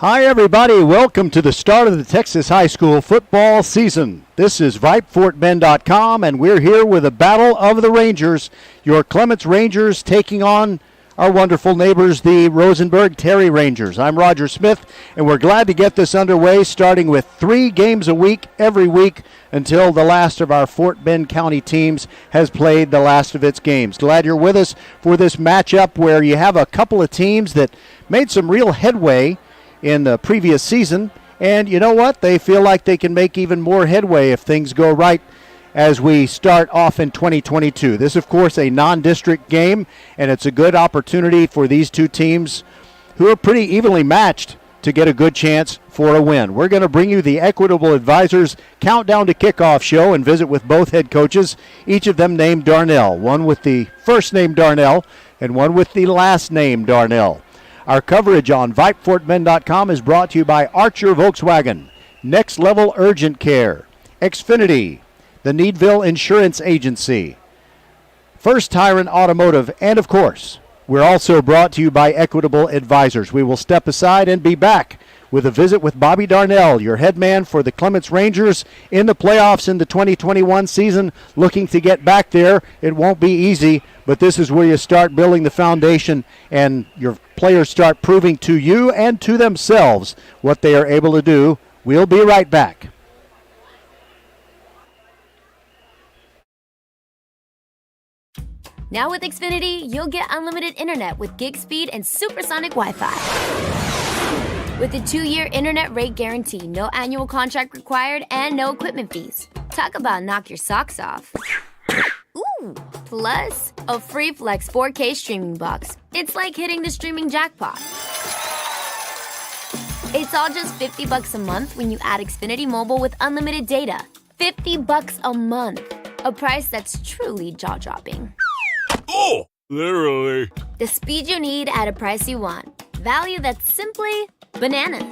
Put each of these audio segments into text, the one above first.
Hi, everybody. Welcome to the start of the Texas high school football season. This is VypeFortBend.com, and we're here with a battle of the Rangers. Your Clements Rangers taking on our wonderful neighbors, the Rosenberg Terry Rangers. I'm Roger Smith, and we're glad to get this underway, starting with 3 games a week, every week, until the last of our Fort Bend County teams has played the last of its games. Glad you're with us for this matchup where you have a couple of teams that made some real headway in the previous season, and you know what? They feel like they can make even more headway if things go right as we start off in 2022. This, of course, a non-district game, and it's a good opportunity for these two teams who are pretty evenly matched to get a good chance for a win. We're going to bring you the Equitable Advisors Countdown to Kickoff show and visit with both head coaches, each of them named Darnell, one with the first name Darnell and one with the last name Darnell. Our coverage on VypeFortBend.com is brought to you by Archer Volkswagen, Next Level Urgent Care, Xfinity, the Needville Insurance Agency, First Tyrant Automotive, and of course, we're also brought to you by Equitable Advisors. We will step aside and be back with a visit with Bobby Darnell, your head man for the Clements Rangers in the playoffs in the 2021 season, looking to get back there. It won't be easy, but this is where you start building the foundation and your players start proving to you and to themselves what they are able to do. We'll be right back. Now with Xfinity, you'll get unlimited internet with gig speed and supersonic Wi-Fi. With a 2-year internet rate guarantee, no annual contract required, and no equipment fees. Talk about knock your socks off. Ooh, plus a free Flex 4K streaming box. It's like hitting the streaming jackpot. It's all just $50 a month when you add Xfinity Mobile with unlimited data. $50 a month. A price that's truly jaw-dropping. Oh, literally. The speed you need at a price you want. Value that's simply bananas.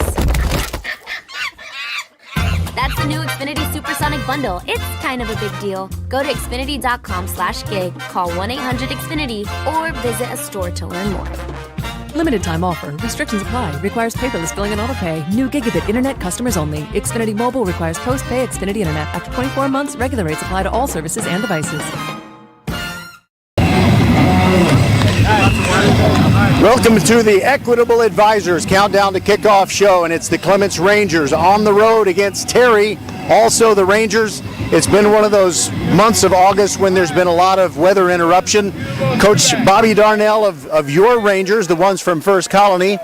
That's the new Xfinity Supersonic Bundle. It's kind of a big deal. Go to Xfinity.com/gig, call 1-800-XFINITY, or visit a store to learn more. Limited time offer. Restrictions apply. Requires paperless billing and autopay. New gigabit internet customers only. Xfinity Mobile requires post-pay Xfinity internet. After 24 months, regular rates apply to all services and devices. Welcome to the Equitable Advisors Countdown to Kickoff show, and it's the Clements Rangers on the road against Terry. Also the Rangers. It's been one of those months of August when there's been a lot of weather interruption. Coach Bobby Darnell of your Rangers, the ones from First Colony,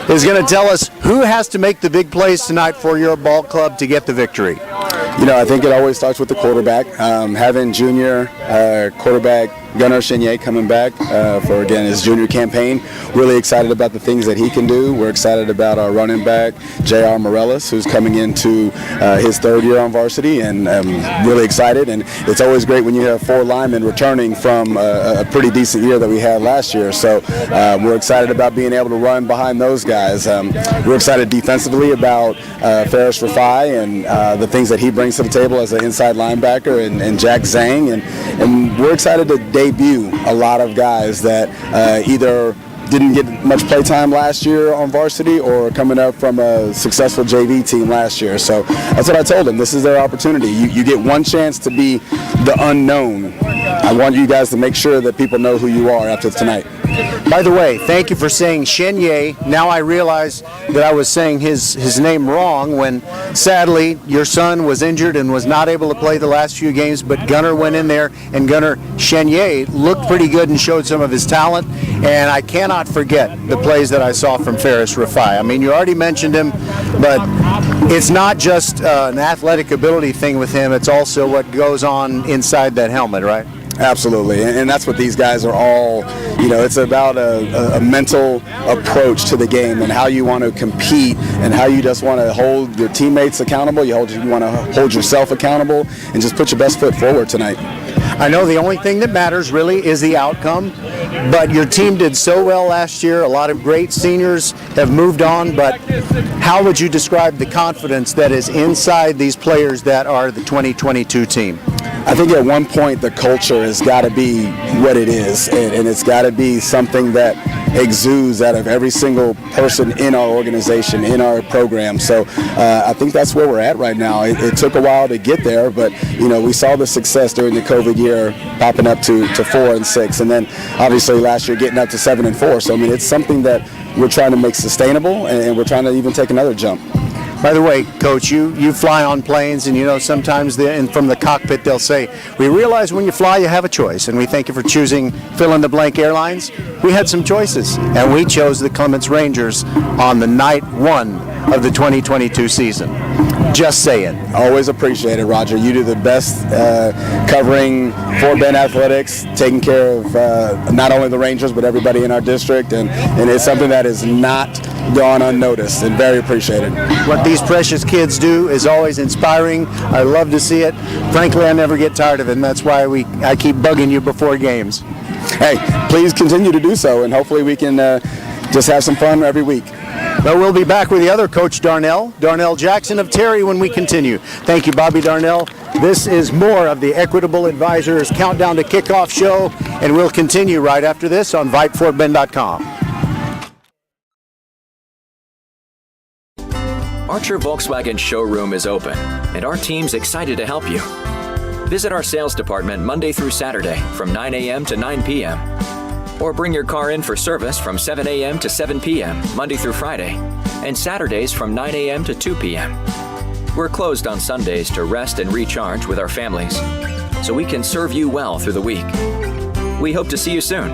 is going to tell us who has to make the big plays tonight for your ball club to get the victory. You know, I think it always starts with the quarterback. Having junior quarterback Gunnar Chenier coming back for, again, his junior campaign. Really excited about the things that he can do. We're excited about our running back, J.R. Morellis, who's coming into his 3rd year on varsity, and really excited. And it's always great when you have 4 linemen returning from a pretty decent year that we had last year. So we're excited about being able to run behind those guys. We're excited defensively about Ferris Rafai and the things that he brings to the table as an inside linebacker, and Jack Zhang. And we're excited to debut a lot of guys that either didn't get much play time last year on varsity or coming up from a successful JV team last year. So that's what I told them. This is their opportunity. You get one chance to be the unknown. I want you guys to make sure that people know who you are after tonight. By the way, thank you for saying Chenier. Now I realize that I was saying his name wrong when, sadly, your son was injured and was not able to play the last few games, but Gunnar went in there, and Gunnar Chenier looked pretty good and showed some of his talent, and I cannot forget the plays that I saw from Ferris Rafai. I mean, you already mentioned him, but it's not just an athletic ability thing with him, it's also what goes on inside that helmet, right? Absolutely, and that's what these guys are all, you know, it's about a mental approach to the game and how you want to compete and how you just want to hold your teammates accountable, you want to hold yourself accountable and just put your best foot forward tonight. I know the only thing that matters really is the outcome, but your team did so well last year. A lot of great seniors have moved on, but how would you describe the confidence that is inside these players that are the 2022 team? I think at one point the culture has got to be what it is, and it's got to be something that exudes out of every single person in our organization, in our program. So I think that's where we're at right now. It took a while to get there, but we saw the success during the COVID year, popping up to 4-6, and then obviously last year getting up to 7-4. So it's something that we're trying to make sustainable, and we're trying to even take another jump. By the way, Coach, you fly on planes, and sometimes and from the cockpit they'll say, we realize when you fly you have a choice, and we thank you for choosing fill-in-the-blank airlines. We had some choices, and we chose the Clements Rangers on the night one of the 2022 season. Just saying. Always appreciate it, Roger. You do the best covering Fort Bend athletics, taking care of not only the Rangers but everybody in our district, and it's something that is not gone unnoticed, and very appreciated. What these precious kids do is always inspiring. I love to see it. Frankly, I never get tired of it, and that's why I keep bugging you before games. Hey, please continue to do so, and hopefully we can just have some fun every week. But we'll be back with the other Coach Darnell Jackson of Terry, when we continue. Thank you, Bobby Darnell. This is more of the Equitable Advisors Countdown to Kickoff show, and we'll continue right after this on VypeFortBend.com. Archer Volkswagen showroom is open, and our team's excited to help you. Visit our sales department Monday through Saturday from 9 a.m. to 9 p.m. Or bring your car in for service from 7 a.m. to 7 p.m. Monday through Friday, and Saturdays from 9 a.m. to 2 p.m. We're closed on Sundays to rest and recharge with our families, so we can serve you well through the week. We hope to see you soon.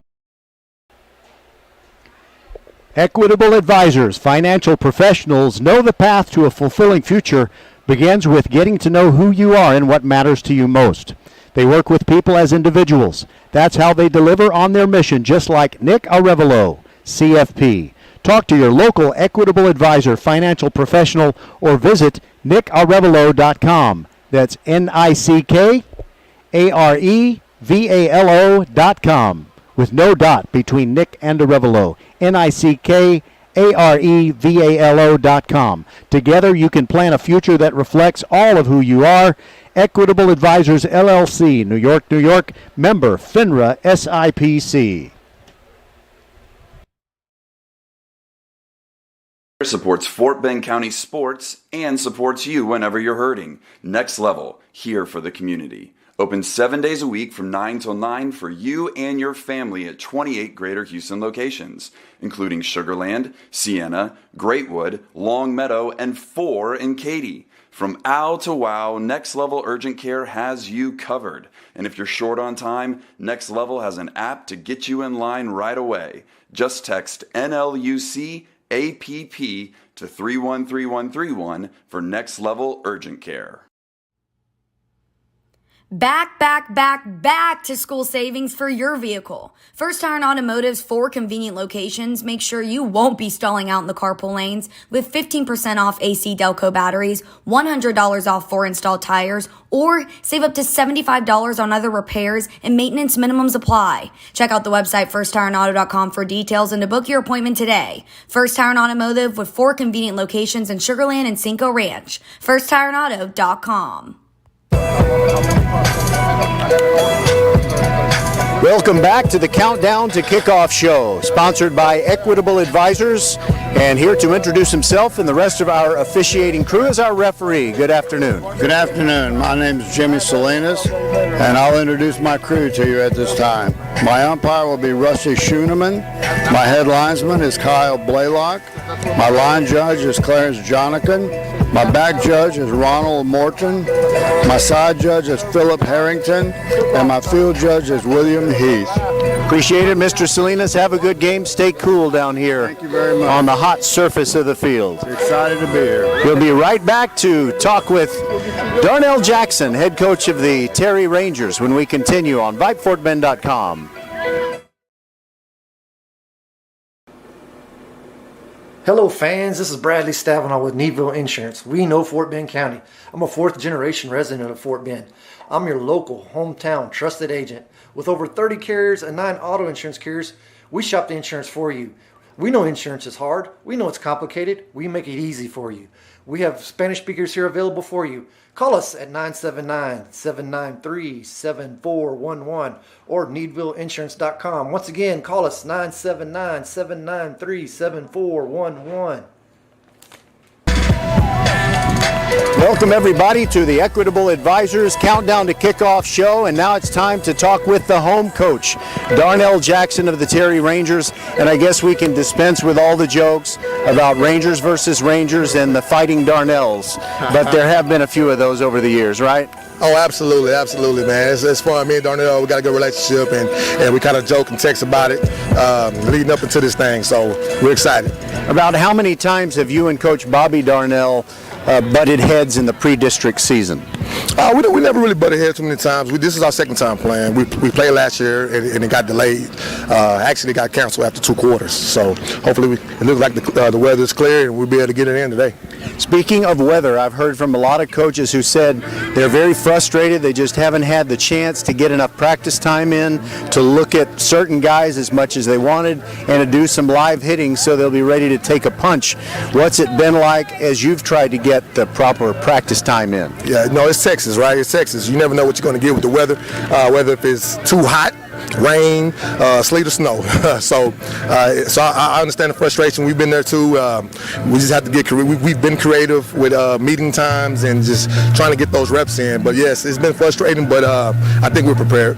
Equitable Advisors, financial professionals, know the path to a fulfilling future begins with getting to know who you are and what matters to you most. They work with people as individuals. That's how they deliver on their mission, just like Nick Arevalo, CFP. Talk to your local Equitable Advisor financial professional or visit nickarevalo.com. That's NICKAREVALO.com, with no dot between Nick and Arevalo. NICKAREVALO.com. Together you can plan a future that reflects all of who you are. Equitable Advisors, LLC, New York, New York, member FINRA SIPC. Supports Fort Bend County sports and supports you whenever you're hurting. Next Level, here for the community. Open 7 days a week from 9 till 9 for you and your family at 28 Greater Houston locations, including Sugar Land, Sienna, Greatwood, Long Meadow, and 4 in Katy. From OW to WOW, Next Level Urgent Care has you covered. And if you're short on time, Next Level has an app to get you in line right away. Just text NLUC APP to 313131 for Next Level Urgent Care. Back to school savings for your vehicle. First Tire and Automotive's 4 convenient locations make sure you won't be stalling out in the carpool lanes with 15% off AC Delco batteries, $100 off 4 installed tires, or save up to $75 on other repairs and maintenance minimums apply. Check out the website firsttireandauto.com for details and to book your appointment today. First Tire and Automotive with 4 convenient locations in Sugar Land and Cinco Ranch. firsttireandauto.com. Welcome back to the Countdown to Kickoff show, sponsored by Equitable Advisors. And here to introduce himself and the rest of our officiating crew is our referee. Good afternoon. Good afternoon. My name is Jimmy Salinas, and I'll introduce my crew to you at this time. My umpire will be Rusty Schooneman. My head linesman is Kyle Blaylock. My line judge is Clarence Jonican. My back judge is Ronald Morton. My side judge is Philip Harrington. And my field judge is William Heath. Appreciate it, Mr. Salinas. Have a good game. Stay cool down here. Thank you very much. On the hot surface of the field. Excited to be here. We'll be right back to talk with Darnell Jackson, head coach of the Terry Rangers, when we continue on VypeFortBend.com. Hello fans, this is Bradley Stavanaugh with Needville Insurance. We know Fort Bend County. I'm a 4th generation resident of Fort Bend. I'm your local, hometown, trusted agent. With over 30 carriers and 9 auto insurance carriers, we shop the insurance for you. We know insurance is hard. We know it's complicated. We make it easy for you. We have Spanish speakers here available for you. Call us at 979-793-7411 or needvilleinsurance.com. Once again, call us 979-793-7411. Welcome, everybody, to the Equitable Advisors Countdown to Kickoff show. And now it's time to talk with the home coach, Darnell Jackson of the Terry Rangers. And I guess we can dispense with all the jokes about Rangers versus Rangers and the fighting Darnells. But there have been a few of those over the years, right? Oh, absolutely, absolutely, man. It's fun. Me and Darnell, we got a good relationship, and we kind of joke and text about it leading up into this thing. So we're excited. About how many times have you and Coach Bobby Darnell butted heads in the pre-district season? We never really butted heads too many times. This is our second time playing. We played last year and it got delayed. Actually, it got canceled after 2 quarters. So hopefully it looks like the weather is clear and we'll be able to get it in today. Speaking of weather, I've heard from a lot of coaches who said they're very frustrated. They just haven't had the chance to get enough practice time in to look at certain guys as much as they wanted and to do some live hitting so they'll be ready to take a punch. What's it been like as you've tried to get the proper practice time in? Yeah, no, it's Texas, right? It's Texas. You never know what you're going to get with the weather, whether if it's too hot, rain, sleet or snow. So I understand the frustration. We've been there too. We just have to get we've been creative with meeting times and just trying to get those reps in. But yes, it's been frustrating, but I think we're prepared.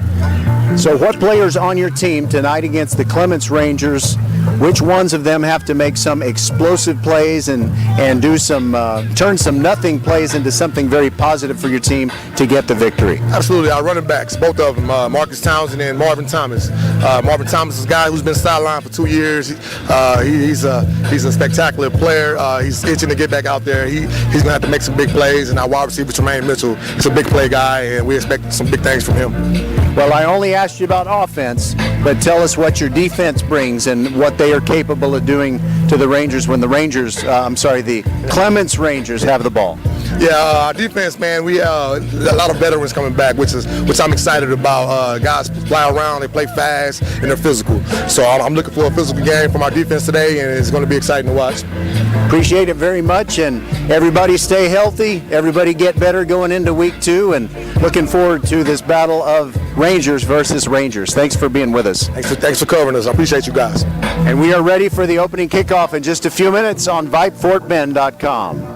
So what players on your team tonight against the Clements Rangers, which ones of them have to make some explosive plays and do some turn some nothing plays into something very positive for your team to get the victory? Absolutely. Our running backs, both of them, Marcus Townsend and Marvin Thomas. Marvin Thomas is a guy who's been sidelined for 2 years. He's a spectacular player. He's itching to get back out there. He's going to have to make some big plays. And our wide receiver, Tremaine Mitchell, is a big play guy, and we expect some big things from him. Well, I only asked you about offense, but tell us what your defense brings and what they are capable of doing to the Rangers when the the Clements Rangers have the ball. Yeah, our defense, man, we a lot of veterans coming back, which I'm excited about. Guys fly around, they play fast, and they're physical. So I'm looking for a physical game from our defense today, and it's going to be exciting to watch. Appreciate it very much, and everybody stay healthy. Everybody get better going into week 2, and looking forward to this battle of Rangers versus Rangers. Thanks for being with us. Thanks for covering us. I appreciate you guys. And we are ready for the opening kickoff in just a few minutes on VypeFortBend.com.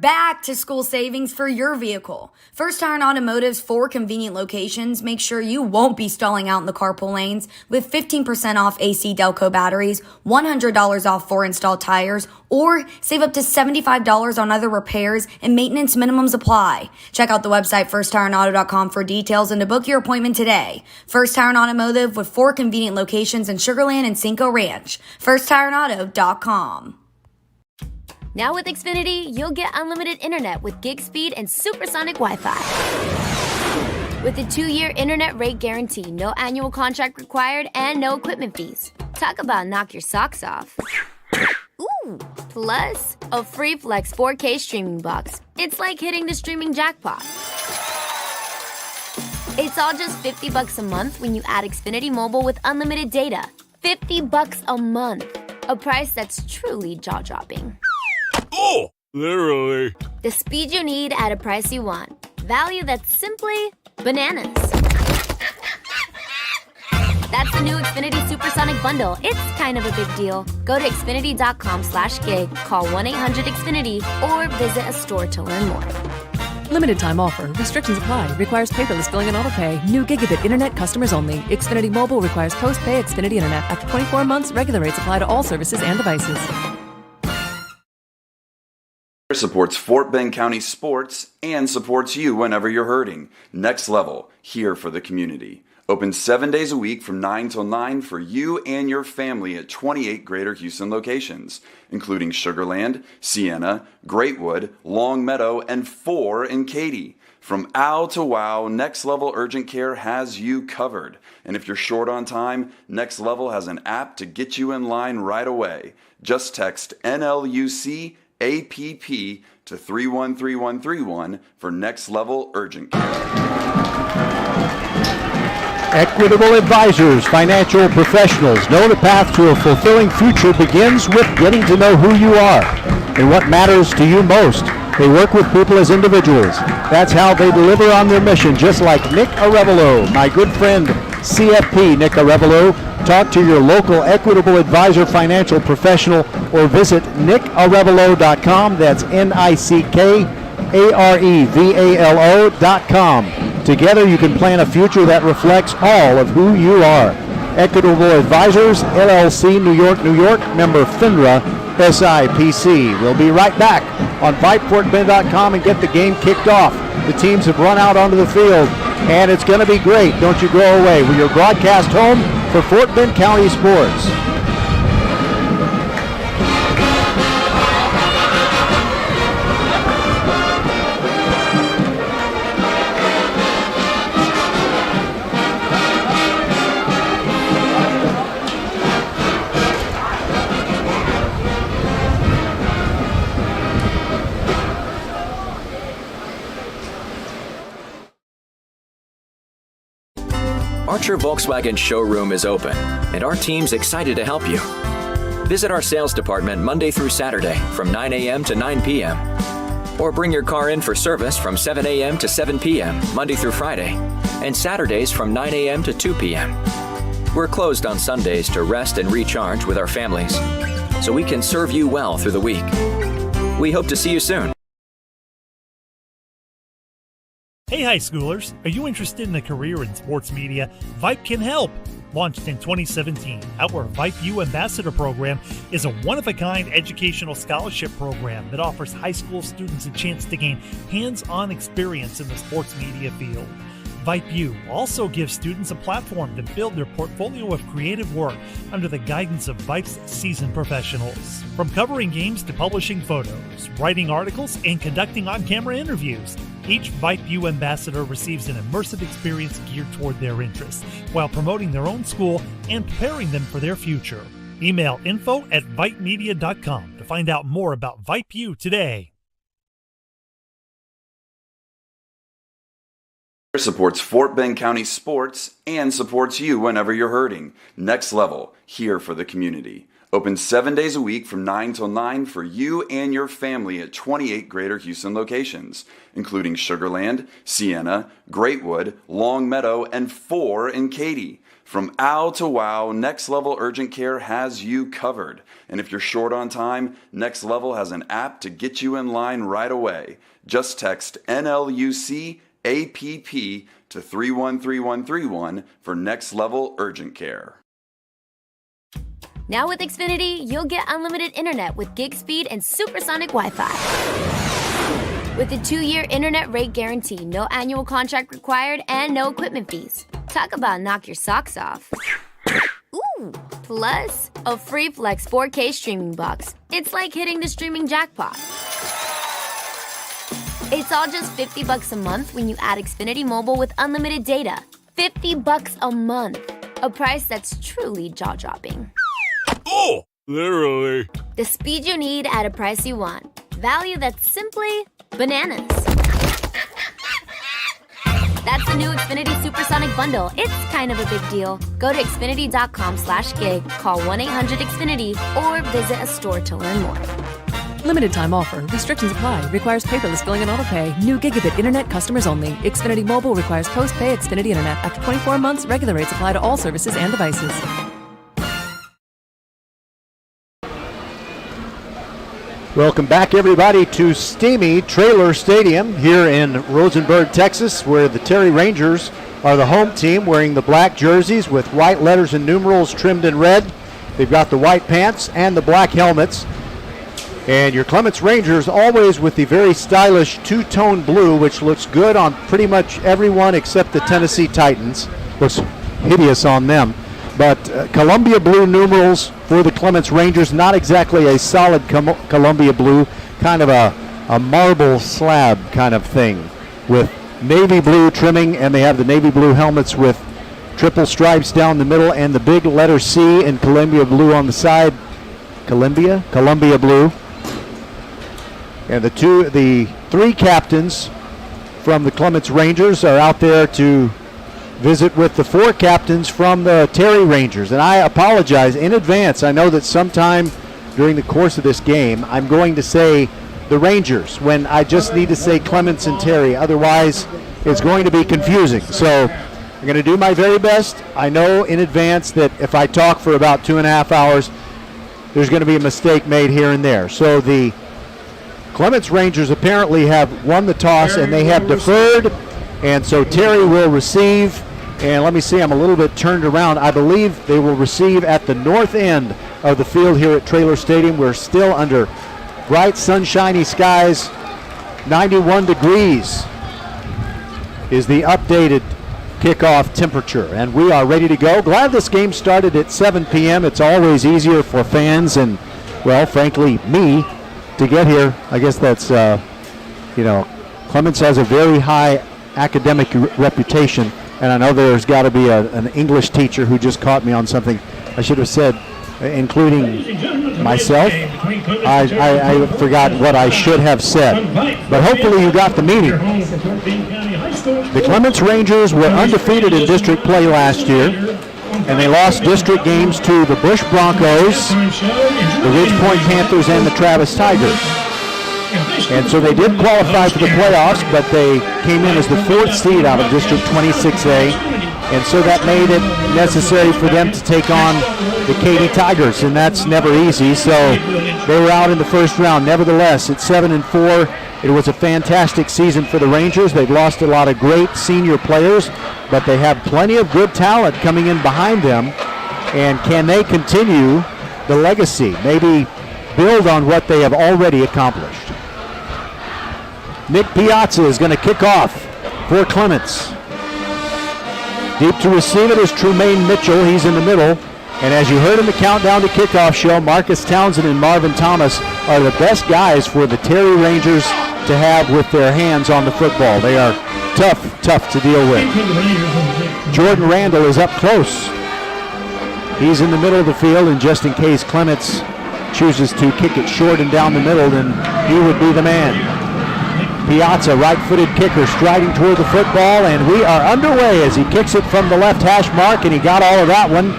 Back to school savings for your vehicle. First Tire and Automotive's 4 convenient locations make sure you won't be stalling out in the carpool lanes with 15% off AC Delco batteries, $100 off 4 installed tires, or save up to $75 on other repairs and maintenance minimums apply. Check out the website firsttireandauto.com for details and to book your appointment today. First Tire and Automotive with 4 convenient locations in Sugar Land and Cinco Ranch. firsttireandauto.com. Now with Xfinity, you'll get unlimited internet with gig speed and supersonic Wi-Fi. With a 2-year internet rate guarantee, no annual contract required, and no equipment fees. Talk about knock your socks off. Ooh, plus a free Flex 4K streaming box. It's like hitting the streaming jackpot. It's all just $50 a month when you add Xfinity Mobile with unlimited data. $50 a month. A price that's truly jaw-dropping. Oh, literally. The speed you need at a price you want. Value that's simply bananas. That's the new Xfinity Supersonic Bundle. It's kind of a big deal. Go to Xfinity.com/gig, call 1-800-XFINITY, or visit a store to learn more. Limited time offer. Restrictions apply. Requires paperless billing and autopay. New gigabit internet customers only. Xfinity Mobile requires post-pay Xfinity internet. After 24 months, regular rates apply to all services and devices. Supports Fort Bend County sports and supports you whenever you're hurting. Next Level, here for the community. Open 7 days a week from 9 till 9 for you and your family at 28 Greater Houston locations, including Sugar Land, Sienna, Greatwood, Long Meadow, and 4 in Katy. From OW to WOW, Next Level Urgent Care has you covered. And if you're short on time, Next Level has an app to get you in line right away. Just text NLUC APP to 313131 for next level urgent care. Equitable Advisors, financial professionals know the path to a fulfilling future begins with getting to know who you are and what matters to you most. They work with people as individuals. That's how they deliver on their mission, just like Nick Arevalo, my good friend CFP Nick Arevalo. Talk to your local Equitable Advisor financial professional or visit nickarevalo.com. That's NICKAREVALO.com. Together you can plan a future that reflects all of who you are. Equitable Advisors, LLC, New York, New York, member FINRA, SIPC. We'll be right back on VypeFortBend.com and get the game kicked off. The teams have run out onto the field, and it's going to be great. Don't you go away. We're your broadcast home for Fort Bend County Sports. Archer Volkswagen showroom is open, and our team's excited to help you. Visit our sales department Monday through Saturday from 9 a.m. to 9 p.m. Or bring your car in for service from 7 a.m. to 7 p.m. Monday through Friday, and Saturdays from 9 a.m. to 2 p.m. We're closed on Sundays to rest and recharge with our families, so we can serve you well through the week. We hope to see you soon. Hey high schoolers, are you interested in a career in sports media? Vype can help. Launched in 2017, our Vype U Ambassador Program is a one-of-a-kind educational scholarship program that offers high school students a chance to gain hands-on experience in the sports media field. Vype U also gives students a platform to build their portfolio of creative work under the guidance of Vype's seasoned professionals. From covering games to publishing photos, writing articles, and conducting on-camera interviews, each Vype U ambassador receives an immersive experience geared toward their interests, while promoting their own school and preparing them for their future. Email info@vypemedia.com to find out more about Vype U today. Supports Fort Bend County sports and supports you whenever you're hurting. Next Level, here for the community. Open 7 days a week from 9 till 9 for you and your family at 28 Greater Houston locations, including Sugar Land, Sienna, Greatwood, Long Meadow, and 4 in Katy. From OW to WOW, Next Level Urgent Care has you covered. And if you're short on time, Next Level has an app to get you in line right away. Just text NLUC-APP to 313131 for Next Level Urgent Care. Now with Xfinity, you'll get unlimited internet with gig speed and supersonic Wi-Fi. With a 2-year internet rate guarantee, no annual contract required, and no equipment fees. Talk about knock your socks off. Ooh, plus a free Flex 4K streaming box. It's like hitting the streaming jackpot. It's all just $50 a month when you add Xfinity Mobile with unlimited data. $50 a month. A price that's truly jaw-dropping. Oh, literally. The speed you need at a price you want. Value that's simply bananas. That's the new Xfinity Supersonic Bundle. It's kind of a big deal. Go to Xfinity.com/gig, call 1-800-XFINITY, or visit a store to learn more. Limited time offer. Restrictions apply. Requires paperless billing and autopay. New gigabit internet customers only. Xfinity Mobile requires post-pay Xfinity internet. After 24 months, regular rates apply to all services and devices. Welcome back, everybody, to steamy Trailer Stadium here in Rosenberg, Texas, where the Terry Rangers are the home team, wearing the black jerseys with white letters and numerals trimmed in red. They've got the white pants and the black helmets. And your Clements Rangers always with the very stylish two-tone blue, which looks good on pretty much everyone except the Tennessee Titans. Looks hideous on them. But Columbia blue numerals for the Clements Rangers, not exactly a solid Columbia blue, kind of a marble slab kind of thing with navy blue trimming, and they have the navy blue helmets with triple stripes down the middle and the big letter C in Columbia blue on the side. Columbia blue. And the three captains from the Clements Rangers are out there to visit with the four captains from the Terry Rangers. And I apologize in advance. I know that sometime during the course of this game, I'm going to say the Rangers when I just need to say Clements and Terry. Otherwise, it's going to be confusing. So I'm going to do my very best. I know in advance that if I talk for about 2.5 hours, there's going to be a mistake made here and there. So the Clements Rangers apparently have won the toss and they have deferred. And so Terry will receive. And let me see, I'm a little bit turned around. I believe they will receive at the north end of the field here at Traylor Stadium. We're still under bright, sunshiny skies. 91 degrees is the updated kickoff temperature. And we are ready to go. Glad this game started at 7 p.m. It's always easier for fans and, well, frankly, me to get here. I guess that's, Clements has a very high academic reputation. And I know there's got to be an English teacher who just caught me on something I should have said, including myself. I forgot what I should have said. But hopefully you got the meaning. The Clements Rangers were undefeated in district play last year, and they lost district games to the Bush Broncos, the Ridge Point Panthers, and the Travis Tigers. And so they did qualify for the playoffs, but they came in as the fourth seed out of District 26A. And so that made it necessary for them to take on the Katy Tigers, and that's never easy. So they were out in the first round. Nevertheless, at 7-4, it was a fantastic season for the Rangers. They've lost a lot of great senior players, but they have plenty of good talent coming in behind them. And can they continue the legacy? Maybe build on what they have already accomplished. Nick Piazza is going to kick off for Clements. Deep to receive it is Trumaine Mitchell. He's in the middle. And as you heard in the Countdown to Kickoff show, Marcus Townsend and Marvin Thomas are the best guys for the Terry Rangers to have with their hands on the football. They are tough to deal with. Jordan Randall is up close. He's in the middle of the field, and just in case Clements chooses to kick it short and down the middle, then he would be the man. Piazza, right-footed kicker, striding toward the football, and we are underway as he kicks it from the left hash mark, and he got all of that one,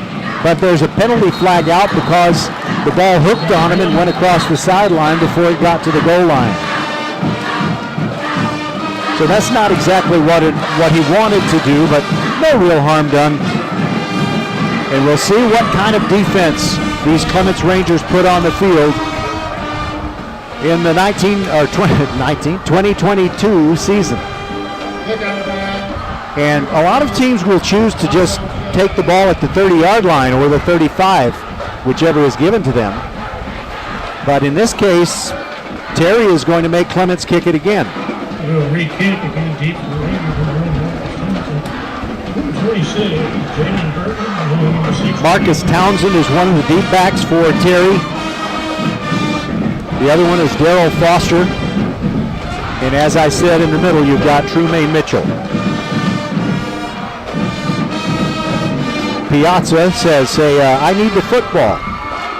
but there's a penalty flag out because the ball hooked on him and went across the sideline before it got to the goal line. So that's not exactly what he wanted to do, but no real harm done. And we'll see what kind of defense these Clements Rangers put on the field in the 2022 season. And a lot of teams will choose to just take the ball at the 30-yard line or the 35, whichever is given to them. But in this case, Terry is going to make Clements kick it again. Marcus Townsend is one of the deep backs for Terry. The other one is Darrell Foster. And as I said, in the middle, you've got Trumaine Mitchell. Piazza says, I need the football.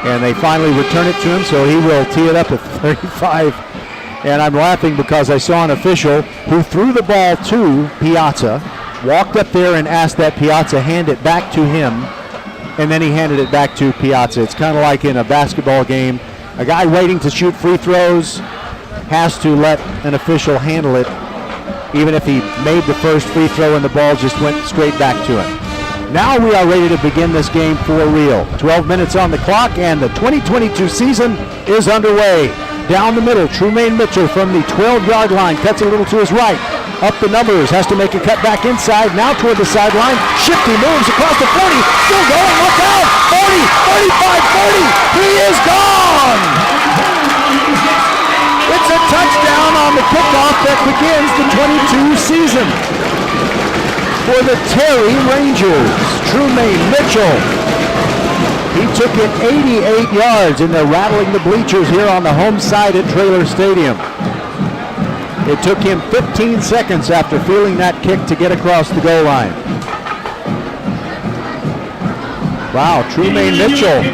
And they finally return it to him, so he will tee it up at 35. And I'm laughing because I saw an official who threw the ball to Piazza, walked up there and asked that Piazza hand it back to him, and then he handed it back to Piazza. It's kind of like in a basketball game. A guy waiting to shoot free throws has to let an official handle it, even if he made the first free throw and the ball just went straight back to him. Now we are ready to begin this game for real. 12 minutes on the clock, and the 2022 season is underway. Down the middle, Trumaine Mitchell from the 12-yard line cuts a little to his right. Up the numbers, has to make a cut back inside, now toward the sideline. Shifty moves across the 40, still going, look out! 40, 35, 40, he is gone! It's a touchdown on the kickoff that begins the 22 season. For the Terry Rangers, Trumaine Mitchell. He took it 88 yards, and they're rattling the bleachers here on the home side at Traylor Stadium. It took him 15 seconds after feeling that kick to get across the goal line. Wow, Trumaine Mitchell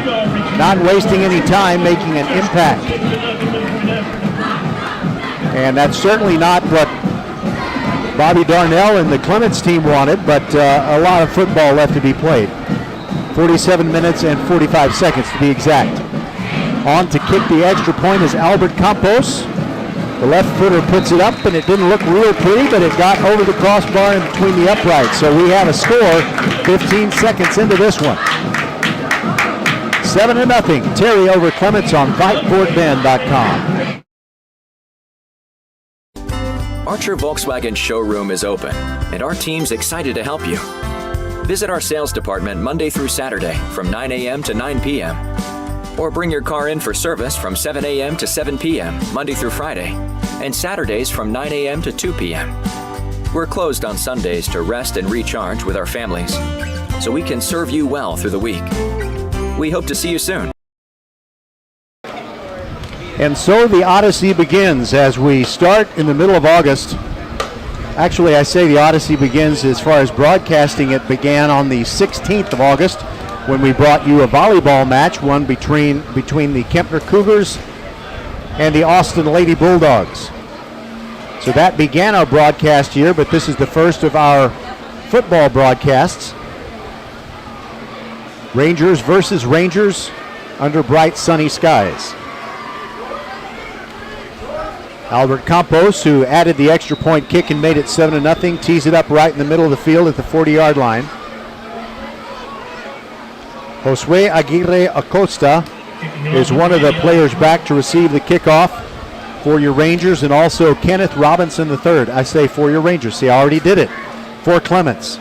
not wasting any time, making an impact. And that's certainly not what Bobby Darnell and the Clements team wanted, but a lot of football left to be played. 47 minutes and 45 seconds to be exact. On to kick the extra point is Albert Campos. The left footer puts it up, and it didn't look real pretty, but it got over the crossbar in between the uprights. So we have a score 15 seconds into this one. 7-0. Terry over Clements on VypeFortBend.com. Archer Volkswagen showroom is open, and our team's excited to help you. Visit our sales department Monday through Saturday from 9 a.m. to 9 p.m. Or bring your car in for service from 7 a.m. to 7 p.m. Monday through Friday, and Saturdays from 9 a.m. to 2 p.m. We're closed on Sundays to rest and recharge with our families, so we can serve you well through the week. We hope to see you soon. And so the Odyssey begins as we start in the middle of August. Actually, I say the Odyssey begins as far as broadcasting. It began on the 16th of August when we brought you a volleyball match, one between the Kempner Cougars and the Austin Lady Bulldogs. So that began our broadcast year, but this is the first of our football broadcasts. Rangers versus Rangers under bright sunny skies. Albert Campos, who added the extra point kick and made it 7-0, tees it up right in the middle of the field at the 40-yard line. Josue Aguirre Acosta is one of the players back to receive the kickoff for your Rangers, and also Kenneth Robinson III. I say for your Rangers. See, I already did it. For Clements.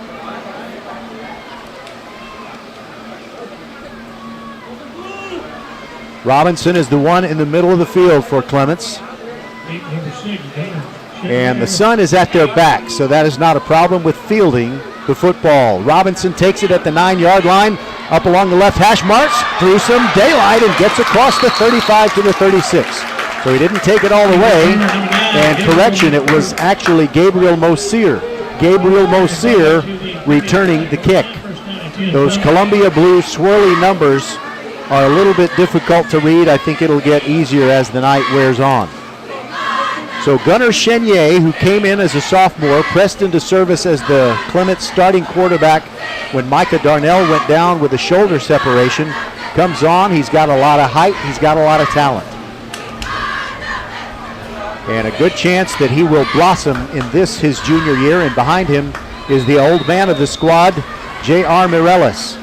Robinson is the one in the middle of the field for Clements. And the sun is at their back, so that is not a problem with fielding the football. Robinson takes it at the 9-yard line, up along the left hash marks, through some daylight, and gets across the 35 to the 36. So he didn't take it all the way. And correction, it was actually Gabriel Mosier. Gabriel Mosier returning the kick. Those Columbia Blue swirly numbers are a little bit difficult to read. I think it'll get easier as the night wears on. So Gunnar Chenier, who came in as a sophomore, pressed into service as the Clements starting quarterback when Micah Darnell went down with a shoulder separation, comes on. He's got a lot of height. He's got a lot of talent. And a good chance that he will blossom in this, his junior year. And behind him is the old man of the squad, J.R. Mireles.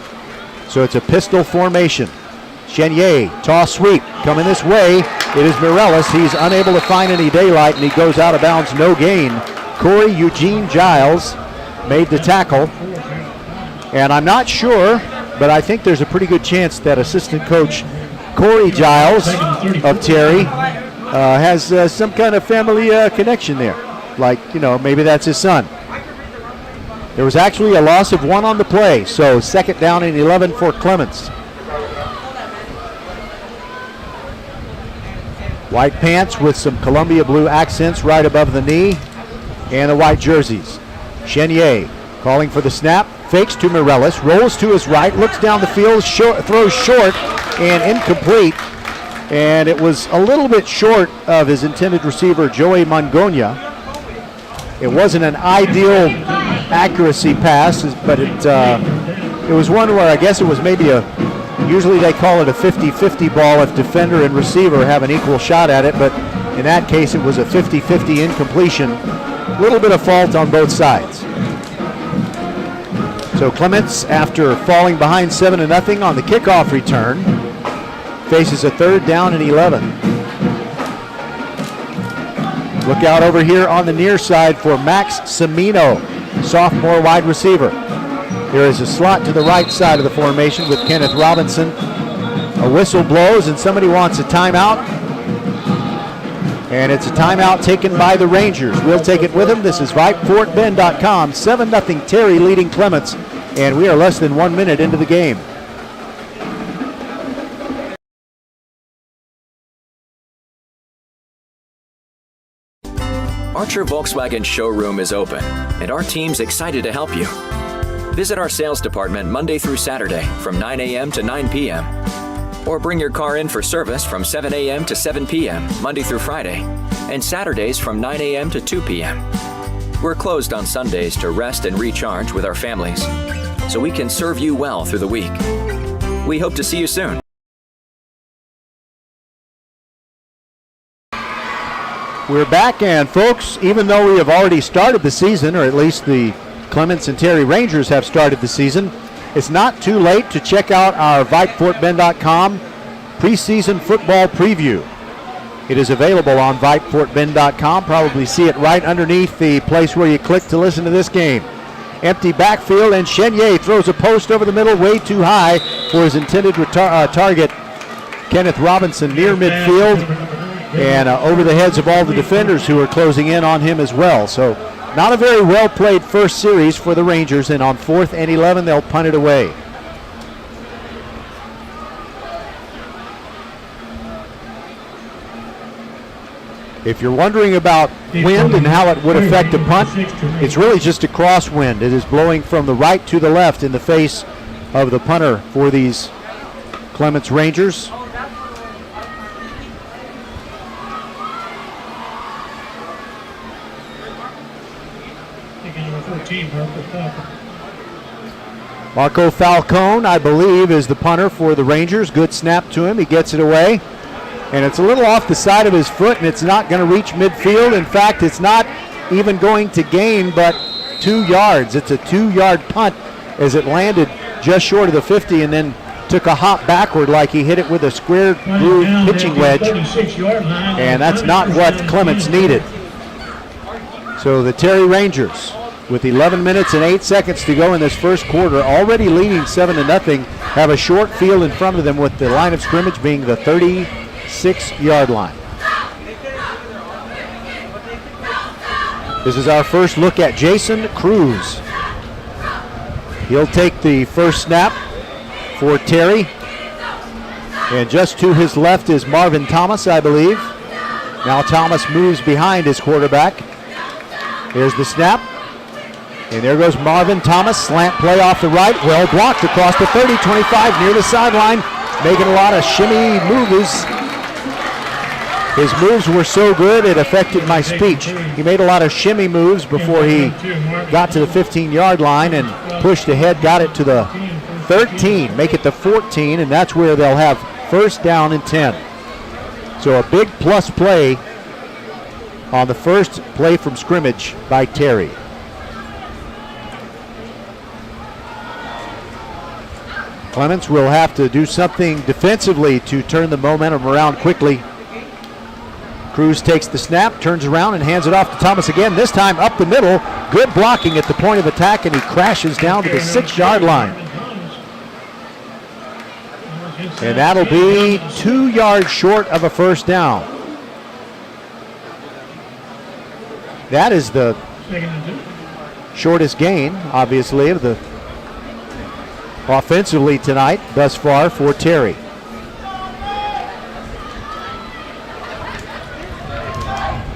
So it's a pistol formation. Chenier, toss sweep, coming this way. It is Mireles. He's unable to find any daylight, and he goes out of bounds, no gain. Corey Eugene Giles made the tackle. And I'm not sure, but I think there's a pretty good chance that assistant coach Corey Giles of Terry has some kind of family connection there. Like, you know, maybe that's his son. There was actually a loss of 1 on the play, so 2nd down and 11 for Clements. White pants with some Columbia blue accents right above the knee, and the white jerseys. Chenier calling for the snap, fakes to Mireles, rolls to his right, looks down the field, throws short and incomplete. And it was a little bit short of his intended receiver, Joey Mongonia. It wasn't an ideal accuracy pass, but it was one where I guess it was maybe usually they call it a 50-50 ball if defender and receiver have an equal shot at it, but in that case it was a 50-50 incompletion. A little bit of fault on both sides. So Clements, after falling behind 7-0 on the kickoff return, faces a 3rd down and 11. Look out over here on the near side for Max Semino, sophomore wide receiver. There is a slot to the right side of the formation with Kenneth Robinson. A whistle blows and somebody wants a timeout. And it's a timeout taken by the Rangers. We'll take it with them. This is VypeFortBend.com. 7-0 Terry leading Clements. And we are less than 1 minute into the game. Archer Volkswagen showroom is open, and our team's excited to help you. Visit our sales department Monday through Saturday from 9 a.m. to 9 p.m. Or bring your car in for service from 7 a.m. to 7 p.m. Monday through Friday, and Saturdays from 9 a.m. to 2 p.m. We're closed on Sundays to rest and recharge with our families, so we can serve you well through the week. We hope to see you soon. We're back, and folks, even though we have already started the season, or at least the Clements and Terry Rangers have started the season, it's not too late to check out our VypeFortBend.com preseason football preview. It is available on VypeFortBend.com. Probably see it right underneath the place where you click to listen to this game. Empty backfield, and Chenier throws a post over the middle way too high for his intended target, Kenneth Robinson, near midfield, and over the heads of all the defenders who are closing in on him as well. So not a very well-played first series for the Rangers, and on 4th and 11, they'll punt it away. If you're wondering about wind and how it would affect a punt, it's really just a crosswind. It is blowing from the right to the left in the face of the punter for these Clements Rangers. Marco Falcone, I believe, is the punter for the Rangers. Good snap to him. He gets it away. And it's a little off the side of his foot, and it's not going to reach midfield. In fact, it's not even going to gain but 2 yards. It's a 2-yard punt as it landed just short of the 50 and then took a hop backward like he hit it with a square groove pitching wedge. And that's not what Clements needed. So the Terry Rangers, with 11 minutes and 8 seconds to go in this first quarter, already leading 7-0, have a short field in front of them with the line of scrimmage being the 36-yard line. This is our first look at Jason Cruz. He'll take the first snap for Terry. And just to his left is Marvin Thomas, I believe. Now Thomas moves behind his quarterback. Here's the snap. And there goes Marvin Thomas, slant play off the right, well blocked across the 30, 25, near the sideline, making a lot of shimmy moves. His moves were so good it affected my speech. He made a lot of shimmy moves before he got to the 15-yard line and pushed ahead, got it to the 13, make it the 14, and that's where they'll have first down and 10. So a big plus play on the first play from scrimmage by Terry. Clements will have to do something defensively to turn the momentum around quickly. Cruz takes the snap, turns around and hands it off to Thomas again, this time up the middle. Good blocking at the point of attack, and he crashes down to the 6-yard line. And that'll be 2 yards short of a first down. That is the shortest gain, obviously, of the offensively tonight thus far for Terry.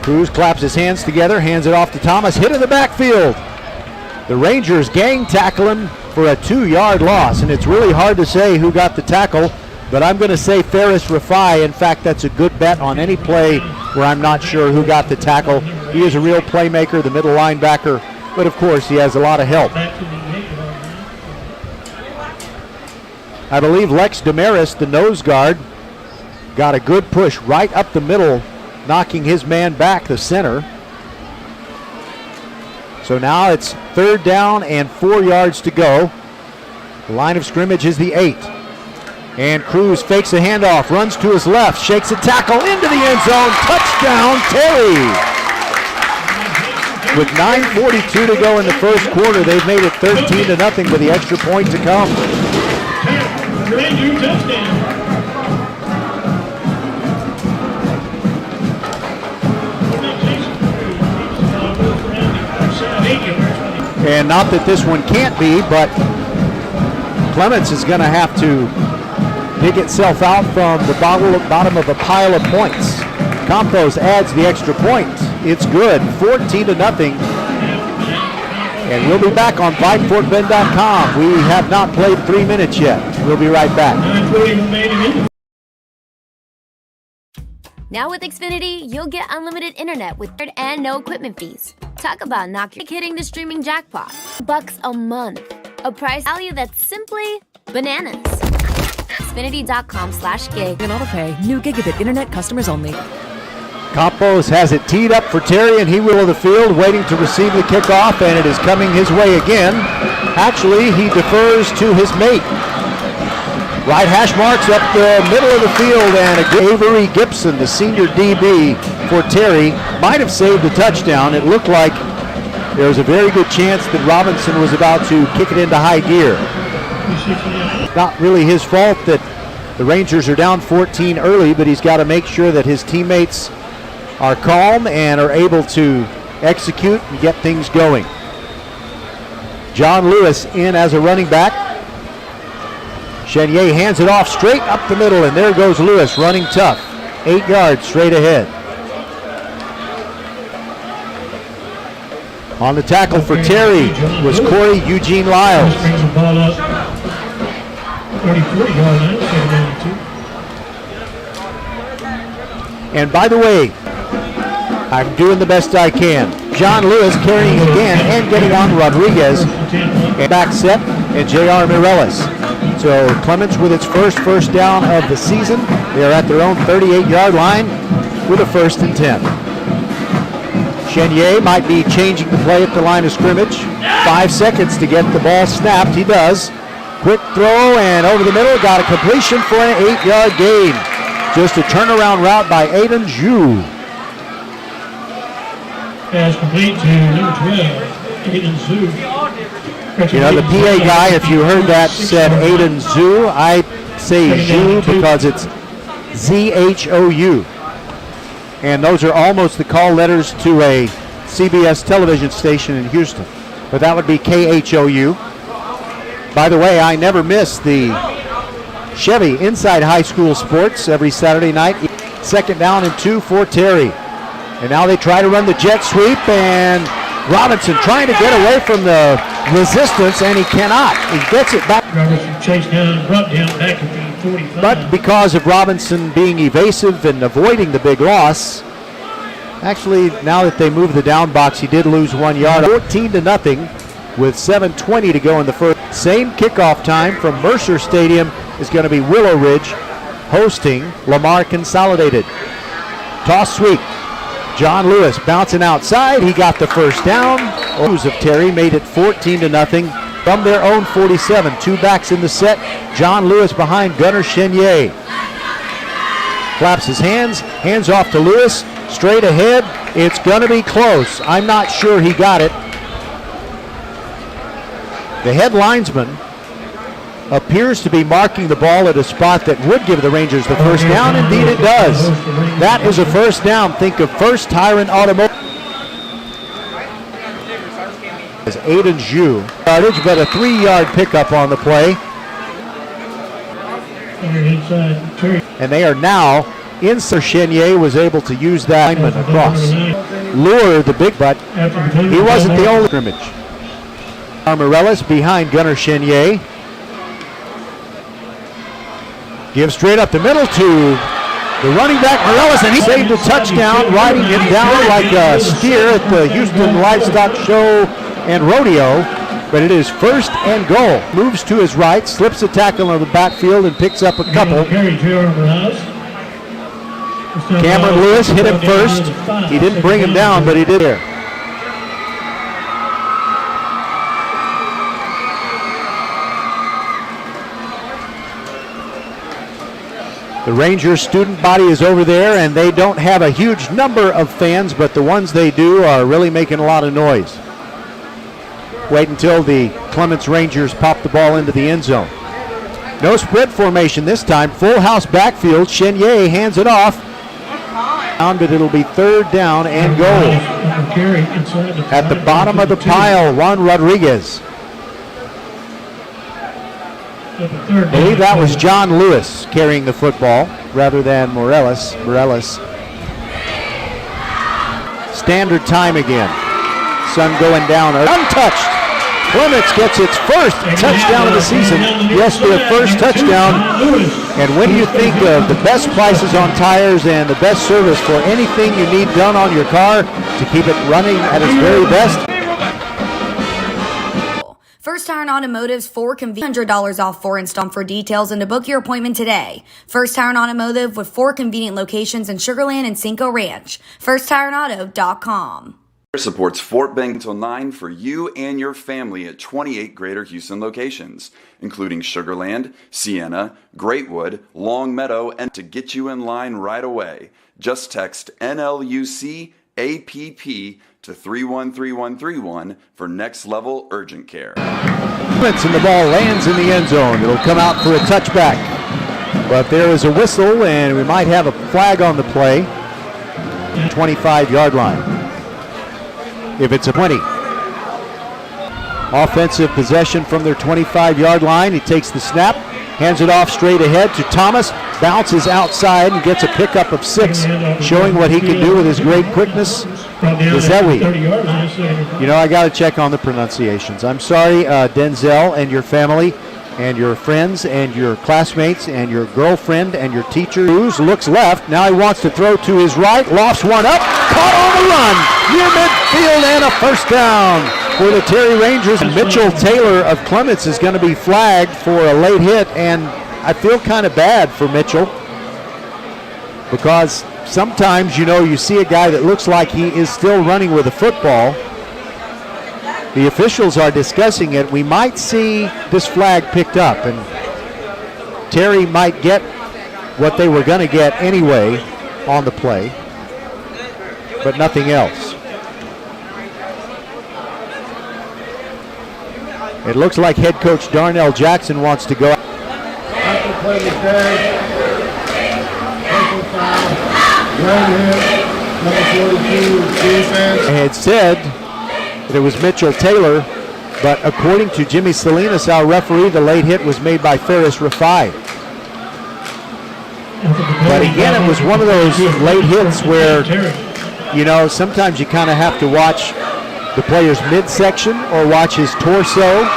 Cruz claps his hands together, hands it off to Thomas, hit in the backfield. The Rangers gang tackle him for a 2-yard loss, and it's really hard to say who got the tackle, but I'm going to say Ferris Rafai. In fact, that's a good bet on any play where I'm not sure who got the tackle. He is a real playmaker, the middle linebacker, but of course he has a lot of help. I believe Lex Damaris, the nose guard, got a good push right up the middle, knocking his man back, the center. So now it's 3rd down and 4 yards to go. The line of scrimmage is the 8. And Cruz fakes a handoff, runs to his left, shakes a tackle into the end zone. Touchdown, Terry! With 9:42 to go in the first quarter, they've made it 13-0 with the extra point to come. And not that this one can't be, but Clements is going to have to dig itself out from the bottom of a pile of points. Campos adds the extra point. It's good, 14-0. And we'll be back on VypeFortBend.com. We have not played 3 minutes yet. We'll be right back. Now with Xfinity, you'll get unlimited internet with and no equipment fees. Talk about hitting the streaming jackpot. $1 a month. A price value that's simply bananas. Xfinity.com/gig. And autopay. New gigabit internet customers only. Campos has it teed up for Terry, and he will of the field, waiting to receive the kickoff, and it is coming his way again. Actually, he defers to his mate. Right hash marks up the middle of the field, and Avery Gibson, the senior DB for Terry, might have saved a touchdown. It looked like there was a very good chance that Robinson was about to kick it into high gear. Not really his fault that the Rangers are down 14 early, but he's got to make sure that his teammates are calm and are able to execute and get things going. John Lewis in as a running back. Chenier hands it off straight up the middle, and there goes Lewis running tough. 8 yards straight ahead. On the tackle for Terry was Corey Eugene Lyles. And by the way, I'm doing the best I can. John Lewis carrying again and getting on Rodriguez. Back set and J.R. Mireles. So Clements with its first down of the season. They are at their own 38-yard line with a 1st and 10. Chenier might be changing the play at the line of scrimmage. 5 seconds to get the ball snapped. He does. Quick throw and over the middle. Got a completion for an 8-yard gain. Just a turnaround route by Aiden Zhu. Pass complete to number 12, Aiden Zhu. You know, the PA guy, if you heard that, said Aiden Zhu. I say Zhu because it's Z-H-O-U. And those are almost the call letters to a CBS television station in Houston. But that would be K-H-O-U. By the way, I never miss the Chevy Inside High School Sports every Saturday night. 2nd down and 2 for Terry. And now they try to run the jet sweep, and Robinson trying to get away from the resistance, and he cannot. He gets it back. Robinson chased down, brought down back at the 45. But because of Robinson being evasive and avoiding the big loss, actually, now that they move the down box, he did lose 1 yard. 14-0 with 7:20 to go in the first. Same kickoff time from Mercer Stadium is going to be Willow Ridge hosting Lamar Consolidated. Toss sweep. John Lewis bouncing outside. He got the 1st down. Of Terry made it 14-0 from their own 47. 2 backs in the set. John Lewis behind Gunnar Chenier. Claps his hands. Hands off to Lewis. Straight ahead. It's going to be close. I'm not sure he got it. The head linesman appears to be marking the ball at a spot that would give the Rangers the 1st down. Indeed it does. That is a 1st down. Think of First Tyrant Automotive. As Aiden Zhu yardage, but a 3-yard pickup on the play. And they are now in. Chenier was able to use that lineman across. Lure the big butt. He wasn't the only scrimmage. Mireles behind Gunnar Chenier. Gives straight up the middle to the running back, Mireles, and he saved a touchdown, riding him down like a steer at the Houston Livestock Show and Rodeo. But it is 1st and goal. Moves to his right, slips a tackle on the backfield, and picks up a couple. Cameron Lewis hit him first. He didn't bring him down, but he did there. The Rangers student body is over there, and they don't have a huge number of fans, but the ones they do are really making a lot of noise. Wait until the Clements Rangers pop the ball into the end zone. No spread formation this time. Full house backfield. Chenier hands it off. But it'll be 3rd down and goal. At the bottom of the pile, Juan Rodriguez. I believe that was John Lewis carrying the football rather than Mireles. Standard time again. Sun going down. Untouched. Clements gets its first touchdown of the season. Yes, their first touchdown. And when you think of the best prices on tires and the best service for anything you need done on your car to keep it running at its very best, First Tire and Automotive's $400 off for install. For details and to book your appointment today. First Tire and Automotive with 4 convenient locations in Sugar Land and Cinco Ranch. FirstTireandAuto.com. Supports Fort Bend until 9 for you and your family at 28 Greater Houston locations, including Sugar Land, Sienna, Greatwood, Long Meadow, and to get you in line right away. Just text NLUC APP to 313131 for next level urgent care. Clements and the ball lands in the end zone. It'll come out for a touchback. But there is a whistle and we might have a flag on the play. 25-yard line. If it's a 20. Offensive possession from their 25-yard line. He takes the snap, hands it off straight ahead to Thomas, bounces outside and gets a pickup of 6, showing what he can do with his great quickness. Zewi. You know, I got to check on the pronunciations. I'm sorry, Denzel and your family and your friends and your classmates and your girlfriend and your teacher. Cruz looks left. Now he wants to throw to his right. Lofts one up. Caught on the run. Near midfield and a first down for the Terry Rangers. Mitchell Taylor of Clements is going to be flagged for a late hit, and I feel kind of bad for Mitchell because sometimes, you know, you see a guy that looks like he is still running with a football. The officials are discussing it. We might see this flag picked up, and Terry might get what they were going to get anyway on the play, but nothing else. It looks like head coach Darnell Jackson wants to go. Had said that it was Mitchell Taylor, but according to Jimmy Salinas, our referee, the late hit was made by Ferris Rafai. But again, it was one of those late hits where, you know, sometimes you kind of have to watch the player's midsection or watch his torso.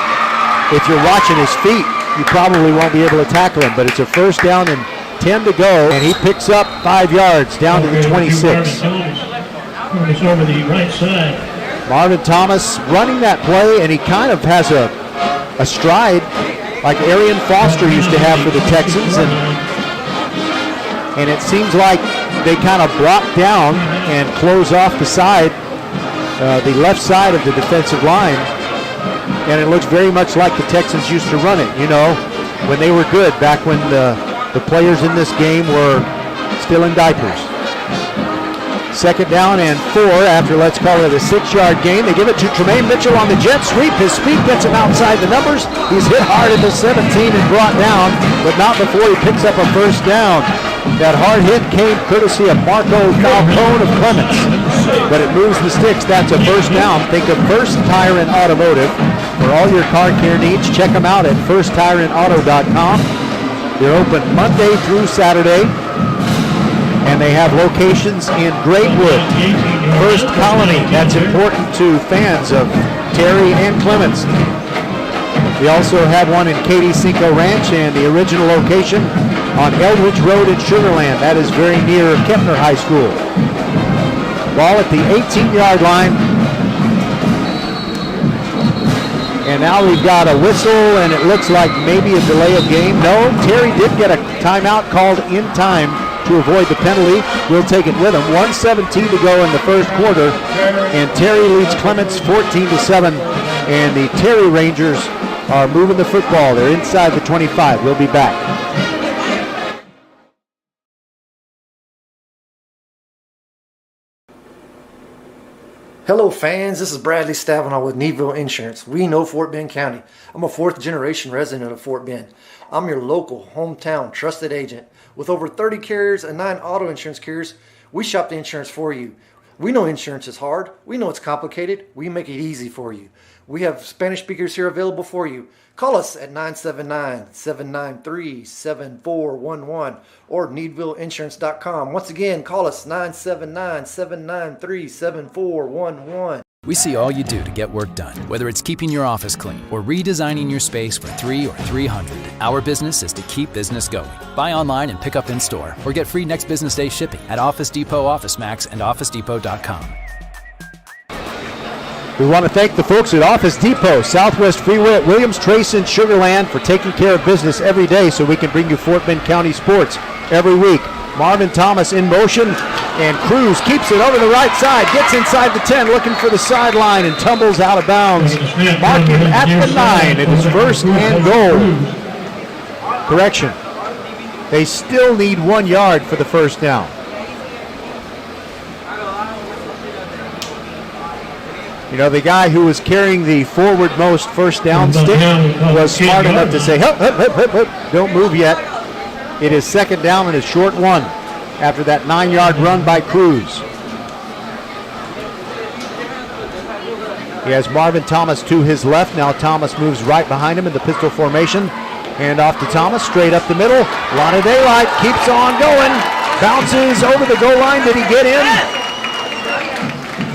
If you're watching his feet, you probably won't be able to tackle him, but it's a first down and 10 to go, and he picks up 5 yards down to the 26. Over the right side. Marvin Thomas running that play, and he kind of has a stride like Arian Foster used to have for the Texans, and it seems like they kind of block down and close off the side, the left side of the defensive line, and it looks very much like the Texans used to run it, you know, when they were good, back when the players in this game were still in diapers. Second down and 4 after, let's call it a 6-yard gain. They give it to Tremaine Mitchell on the jet sweep. His speed gets him outside the numbers. He's hit hard at the 17 and brought down, but not before he picks up a first down. That hard hit came courtesy of Marco Falcone of Clements, but it moves the sticks. That's a first down. Think of First Tire and Automotive. For all your car care needs, check them out at FirstTireandAuto.com. They're open Monday through Saturday, and they have locations in Greatwood, First Colony. That's important to fans of Terry and Clements. We also have one in Katy Cinco Ranch, and the original location on Eldridge Road in Sugar Land. That is very near Kempner High School. Ball at the 18-yard line. And now we've got a whistle, and it looks like maybe a delay of game. No, Terry did get a timeout called in time to avoid the penalty. We'll take it with him. 1:17 to go in the first quarter, and Terry leads Clements 14-7, and the Terry Rangers are moving the football. They're inside the 25. We'll be back. Hello fans, this is Bradley Stavenall with Needville Insurance. We know Fort Bend County. I'm a 4th generation resident of Fort Bend. I'm your local, hometown, trusted agent. With over 30 carriers and 9 auto insurance carriers, we shop the insurance for you. We know insurance is hard. We know it's complicated. We make it easy for you. We have Spanish speakers here available for you. Call us at 979-793-7411 or needvilleinsurance.com. Once again, call us 979-793-7411. We see all you do to get work done, whether it's keeping your office clean or redesigning your space for 3 or 300. Our business is to keep business going. Buy online and pick up in store, or get free next business day shipping at Office Depot, OfficeMax, and OfficeDepot.com. We want to thank the folks at Office Depot, Southwest Freeway at Williams, Trace, and Sugar Land for taking care of business every day so we can bring you Fort Bend County sports every week. Marvin Thomas in motion, and Cruz keeps it over the right side, gets inside the 10, looking for the sideline, and tumbles out of bounds. Marking at the 9. It is first and goal. Correction. They still need 1 yard for the first down. You know, the guy who was carrying the forward-most first down stick was smart enough to say, hup, hup, hup, hup, hup, don't move yet. It is second down and a short one after that 9-yard run by Cruz. He has Marvin Thomas to his left. Now Thomas moves right behind him in the pistol formation. Hand off to Thomas, straight up the middle. A lot of daylight, keeps on going. Bounces over the goal line. Did he get in?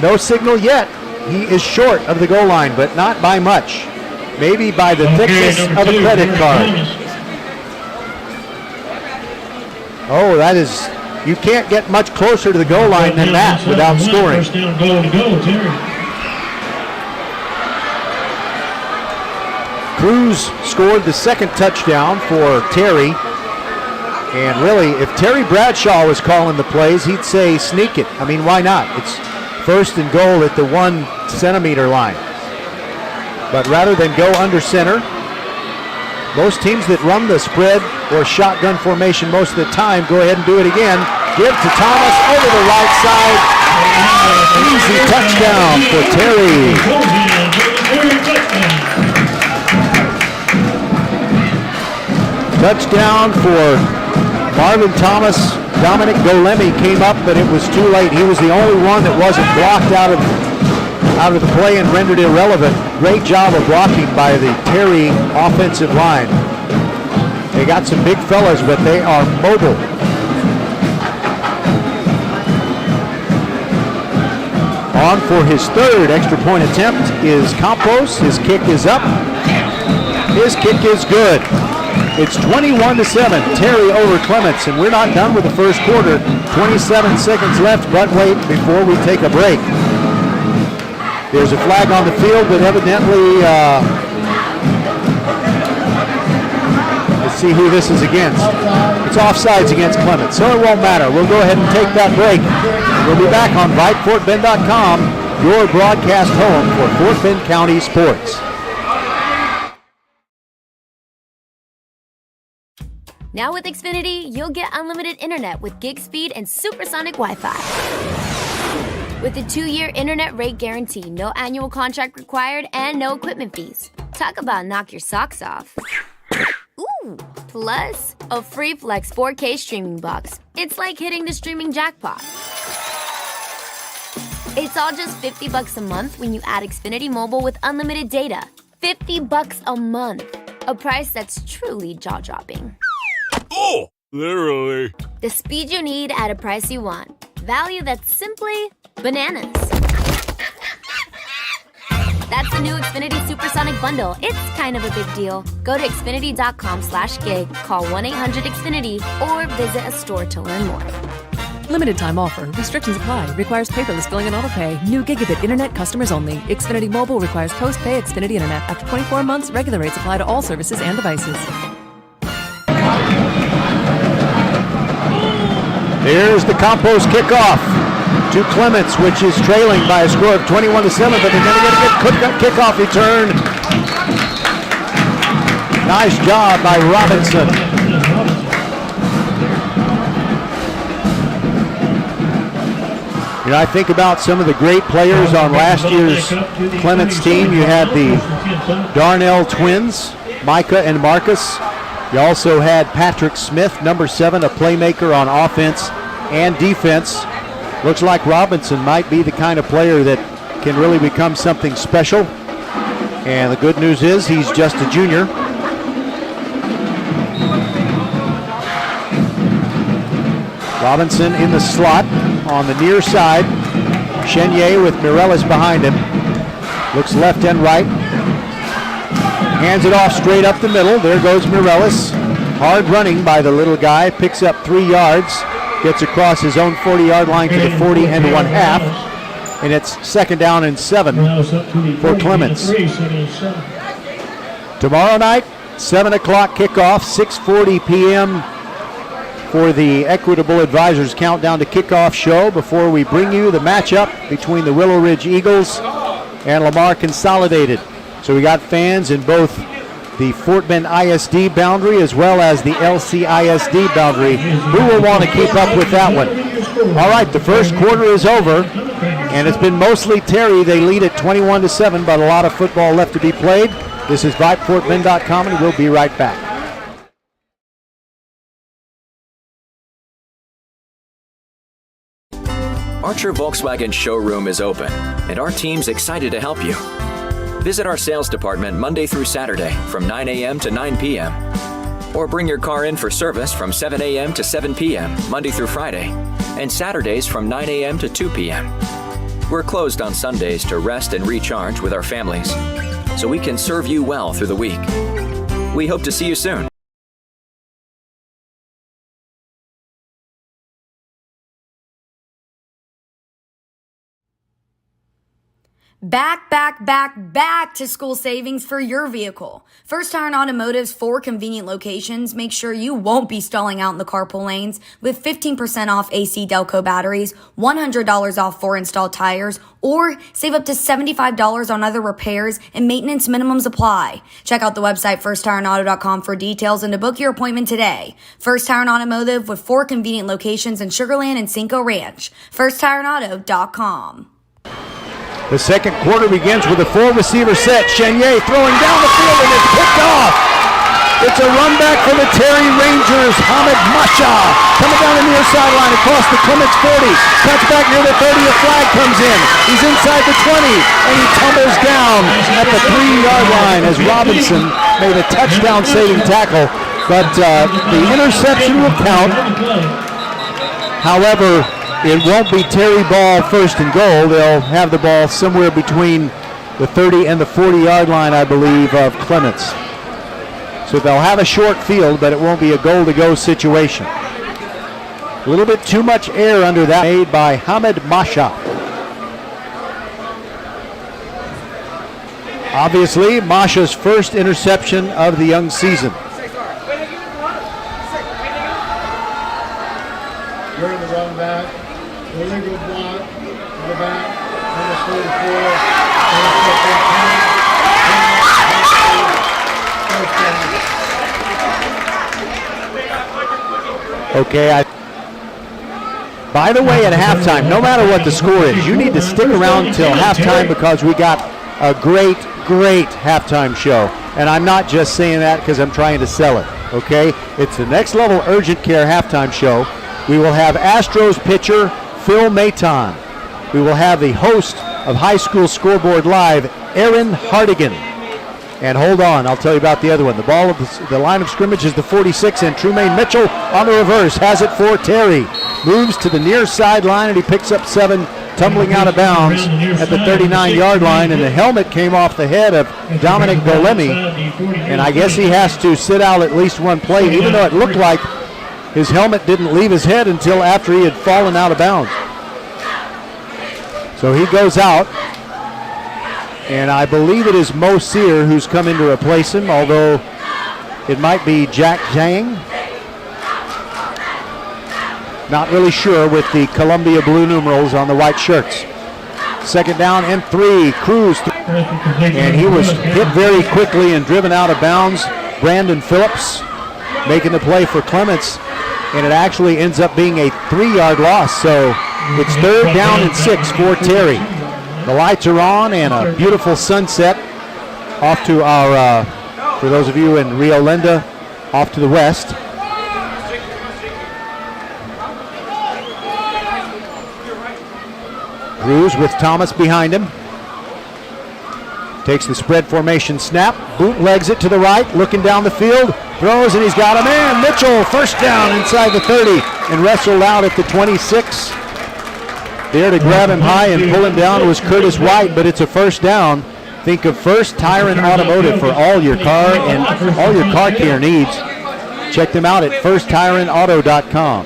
No signal yet. He is short of the goal line, but not by much. Maybe by the thickness of a credit card. Oh, that is, you can't get much closer to the goal line than that without scoring. First down goal to go, Terry. Cruz scored the second touchdown for Terry. And really, if Terry Bradshaw was calling the plays, he'd say sneak it. I mean, why not? It's first and goal at the 1 centimeter line. But rather than go under center, most teams that run the spread or shotgun formation most of the time go ahead and do it again. Give to Thomas over the right side. Easy touchdown for Terry. Touchdown for Marvin Thomas. Dominic Golemi came up, but it was too late. He was the only one that wasn't blocked out of the play and rendered irrelevant. Great job of blocking by the Terry offensive line. They got some big fellas, but they are mobile. On for his third extra point attempt is Campos. His kick is up. His kick is good. It's 21-7, Terry over Clements, and we're not done with the first quarter. 27 seconds left, but wait before we take a break. There's a flag on the field, but evidently, let's see who this is against. It's offsides against Clements, so it won't matter. We'll go ahead and take that break. We'll be back on VypeFortBend.com, your broadcast home for Fort Bend County sports. Now with Xfinity, you'll get unlimited internet with gig speed and supersonic Wi-Fi. With a 2-year internet rate guarantee, no annual contract required, and no equipment fees. Talk about knock your socks off. Ooh, plus a free Flex 4K streaming box. It's like hitting the streaming jackpot. It's all just $50 a month when you add Xfinity Mobile with unlimited data. $50 a month. A price that's truly jaw-dropping. Oh, literally. The speed you need at a price you want. Value that's simply bananas. That's the new Xfinity Supersonic Bundle. It's kind of a big deal. Go to Xfinity.com/gig, call 1-800-XFINITY, or visit a store to learn more. Limited time offer. Restrictions apply. Requires paperless billing and autopay. New gigabit internet customers only. Xfinity Mobile requires post-pay Xfinity internet. After 24 months, regular rates apply to all services and devices. Here's the Campos kickoff to Clements, which is trailing by a score of 21-7, but they're going to get a good kickoff return. Nice job by Robinson. You know, I think about some of the great players on last year's Clements team. You had the Darnell twins, Micah and Marcus. You also had Patrick Smith, number 7, a playmaker on offense and defense. Looks like Robinson might be the kind of player that can really become something special. And the good news is he's just a junior. Robinson in the slot on the near side. Chenier with Mireles behind him. Looks left and right. Hands it off straight up the middle. There goes Mireles. Hard running by the little guy. Picks up 3 yards. Gets across his own 40-yard line to the 40 and 1/2. And it's 2nd down and 7 for Clements. Tomorrow night, 7 o'clock kickoff, 6:40 p.m. for the Equitable Advisors Countdown to Kickoff show before we bring you the matchup between the Willow Ridge Eagles and Lamar Consolidated. So we got fans in both the Fort Bend ISD boundary as well as the LCISD boundary. Who will want to keep up with that one? All right, the first quarter is over, and it's been mostly Terry. They lead at 21-7, but a lot of football left to be played. This is VypeFortBend.com, and we'll be right back. Archer Volkswagen showroom is open, and our team's excited to help you. Visit our sales department Monday through Saturday from 9 a.m. to 9 p.m. Or bring your car in for service from 7 a.m. to 7 p.m. Monday through Friday, and Saturdays from 9 a.m. to 2 p.m. We're closed on Sundays to rest and recharge with our families, so we can serve you well through the week. We hope to see you soon. Back to school savings for your vehicle. First Tire and Automotive's 4 convenient locations make sure you won't be stalling out in the carpool lanes with 15% off AC Delco batteries, $100 off 4 installed tires, or save up to $75 on other repairs and maintenance minimums apply. Check out the website firsttireandauto.com for details and to book your appointment today. First Tire and Automotive with 4 convenient locations in Sugar Land and Cinco Ranch. firsttireandauto.com. The second quarter begins with a 4-receiver set. Chenier throwing down the field and it's picked off. It's a run back for the Terry Rangers. Hamid Masha coming down the near sideline across the Clements 40. Cuts back near the 30. A flag comes in. He's inside the 20 and he tumbles down at the 3-yard line as Robinson made a touchdown-saving tackle. But the interception will count. However, it won't be Terry ball 1st and goal. They'll have the ball somewhere between the 30 and the 40-yard line, I believe, of Clements. So they'll have a short field, but it won't be a goal-to-go situation. A little bit too much air under that made by Hamid Masha. Obviously, Masha's first interception of the young season. During the run back. Illegal block in the back, Okay, by the way, at halftime, no matter what the score is, you need to stick around till halftime because we got a great halftime show. And I'm not just saying that because I'm trying to sell it, okay? It's the next level urgent care halftime show. We will have Astros pitcher Phil Maton. We will have the host of High School Scoreboard Live, Aaron Hardigan. And hold on, I'll tell you about the other one. The ball of the line of scrimmage is the 46, and Trumaine Mitchell on the reverse has it for Terry. Moves to the near sideline, and he picks up 7, tumbling out of bounds at the 39-yard line, and the helmet came off the head of Dominic Golemi. And I guess he has to sit out at least one play, even though it looked like his helmet didn't leave his head until after he had fallen out of bounds. So he goes out, and I believe it is Mo Sear who's come in to replace him, although it might be Jack Zhang. Not really sure with the Columbia blue numerals on the white shirts. 2nd down and 3, Cruz. And he was hit very quickly and driven out of bounds. Brandon Phillips making the play for Clements. And it actually ends up being a 3-yard loss. So it's 3rd down and 6 for Terry. The lights are on and a beautiful sunset off to our, for those of you in Rio Linda, off to the west. Cruz with Thomas behind him. Takes the spread formation snap, bootlegs it to the right, looking down the field, throws, and he's got a man. Mitchell, 1st down inside the 30, and wrestled out at the 26. There to grab him high and pull him down was Curtis White, but it's a 1st down. Think of First Tire and Automotive for all your car and all your car care needs. Check them out at firsttireandauto.com.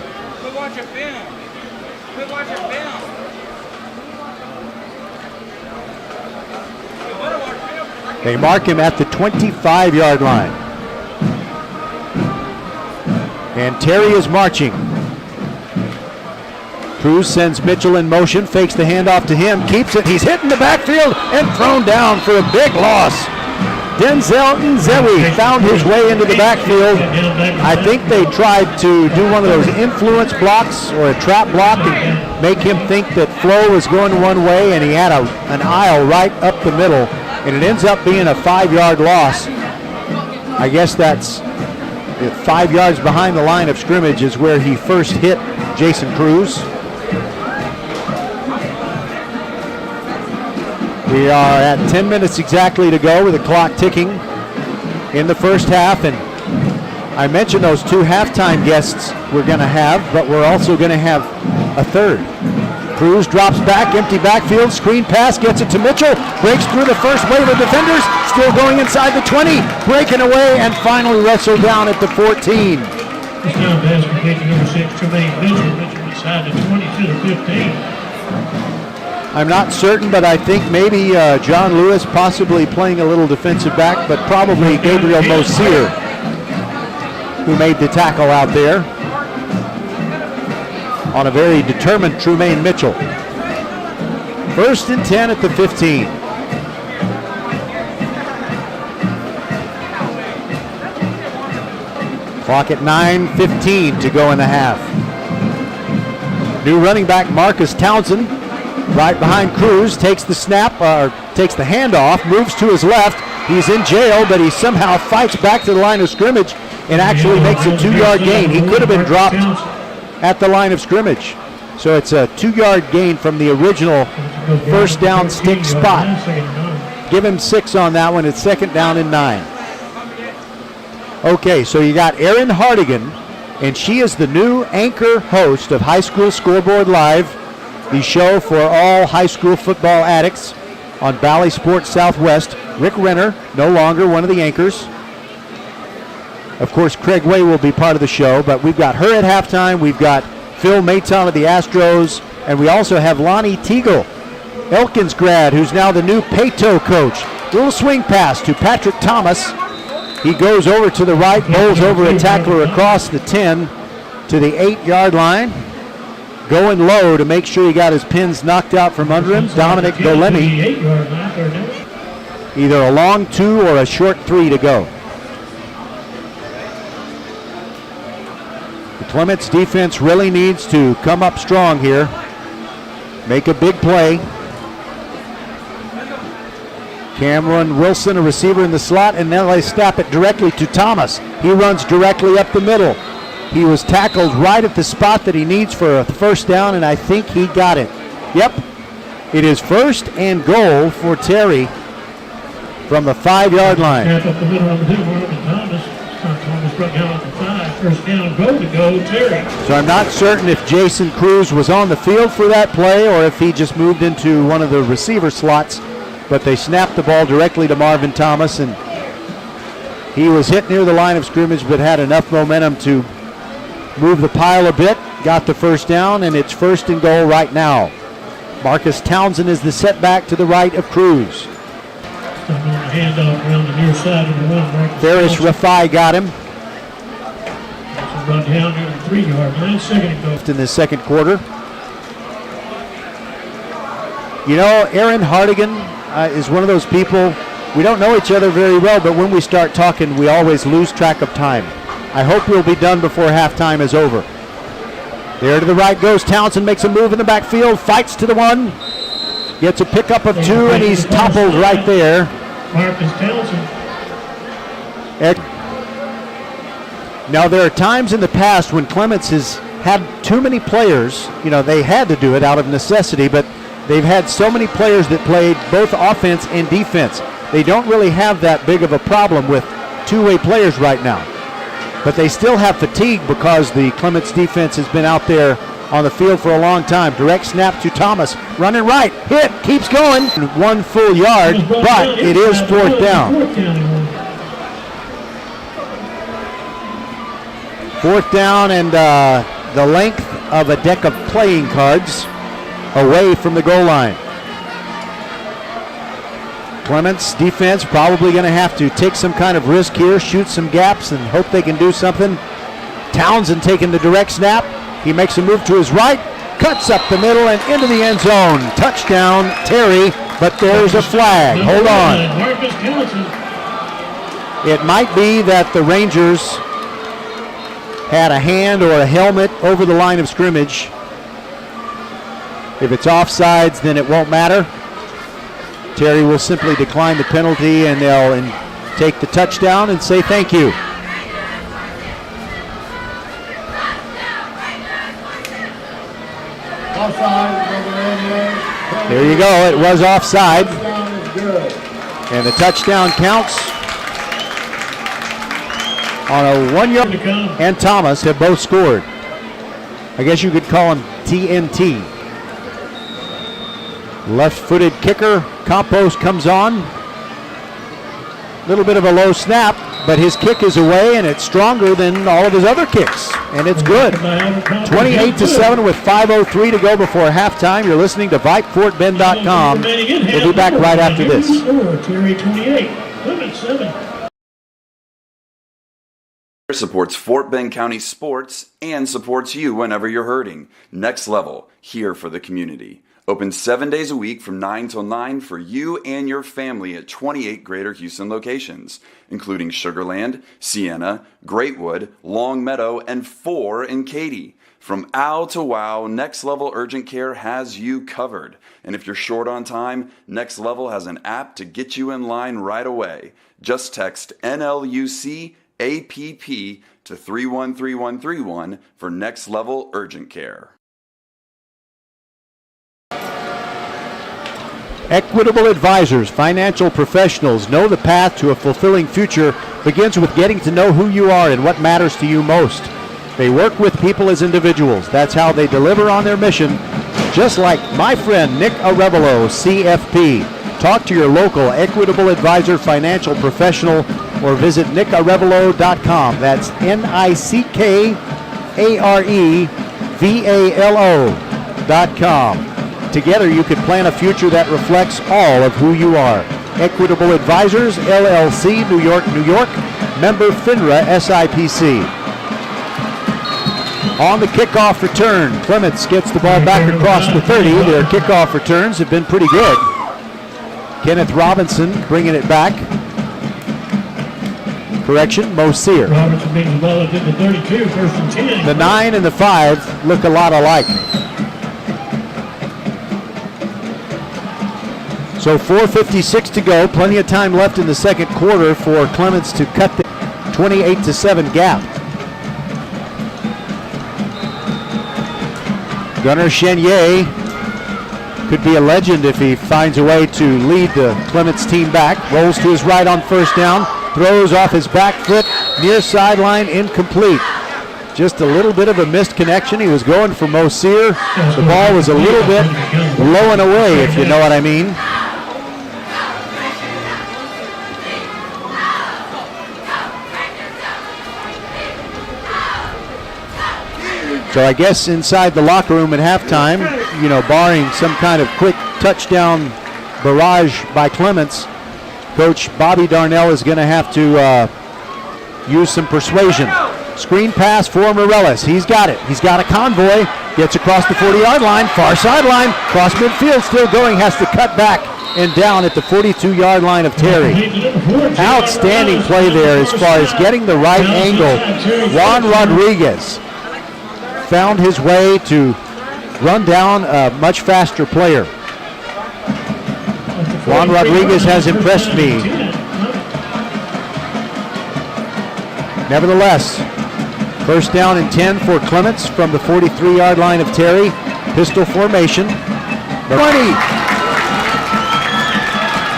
They mark him at the 25-yard line. And Terry is marching. Cruz sends Mitchell in motion, fakes the handoff to him, keeps it. He's hit in the backfield and thrown down for a big loss. Denzel Nzewi found his way into the backfield. I think they tried to do one of those influence blocks or a trap block and make him think that Flo was going one way, and he had an aisle right up the middle, and it ends up being a 5-yard loss. I guess that's 5 yards behind the line of scrimmage is where he first hit Jason Cruz. We are at 10 minutes exactly to go with the clock ticking in the first half. And I mentioned those 2 halftime guests we're going to have, but we're also going to have a third. Cruz drops back, empty backfield, screen pass, gets it to Mitchell, breaks through the first wave of defenders, still going inside the 20, breaking away, and finally wrestled down at the 14. This down pass completed to number 6, Tremaine Mitchell. Mitchell inside the 20 to the 15. I'm not certain, but I think maybe John Lewis possibly playing a little defensive back, but probably Gabriel Mosier who made the tackle out there on a very determined Tremaine Mitchell. 1st and 10 at the 15. Clock at 9:15 to go in the half. New running back Marcus Townsend right behind Cruz, takes the snap, takes the handoff, moves to his left. He's in jail, but he somehow fights back to the line of scrimmage and actually makes a 2-yard gain. He could have been dropped at the line of scrimmage. So it's a 2-yard gain from the original first down stick spot. Give him 6 on that one. It's 2nd down and 9. Okay, so you got Erin Hardigan, and she is the new anchor host of High School Scoreboard Live, the show for all high school football addicts on Bally Sports Southwest. Rick Renner, no longer one of the anchors. Of course, Craig Way will be part of the show, but we've got her at halftime. We've got Phil Maton of the Astros, and we also have Lonnie Teagle, Elkins grad, who's now the new Pato coach. Little swing pass to Patrick Thomas. He goes over to the right, bowls over a tackler across the 10 to the 8-yard line. Going low to make sure he got his pins knocked out from under him. Dominic Golemi. Either a long 2 or a short 3 to go. The Clements defense really needs to come up strong here. Make a big play. Cameron Wilson, a receiver in the slot, and now they snap it directly to Thomas. He runs directly up the middle. He was tackled right at the spot that he needs for a first down, and I think he got it. Yep, it is 1st and goal for Terry from the 5-yard line. Up the middle of the Thomas. Thomas brought down at the 5. First down, goal to go, Terry. So I'm not certain if Jason Cruz was on the field for that play or if he just moved into one of the receiver slots, but they snapped the ball directly to Marvin Thomas, and he was hit near the line of scrimmage but had enough momentum to move the pile a bit, got the first down, and it's 1st and goal right now. Marcus Townsend is the setback to the right of Cruz. Ferris Rafai got him. Run down near the 3-yard line, 2nd and goal. In the second quarter. You know, Erin Hardigan is one of those people, we don't know each other very well, but when we start talking, we always lose track of time. I hope we'll be done before halftime is over. There to the right goes Townsend, makes a move in the backfield, fights to the 1, gets a pickup of 2, and he's toppled right there. Marcus Townsend. Now, there are times in the past when Clements has had too many players. You know, they had to do it out of necessity, but they've had so many players that played both offense and defense. They don't really have that big of a problem with two-way players right now. But they still have fatigue because the Clements defense has been out there on the field for a long time. Direct snap to Thomas. Running right. Hit. Keeps going. 1 full yard, but it is 4th down. 4th down and the length of a deck of playing cards away from the goal line. Clements defense probably going to have to take some kind of risk here, shoot some gaps, and hope they can do something. Townsend taking the direct snap. He makes a move to his right, cuts up the middle and into the end zone. Touchdown, Terry, but there's a flag. Hold on. It might be that the Rangers had a hand or a helmet over the line of scrimmage. If it's offsides, then it won't matter. Terry will simply decline the penalty, and they'll take the touchdown and say thank you. There you go. It was offside. And the touchdown counts on a 1 yard. And Thomas have both scored. I guess you could call him TNT. Left-footed kicker. Campos comes on. A little bit of a low snap, but his kick is away, and it's stronger than all of his other kicks, and it's good. 28-7 with 5:03 to go before halftime. You're listening to VypeFortBend.com. We'll be back right after this. Terry 28, Clements 7. Supports Fort Bend County sports and supports you whenever you're hurting. Next Level, here for the community. Open 7 days a week from 9 till 9 for you and your family at 28 Greater Houston locations, including Sugar Land, Sienna, Greatwood, Long Meadow, and 4 in Katy. From OW to WOW, Next Level Urgent Care has you covered. And if you're short on time, Next Level has an app to get you in line right away. Just text NLUC APP to 313131 for Next Level Urgent Care. Equitable Advisors, financial professionals, know the path to a fulfilling future begins with getting to know who you are and what matters to you most. They work with people as individuals. That's how they deliver on their mission, just like my friend Nick Arevalo, CFP. Talk to your local Equitable Advisor financial professional or visit nickarevalo.com. That's NICKAREVALO.com. Together you can plan a future that reflects all of who you are. Equitable Advisors, LLC, New York, New York. Member FINRA, SIPC. On the kickoff return, Clements gets the ball back across the 30. Their kickoff returns have been pretty good. Kenneth Robinson bringing it back. Correction, Mosier. Robinson brings the ball up to the 32, 1st and 10. The 9 and the 5 look a lot alike. So 4:56 to go, plenty of time left in the second quarter for Clements to cut the 28-7 gap. Gunnar Chenier could be a legend if he finds a way to lead the Clements team back. Rolls to his right on 1st down, throws off his back foot, near sideline, incomplete. Just a little bit of a missed connection. He was going for Mosier. The ball was a little bit low and away, if you know what I mean. So I guess inside the locker room at halftime, barring some kind of quick touchdown barrage by Clements, Coach Bobby Darnell is going to have to use some persuasion. Screen pass for Morellis. He's got it. He's got a convoy. Gets across the 40-yard line. Far sideline. Cross midfield. Still going. Has to cut back and down at the 42-yard line of Terry. Outstanding play there as far as getting the right angle. Juan Rodriguez found his way to run down a much faster player. Juan Rodriguez has impressed me. Nevertheless, 1st down and 10 for Clements from the 43-yard line of Terry. Pistol formation. 20.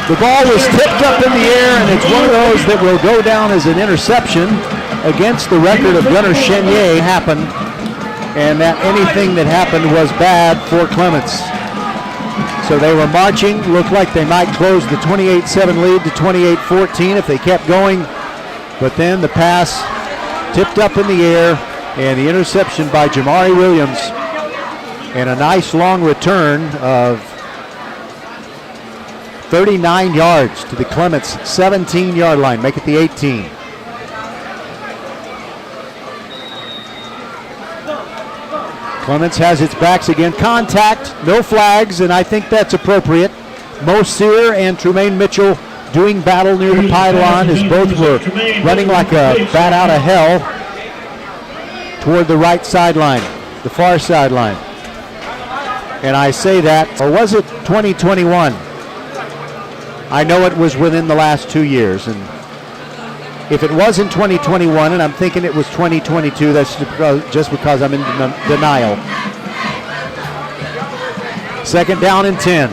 The ball was tipped up in the air, and it's one of those that will go down as an interception against the record of Gunnar Chenier. Happened and that anything that happened was bad for Clements. So they were marching, looked like they might close the 28-7 lead to 28-14 if they kept going, but then the pass tipped up in the air, and the interception by Jamari Williams, and a nice long return of 39 yards to the Clements 17-yard line, make it the 18. Clements has its backs again. Contact, no flags, and I think that's appropriate. Mo Sear and Trumaine Mitchell doing battle near the pylon as both were running like a bat out of hell toward the right sideline, the far sideline. And I say that, or was it 2021? I know it was within the last 2 years, and if it was in 2021 and I'm thinking it was 2022, that's just because I'm in denial. Second down and 10.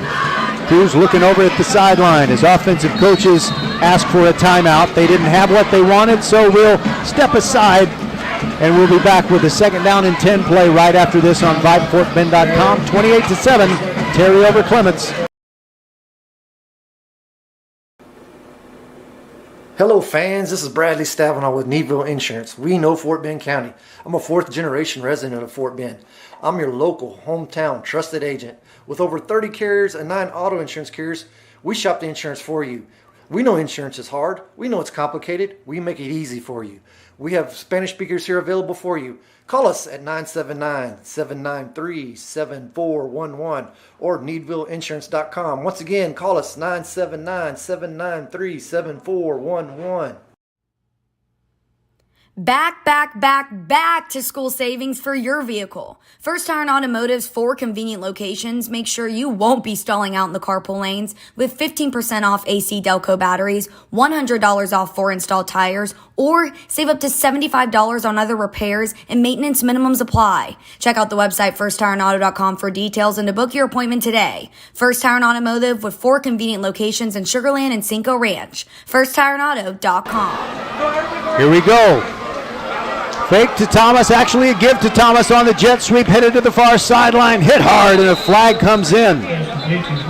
Cruz looking over at the sideline. His offensive coaches ask for a timeout. They didn't have what they wanted, so we'll step aside, and we'll be back with the second down and 10 play right after this on VypeFortBend.com. 28-7, Terry over Clements. Hello fans, this is Bradley Stabenow with Needville Insurance. We know Fort Bend County. I'm a 4th generation resident of Fort Bend. I'm your local, hometown, trusted agent. With over 30 carriers and 9 auto insurance carriers, we shop the insurance for you. We know insurance is hard. We know it's complicated. We make it easy for you. We have Spanish speakers here available for you. Call us at 979-793-7411 or needvilleinsurance.com. Once again, call us 979-793-7411. Back to school savings for your vehicle. First Tire and Automotive's 4 convenient locations make sure you won't be stalling out in the carpool lanes with 15% off AC Delco batteries, $100 off 4 installed tires, or save up to $75 on other repairs and maintenance minimums apply. Check out the website firsttireandauto.com for details and to book your appointment today. First Tire and Automotive with 4 convenient locations in Sugar Land and Cinco Ranch. firsttireandauto.com. Here we go. Fake to Thomas, actually a give to Thomas on the jet sweep, headed to the far sideline, hit hard, and a flag comes in.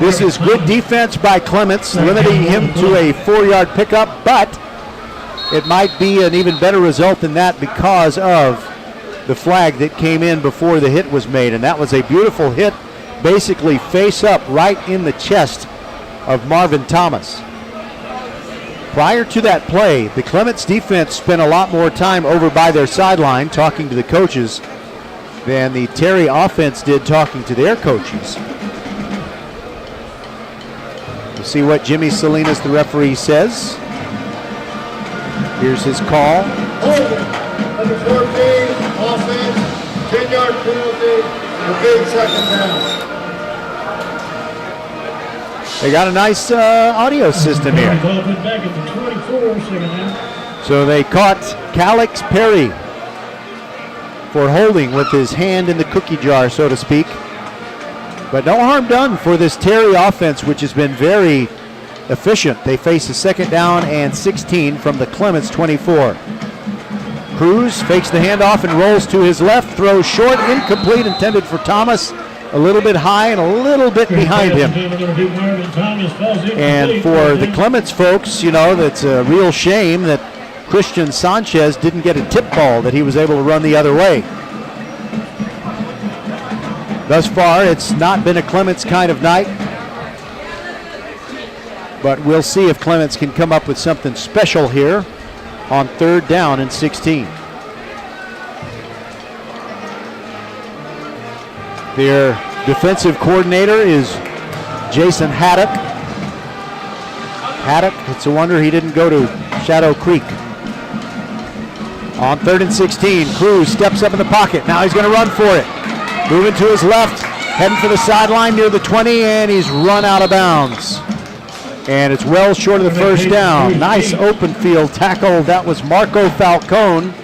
This is good defense by Clements, limiting him to a 4-yard pickup, but it might be an even better result than that because of the flag that came in before the hit was made, and that was a beautiful hit, basically face up right in the chest of Marvin Thomas. Prior to that play, the Clements defense spent a lot more time over by their sideline talking to the coaches than the Terry offense did talking to their coaches. We'll see what Jimmy Salinas, the referee, says. Here's his call. Number 14, offense, 10-yard penalty, a big second down. They got a nice audio system here. So they caught Calix Perry for holding with his hand in the cookie jar, so to speak. But no harm done for this Terry offense, which has been very efficient. They face a second down and 16 from the Clements 24. Cruz fakes the handoff and rolls to his left, throws short, incomplete, intended for Thomas. A little bit high and a little bit behind him. And for the Clements folks, you know, that's a real shame that Christian Sanchez didn't get a tip ball that he was able to run the other way. Thus far, it's not been a Clements kind of night. But we'll see if Clements can come up with something special here on 3rd down and 16. Their defensive coordinator is Jason Haddock. Haddock, it's a wonder he didn't go to Shadow Creek. On 3rd and 16, Cruz steps up in the pocket. Now he's going to run for it. Moving to his left, heading for the sideline near the 20, and he's run out of bounds. And it's well short of the first down. Nice open field tackle. That was Marco Falcone.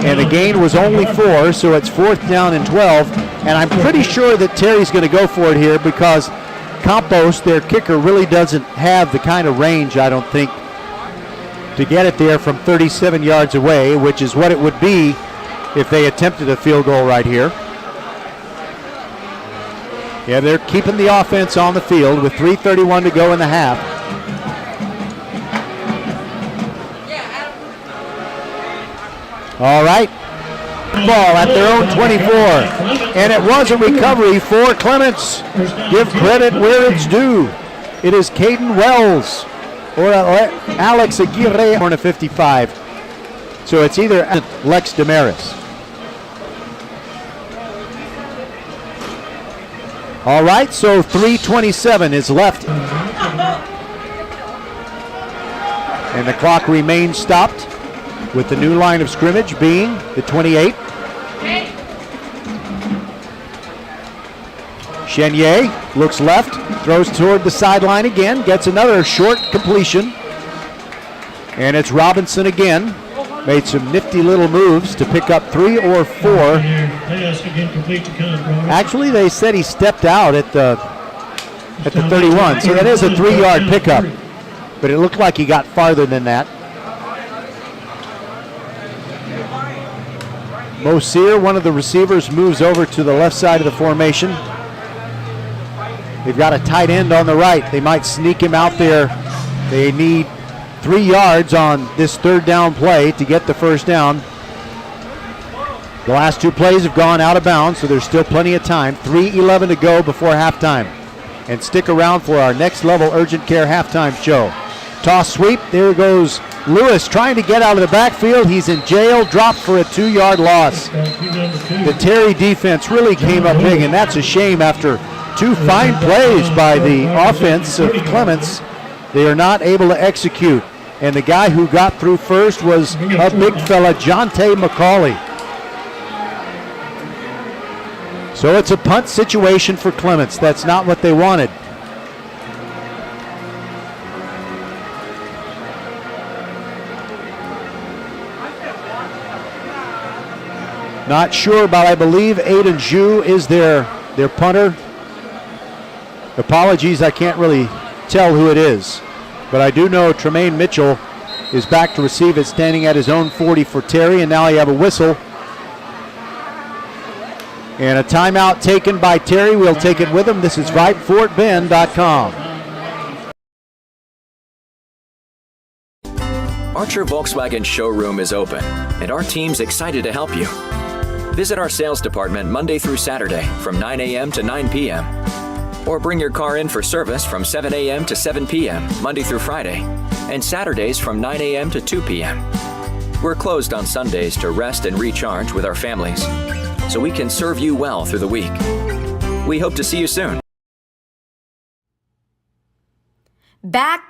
And the gain was only 4, so it's 4th down and 12. And I'm pretty sure that Terry's going to go for it here because Campos, their kicker, really doesn't have the kind of range, I don't think, to get it there from 37 yards away, which is what it would be if they attempted a field goal right here. Yeah, they're keeping the offense on the field with 3:31 to go in the half. All right. Ball at their own 24. And it was a recovery for Clements. Give credit where it's due. It is Caden Wells or Alex Aguirre on a 55. So it's either Lex Damaris. All right, so 3:27 is left. And the clock remains stopped with the new line of scrimmage being the 28. Chenier looks left, throws toward the sideline again, gets another short completion. And it's Robinson again. Made some nifty little moves to pick up 3 or 4. Actually, they said he stepped out at the 31, so that is a 3-yard pickup. But it looked like he got farther than that. Mosier, one of the receivers, moves over to the left side of the formation. They've got a tight end on the right. They might sneak him out there. They need 3 yards on this third down play to get the first down. The last 2 plays have gone out of bounds, so there's still plenty of time. 3:11 to go before halftime. And stick around for our next level urgent care halftime show. Toss sweep, there goes Lewis trying to get out of the backfield. He's in jail, dropped for a 2-yard loss. The Terry defense really came up big, and that's a shame after 2 fine plays by the offense of Clements. They are not able to execute. And the guy who got through first was a big fella, Jonte McCauley. So it's a punt situation for Clements. That's not what they wanted. Not sure, but I believe Aiden Zhu is their punter. Apologies, I can't really tell who it is. But I do know Tremaine Mitchell is back to receive it, standing at his own 40 for Terry, and now you have a whistle. And a timeout taken by Terry. We'll take it with him. This is VypeFortBend.com. Archer Volkswagen showroom is open, and our team's excited to help you. Visit our sales department Monday through Saturday from 9 a.m. to 9 p.m. Or bring your car in for service from 7 a.m. to 7 p.m. Monday through Friday, and Saturdays from 9 a.m. to 2 p.m. We're closed on Sundays to rest and recharge with our families, so we can serve you well through the week. We hope to see you soon. Back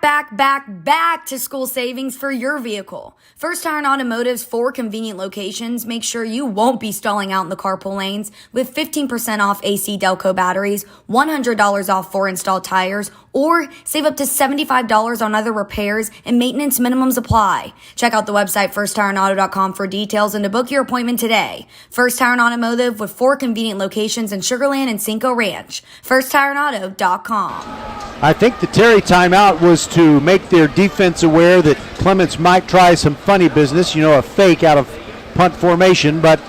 to school savings for your vehicle. First Tire and Automotive's 4 convenient locations make sure you won't be stalling out in the carpool lanes with 15% off AC Delco batteries, $100 off 4 installed tires, or save up to $75 on other repairs and maintenance minimums apply. Check out the website firsttireandauto.com for details and to book your appointment today. First Tire and Automotive with 4 convenient locations in Sugarland and Cinco Ranch. firsttireandauto.com. I think the Terry timeout was to make their defense aware that Clements might try some funny business, a fake out of punt formation, but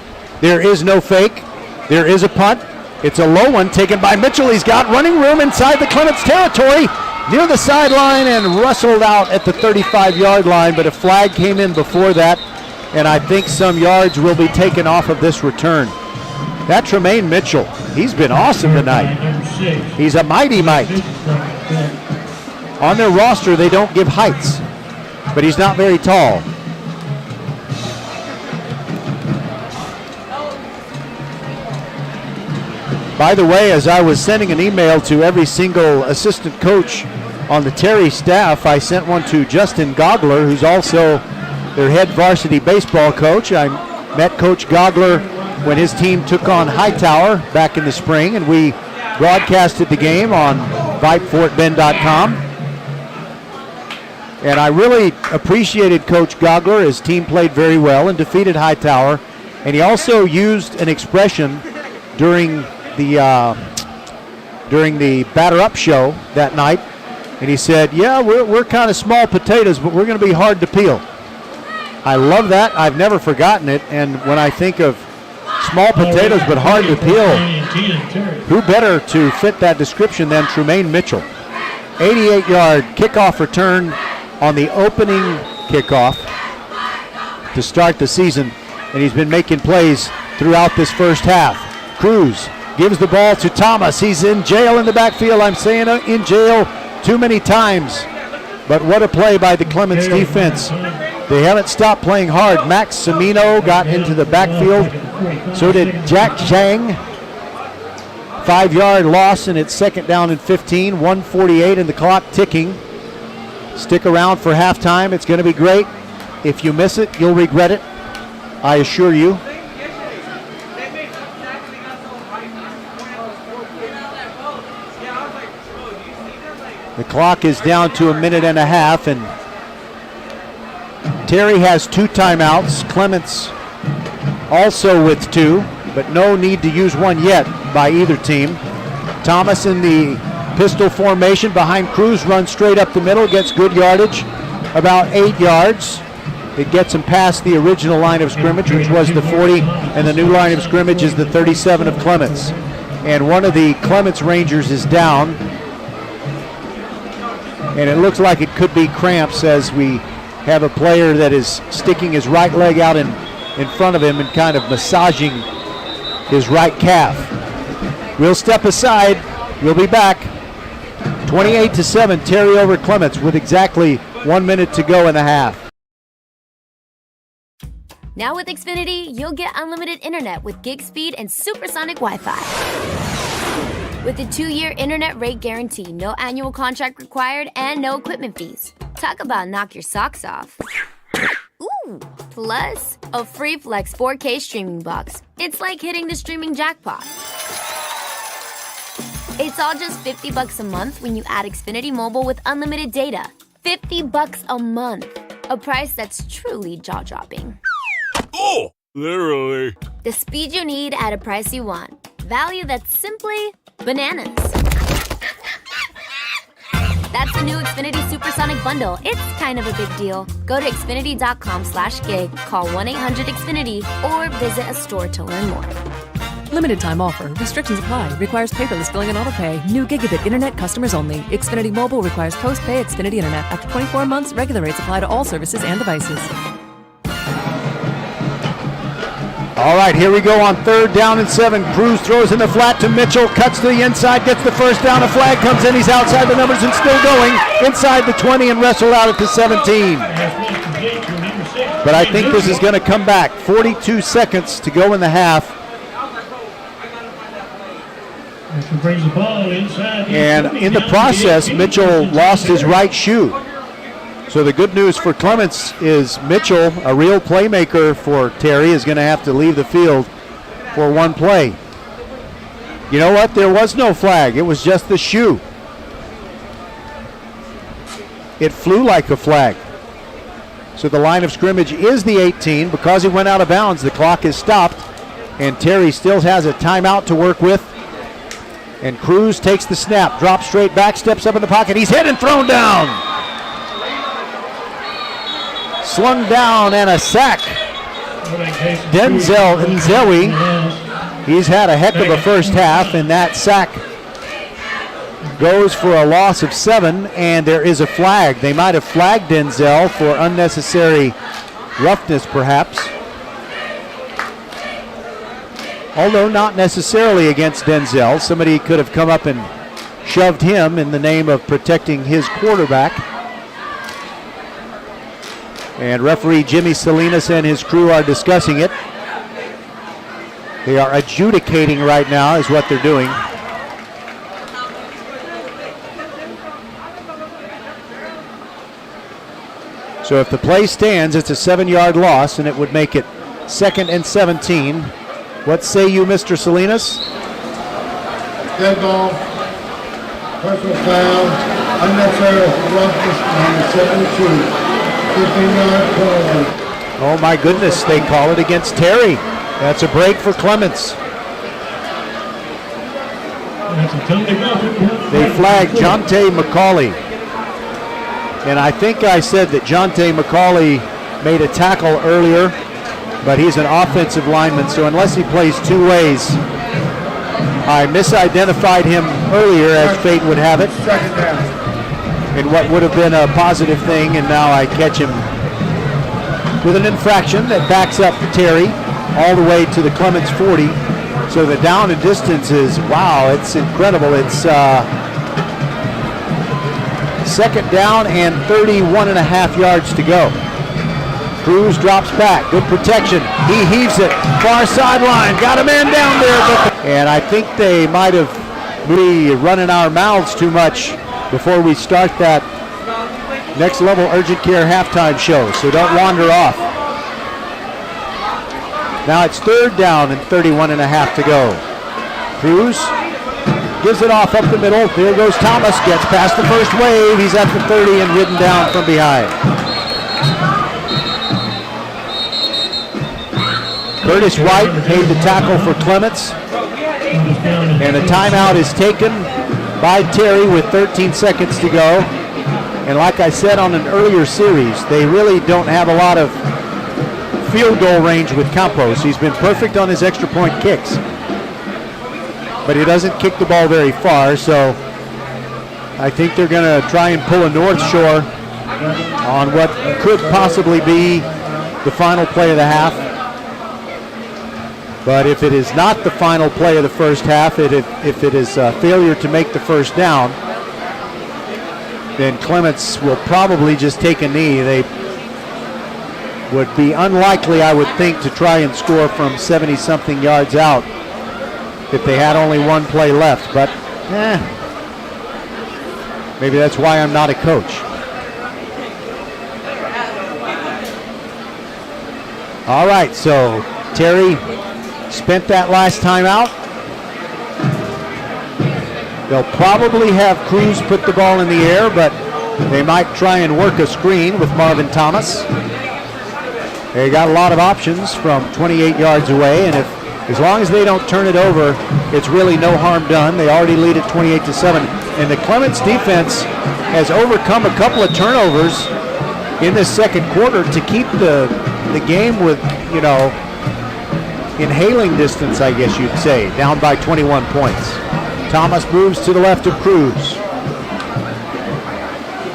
there is no fake. There is a punt. It's a low one taken by Mitchell. He's got running room inside the Clements territory near the sideline and rustled out at the 35-yard line, but a flag came in before that, and I think some yards will be taken off of this return. That Tremaine Mitchell, he's been awesome tonight. He's a mighty mite. On their roster, they don't give heights, but he's not very tall. By the way, as I was sending an email to every single assistant coach on the Terry staff, I sent one to Justin Gogler, who's also their head varsity baseball coach. I met Coach Gogler when his team took on Hightower back in the spring, and we broadcasted the game on VypeFortBend.com. And I really appreciated Coach Gogler. His team played very well and defeated Hightower. And he also used an expression during the batter up show that night, and he said, "Yeah, we're kind of small potatoes, but we're going to be hard to peel." I love that. I've never forgotten it. And when I think of small potatoes but hard to peel, who better to fit that description than Tremaine Mitchell? 88-yard kickoff return on the opening kickoff to start the season, and he's been making plays throughout this first half. Cruz gives the ball to Thomas. He's in jail in the backfield. I'm saying in jail too many times. But what a play by the Clements defense. They haven't stopped playing hard. Max Semino got into the backfield. So did Jack Chang. 5-yard loss, and it's second down and 15. 1:48 and the clock ticking. Stick around for halftime. It's going to be great. If you miss it, you'll regret it, I assure you. The clock is down to a minute and a half, and Terry has 2 timeouts. Clements also with 2, but no need to use one yet by either team. Thomas in the pistol formation behind Cruz, runs straight up the middle, gets good yardage, about 8 yards. It gets him past the original line of scrimmage, which was the 40, and the new line of scrimmage is the 37 of Clements. And one of the Clements Rangers is down, and it looks like it could be cramps as we have a player that is sticking his right leg out in front of him and kind of massaging his right calf. We'll step aside. We'll be back. 28-7, Terry over Clements with exactly 1 minute to go in the half. Now with Xfinity, you'll get unlimited internet with gig speed and supersonic Wi-Fi. With a 2-year internet rate guarantee, no annual contract required, and no equipment fees. Talk about knock your socks off. Ooh, plus a free Flex 4K streaming box. It's like hitting the streaming jackpot. It's all just $50 a month when you add Xfinity Mobile with unlimited data. $50 a month. A price that's truly jaw-dropping. Oh, literally. The speed you need at a price you want. Value that's simply bananas. That's the new Xfinity Supersonic Bundle. It's kind of a big deal. Go to Xfinity.com/gig, call 1-800-XFINITY, or visit a store to learn more. Limited time offer. Restrictions apply. Requires paperless billing and autopay. New gigabit internet customers only. Xfinity Mobile requires post-pay Xfinity internet. After 24 months, regular rates apply to all services and devices. All right, here we go on 3rd down and 7. Cruz throws in the flat to Mitchell, cuts to the inside, gets the first down. A flag comes in. He's outside the numbers and still going inside the 20 and wrestled out at the 17. But I think this is going to come back. 42 seconds to go in the half. And in the process, Mitchell lost his right shoe. So the good news for Clements is Mitchell, a real playmaker for Terry, is going to have to leave the field for one play. You know what? There was no flag. It was just the shoe. It flew like a flag. So the line of scrimmage is the 18. Because he went out of bounds, the clock is stopped, and Terry still has a timeout to work with. And Cruz takes the snap, drops straight back, steps up in the pocket. He's hit and thrown down. Slung down and a sack. Denzel Nzewi, he's had a heck of a first half, and that sack goes for a loss of 7, and there is a flag. They might have flagged Denzel for unnecessary roughness, perhaps. Although not necessarily against Denzel. Somebody could have come up and shoved him in the name of protecting his quarterback. And referee Jimmy Salinas and his crew are discussing it. They are adjudicating right now is what they're doing. So if the play stands, it's a 7-yard loss, and it would make it 2nd and 17. What say you, Mr. Salinas? Dead ball, personal foul, unnecessary roughness on the 72. 15-yard penalty. Oh my goodness, they call it against Terry. That's a break for Clements. They flagged Jonte McCauley. And I think I said that Jonte McCauley made a tackle earlier, but he's an offensive lineman, so unless he plays two ways, I misidentified him earlier, as fate would have it, in what would have been a positive thing, and now I catch him with an infraction that backs up Terry all the way to the Clements 40. So the down and distance is, wow, it's incredible. It's second down and 31.5 yards to go. Cruz drops back, good protection. He heaves it, far sideline, got a man down there. And I think they might have been running our mouths too much before we start that next level urgent care halftime show, so don't wander off. Now it's third down and 31.5 to go. Cruz gives it off up the middle. There goes Thomas, gets past the first wave. He's at the 30 and ridden down from behind. Curtis White made the tackle for Clements. And a timeout is taken by Terry with 13 seconds to go. And like I said on an earlier series, they really don't have a lot of field goal range with Campos. He's been perfect on his extra point kicks, but he doesn't kick the ball very far, so I think they're going to try and pull a North Shore on what could possibly be the final play of the half. But if it is not the final play of the first half, if it is a failure to make the first down, then Clements will probably just take a knee. They would be unlikely, I would think, to try and score from 70-something yards out if they had only one play left. But maybe that's why I'm not a coach. All right, so Terry spent that last time out. They'll probably have Cruz put the ball in the air, but they might try and work a screen with Marvin Thomas. They got a lot of options from 28 yards away, and as long as they don't turn it over, it's really no harm done. They already lead at 28-7, and the Clements defense has overcome a couple of turnovers in this second quarter to keep the game with, inhaling distance, I guess you'd say, down by 21 points. Thomas moves to the left of Cruz.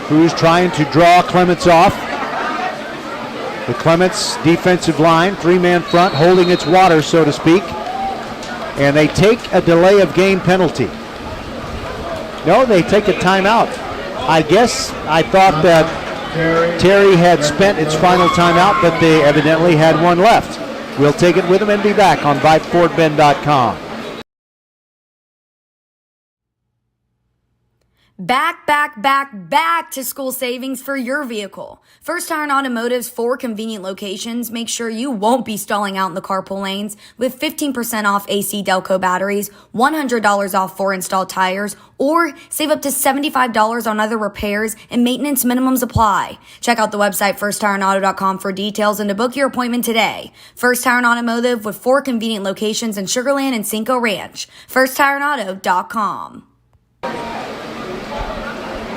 Cruz trying to draw Clements off. The Clements defensive line, three-man front, holding its water, so to speak. And they take a delay of game penalty. No, they take a timeout. I guess I thought that Terry had spent its final timeout, but they evidently had one left. We'll take it with them and be back on VypeFortBend.com. Back to school savings for your vehicle. First Tire and Automotive's 4 convenient locations make sure you won't be stalling out in the carpool lanes with 15% off AC Delco batteries, $100 off 4 installed tires, or save up to $75 on other repairs and maintenance minimums apply. Check out the website firsttireandauto.com for details and to book your appointment today. First Tire and Automotive with 4 convenient locations in Sugar Land and Cinco Ranch. firsttireandauto.com.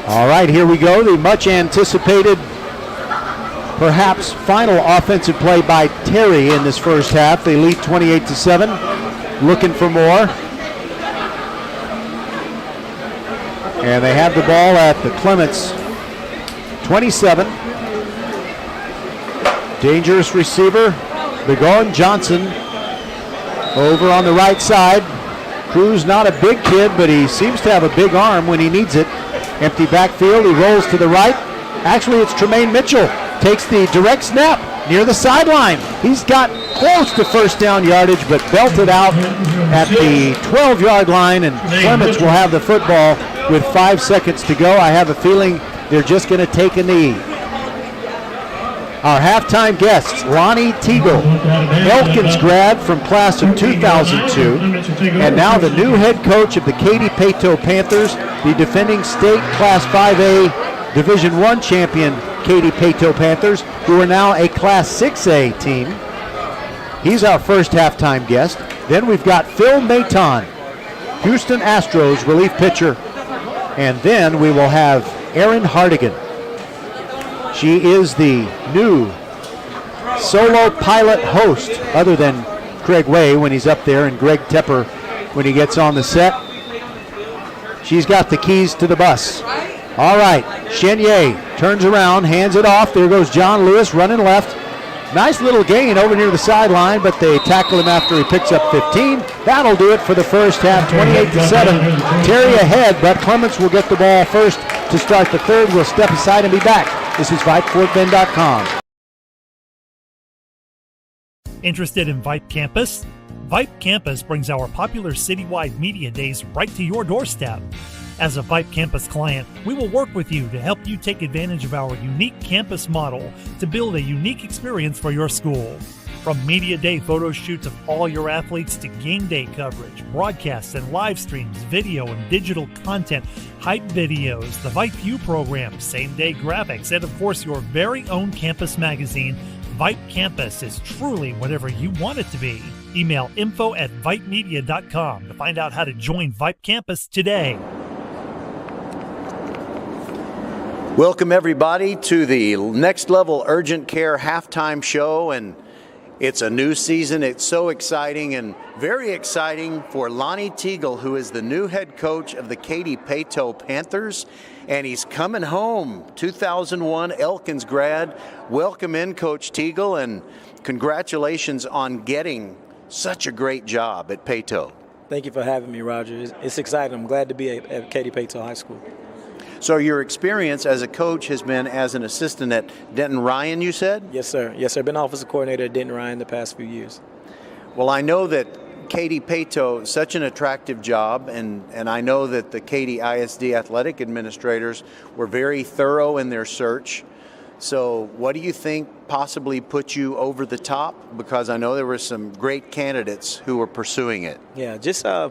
All right, here we go. The much anticipated, perhaps final offensive play by Terry in this first half. They lead 28-7, looking for more. And they have the ball at the Clements 27. Dangerous receiver, Begon Johnson over on the right side. Cruz, not a big kid, but he seems to have a big arm when he needs it. Empty backfield, he rolls to the right. Actually, it's Tremaine Mitchell. Takes the direct snap near the sideline. He's got close to first down yardage, but belted out at the 12-yard line, and Clements will have the football with 5 seconds to go. I have a feeling they're just going to take a knee. Our halftime guests, Lonnie Teagle, Elkins grad from class of 2002, and now the new head coach of the Katy Paetow Panthers, the defending state Class 5A Division I champion Katy Paetow Panthers, who are now a Class 6A team. He's our first halftime guest. Then we've got Phil Maton, Houston Astros relief pitcher, and then we will have Erin Hardigan. She is the new solo pilot host other than Craig Way when he's up there and Greg Tepper when he gets on the set. She's got the keys to the bus. All right, Chenier turns around, hands it off. There goes John Lewis running left. Nice little gain over near the sideline, but they tackle him after he picks up 15. That'll do it for the first half, 28-7. Terry ahead, but Clements will get the ball first to start the third. We'll step aside and be back. This is VypeFortBend.com. Interested in Vype Campus? Vype Campus brings our popular citywide media days right to your doorstep. As a Vype Campus client, we will work with you to help you take advantage of our unique campus model to build a unique experience for your school. From media day photo shoots of all your athletes to game day coverage, broadcasts and live streams, video and digital content, hype videos, the Vype View program, same-day graphics, and of course your very own campus magazine, Vype Campus is truly whatever you want it to be. Email info@vypemedia.com to find out how to join Vype Campus today. Welcome, everybody, to the Next Level Urgent Care halftime show, and it's a new season. It's so exciting and very exciting for Lonnie Teagle, who is the new head coach of the Katy Paetow Panthers, and he's coming home, 2001 Elkins grad. Welcome in, Coach Teagle, and congratulations on getting such a great job at Paetow. Thank you for having me, Roger. It's exciting. I'm glad to be at Katy Paetow High School. So your experience as a coach has been as an assistant at Denton Ryan, you said? Yes, sir. Yes, sir. Been offensive coordinator at Denton Ryan the past few years. Well, I know that Katy Paetow is such an attractive job, and I know that the Katy ISD athletic administrators were very thorough in their search. So what do you think possibly put you over the top? Because I know there were some great candidates who were pursuing it. Yeah, just the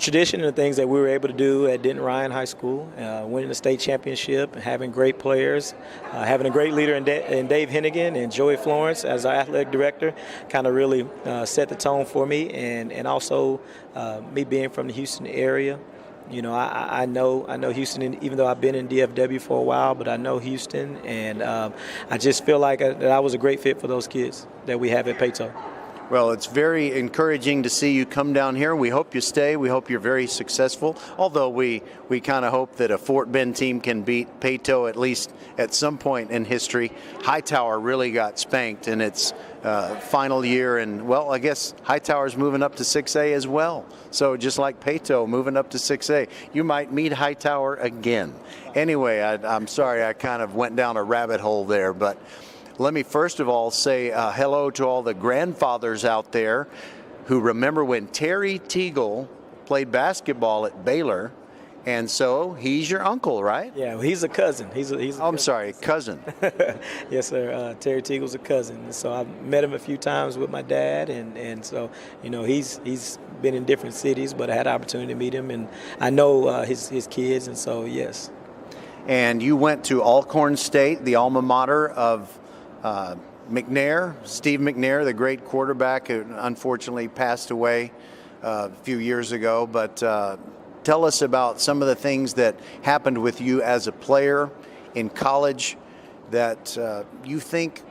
tradition and the things that we were able to do at Denton Ryan High School, winning the state championship, having great players, having a great leader in Dave Hennigan and Joey Florence as our athletic director kind of really set the tone for me, and also me being from the Houston area. You know, I know Houston, even though I've been in DFW for a while, but I know Houston, and I just feel like that I was a great fit for those kids that we have at Paetow. Well, it's very encouraging to see you come down here. We hope you stay. We hope you're very successful, although we kind of hope that a Fort Bend team can beat Paetow at least at some point in history. Hightower really got spanked in its final year, and, well, I guess Hightower's moving up to 6A as well. So just like Paetow moving up to 6A, you might meet Hightower again. Anyway, I'm sorry I kind of went down a rabbit hole there, but let me first of all say hello to all the grandfathers out there who remember when Terry Teagle played basketball at Baylor, and so he's your uncle, right? Yeah, well, he's a cousin. He's a cousin. I'm sorry, cousin. Yes, sir. Terry Teagle's a cousin. So I've met him a few times with my dad, and so, you know, he's been in different cities, but I had the opportunity to meet him, and I know his kids, and so, yes. And you went to Alcorn State, the alma mater of McNair, Steve McNair, the great quarterback who unfortunately passed away a few years ago. But tell us about some of the things that happened with you as a player in college that you think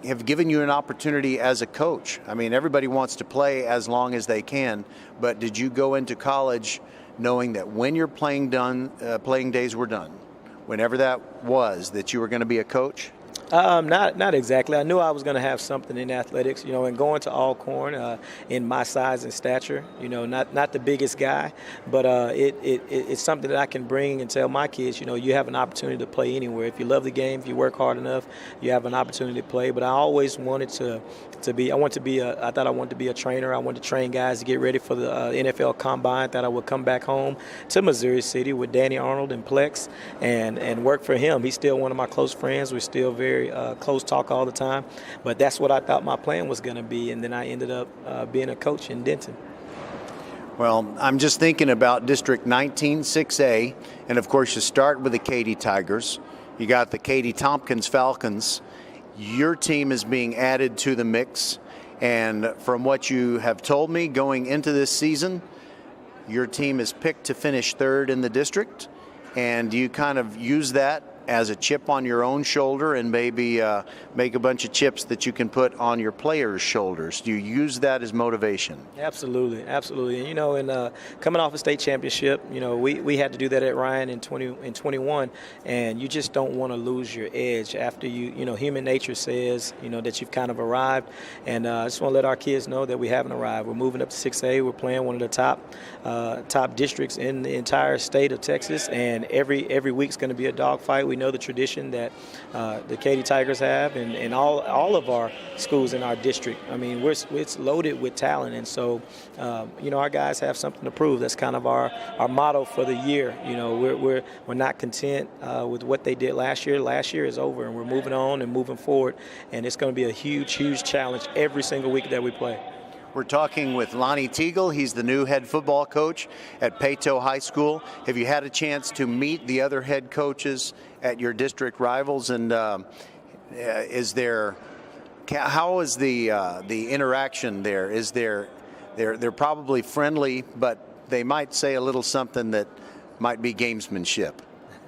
have given you an opportunity as a coach. I mean, everybody wants to play as long as they can, but did you go into college knowing that when your playing days were done, whenever that was, that you were going to be a coach? Not exactly. I knew I was going to have something in athletics, you know, and going to Alcorn in my size and stature, you know, not the biggest guy, but it's something that I can bring and tell my kids, you know, you have an opportunity to play anywhere. If you love the game, if you work hard enough, you have an opportunity to play. But I always wanted I thought I wanted to be a trainer. I wanted to train guys to get ready for the NFL Combine. I thought I would come back home to Missouri City with Danny Arnold and Plex and work for him. He's still one of my close friends. We're still very close talk all the time. But that's what I thought my plan was going to be, and then I ended up being a coach in Denton. Well, I'm just thinking about District 19, 6A, and of course you start with the Katy Tigers. You got the Katy Tompkins Falcons. Your team is being added to the mix, and from what you have told me going into this season, your team is picked to finish third in the district, and you kind of use that as a chip on your own shoulder and maybe make a bunch of chips that you can put on your players' shoulders? Do you use that as motivation? Absolutely. And, in coming off a state championship, we had to do that at Ryan in 21, and you just don't want to lose your edge after human nature says, that you've kind of arrived. And I just want to let our kids know that we haven't arrived. We're moving up to 6A. We're playing one of the top districts in the entire state of Texas, and every week's going to be a dogfight. We know the tradition that the Katy Tigers have, and all of our schools in our district. I mean, it's loaded with talent, and so our guys have something to prove. That's kind of our motto for the year. We're not content with what they did last year. Last year is over, and we're moving on and moving forward, and it's going to be a huge challenge every single week that we play. We're talking with Lonnie Teagle. He's the new head football coach at Peyto High School. Have you had a chance to meet the other head coaches at your district rivals? And how is the interaction there? They're probably friendly, but they might say a little something that might be gamesmanship.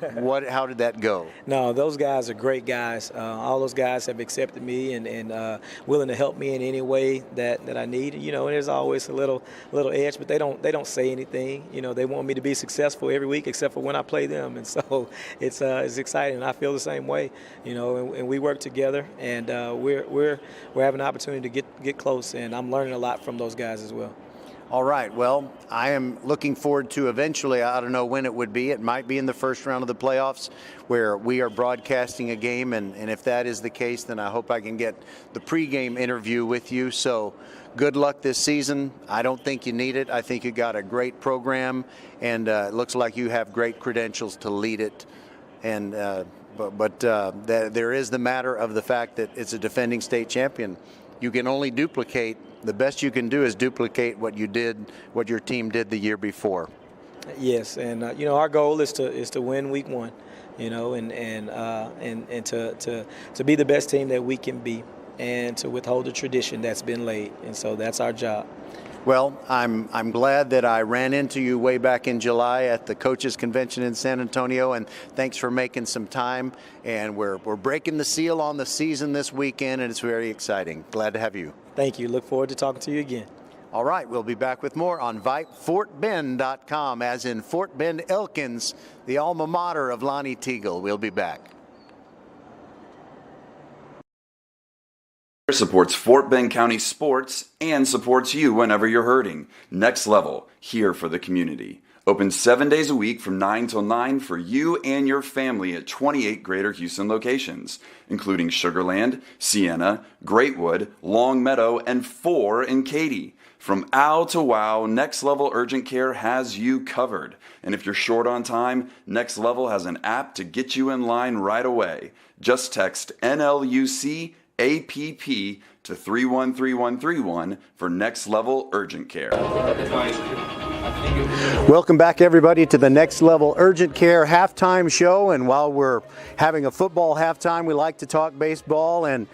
How did that go? No, those guys are great guys. All those guys have accepted me and willing to help me in any way that I need. And there's always a little edge, but they don't say anything. They want me to be successful every week, except for when I play them. And so it's exciting. I feel the same way. And we work together, and we're having an opportunity to get close. And I'm learning a lot from those guys as well. All right. Well, I am looking forward to eventually, I don't know when it would be. It might be in the first round of the playoffs where we are broadcasting a game. And if that is the case, then I hope I can get the pregame interview with you. So good luck this season. I don't think you need it. I think you got a great program, and it looks like you have great credentials to lead it. And but there is the matter of the fact that it's a defending state champion. You can only duplicate. The best you can do is duplicate what your team did the year before. Yes, and our goal is to win week 1, and to be the best team that we can be, and to withhold the tradition that's been laid, and so that's our job. Well, I'm glad that I ran into you way back in July at the coaches convention in San Antonio, and thanks for making some time. And we're breaking the seal on the season this weekend, and it's very exciting. Glad to have you. Thank you. Look forward to talking to you again. All right, we'll be back with more on Vype, FortBend.com, as in Fort Bend Elkins, the alma mater of Lonnie Teagle. We'll be back. Supports Fort Bend County sports and supports you whenever you're hurting. Next Level, here for the community. Open 7 days a week from 9 till 9 for you and your family at 28 Greater Houston locations, including Sugar Land, Sienna, Greatwood, Long Meadow, and 4 in Katy. From OW to WOW, Next Level Urgent Care has you covered. And if you're short on time, Next Level has an app to get you in line right away. Just text NLUC APP to 313131 for Next Level Urgent Care. Welcome back, everybody, to the Next Level Urgent Care halftime show. And while we're having a football halftime, we like to talk baseball, and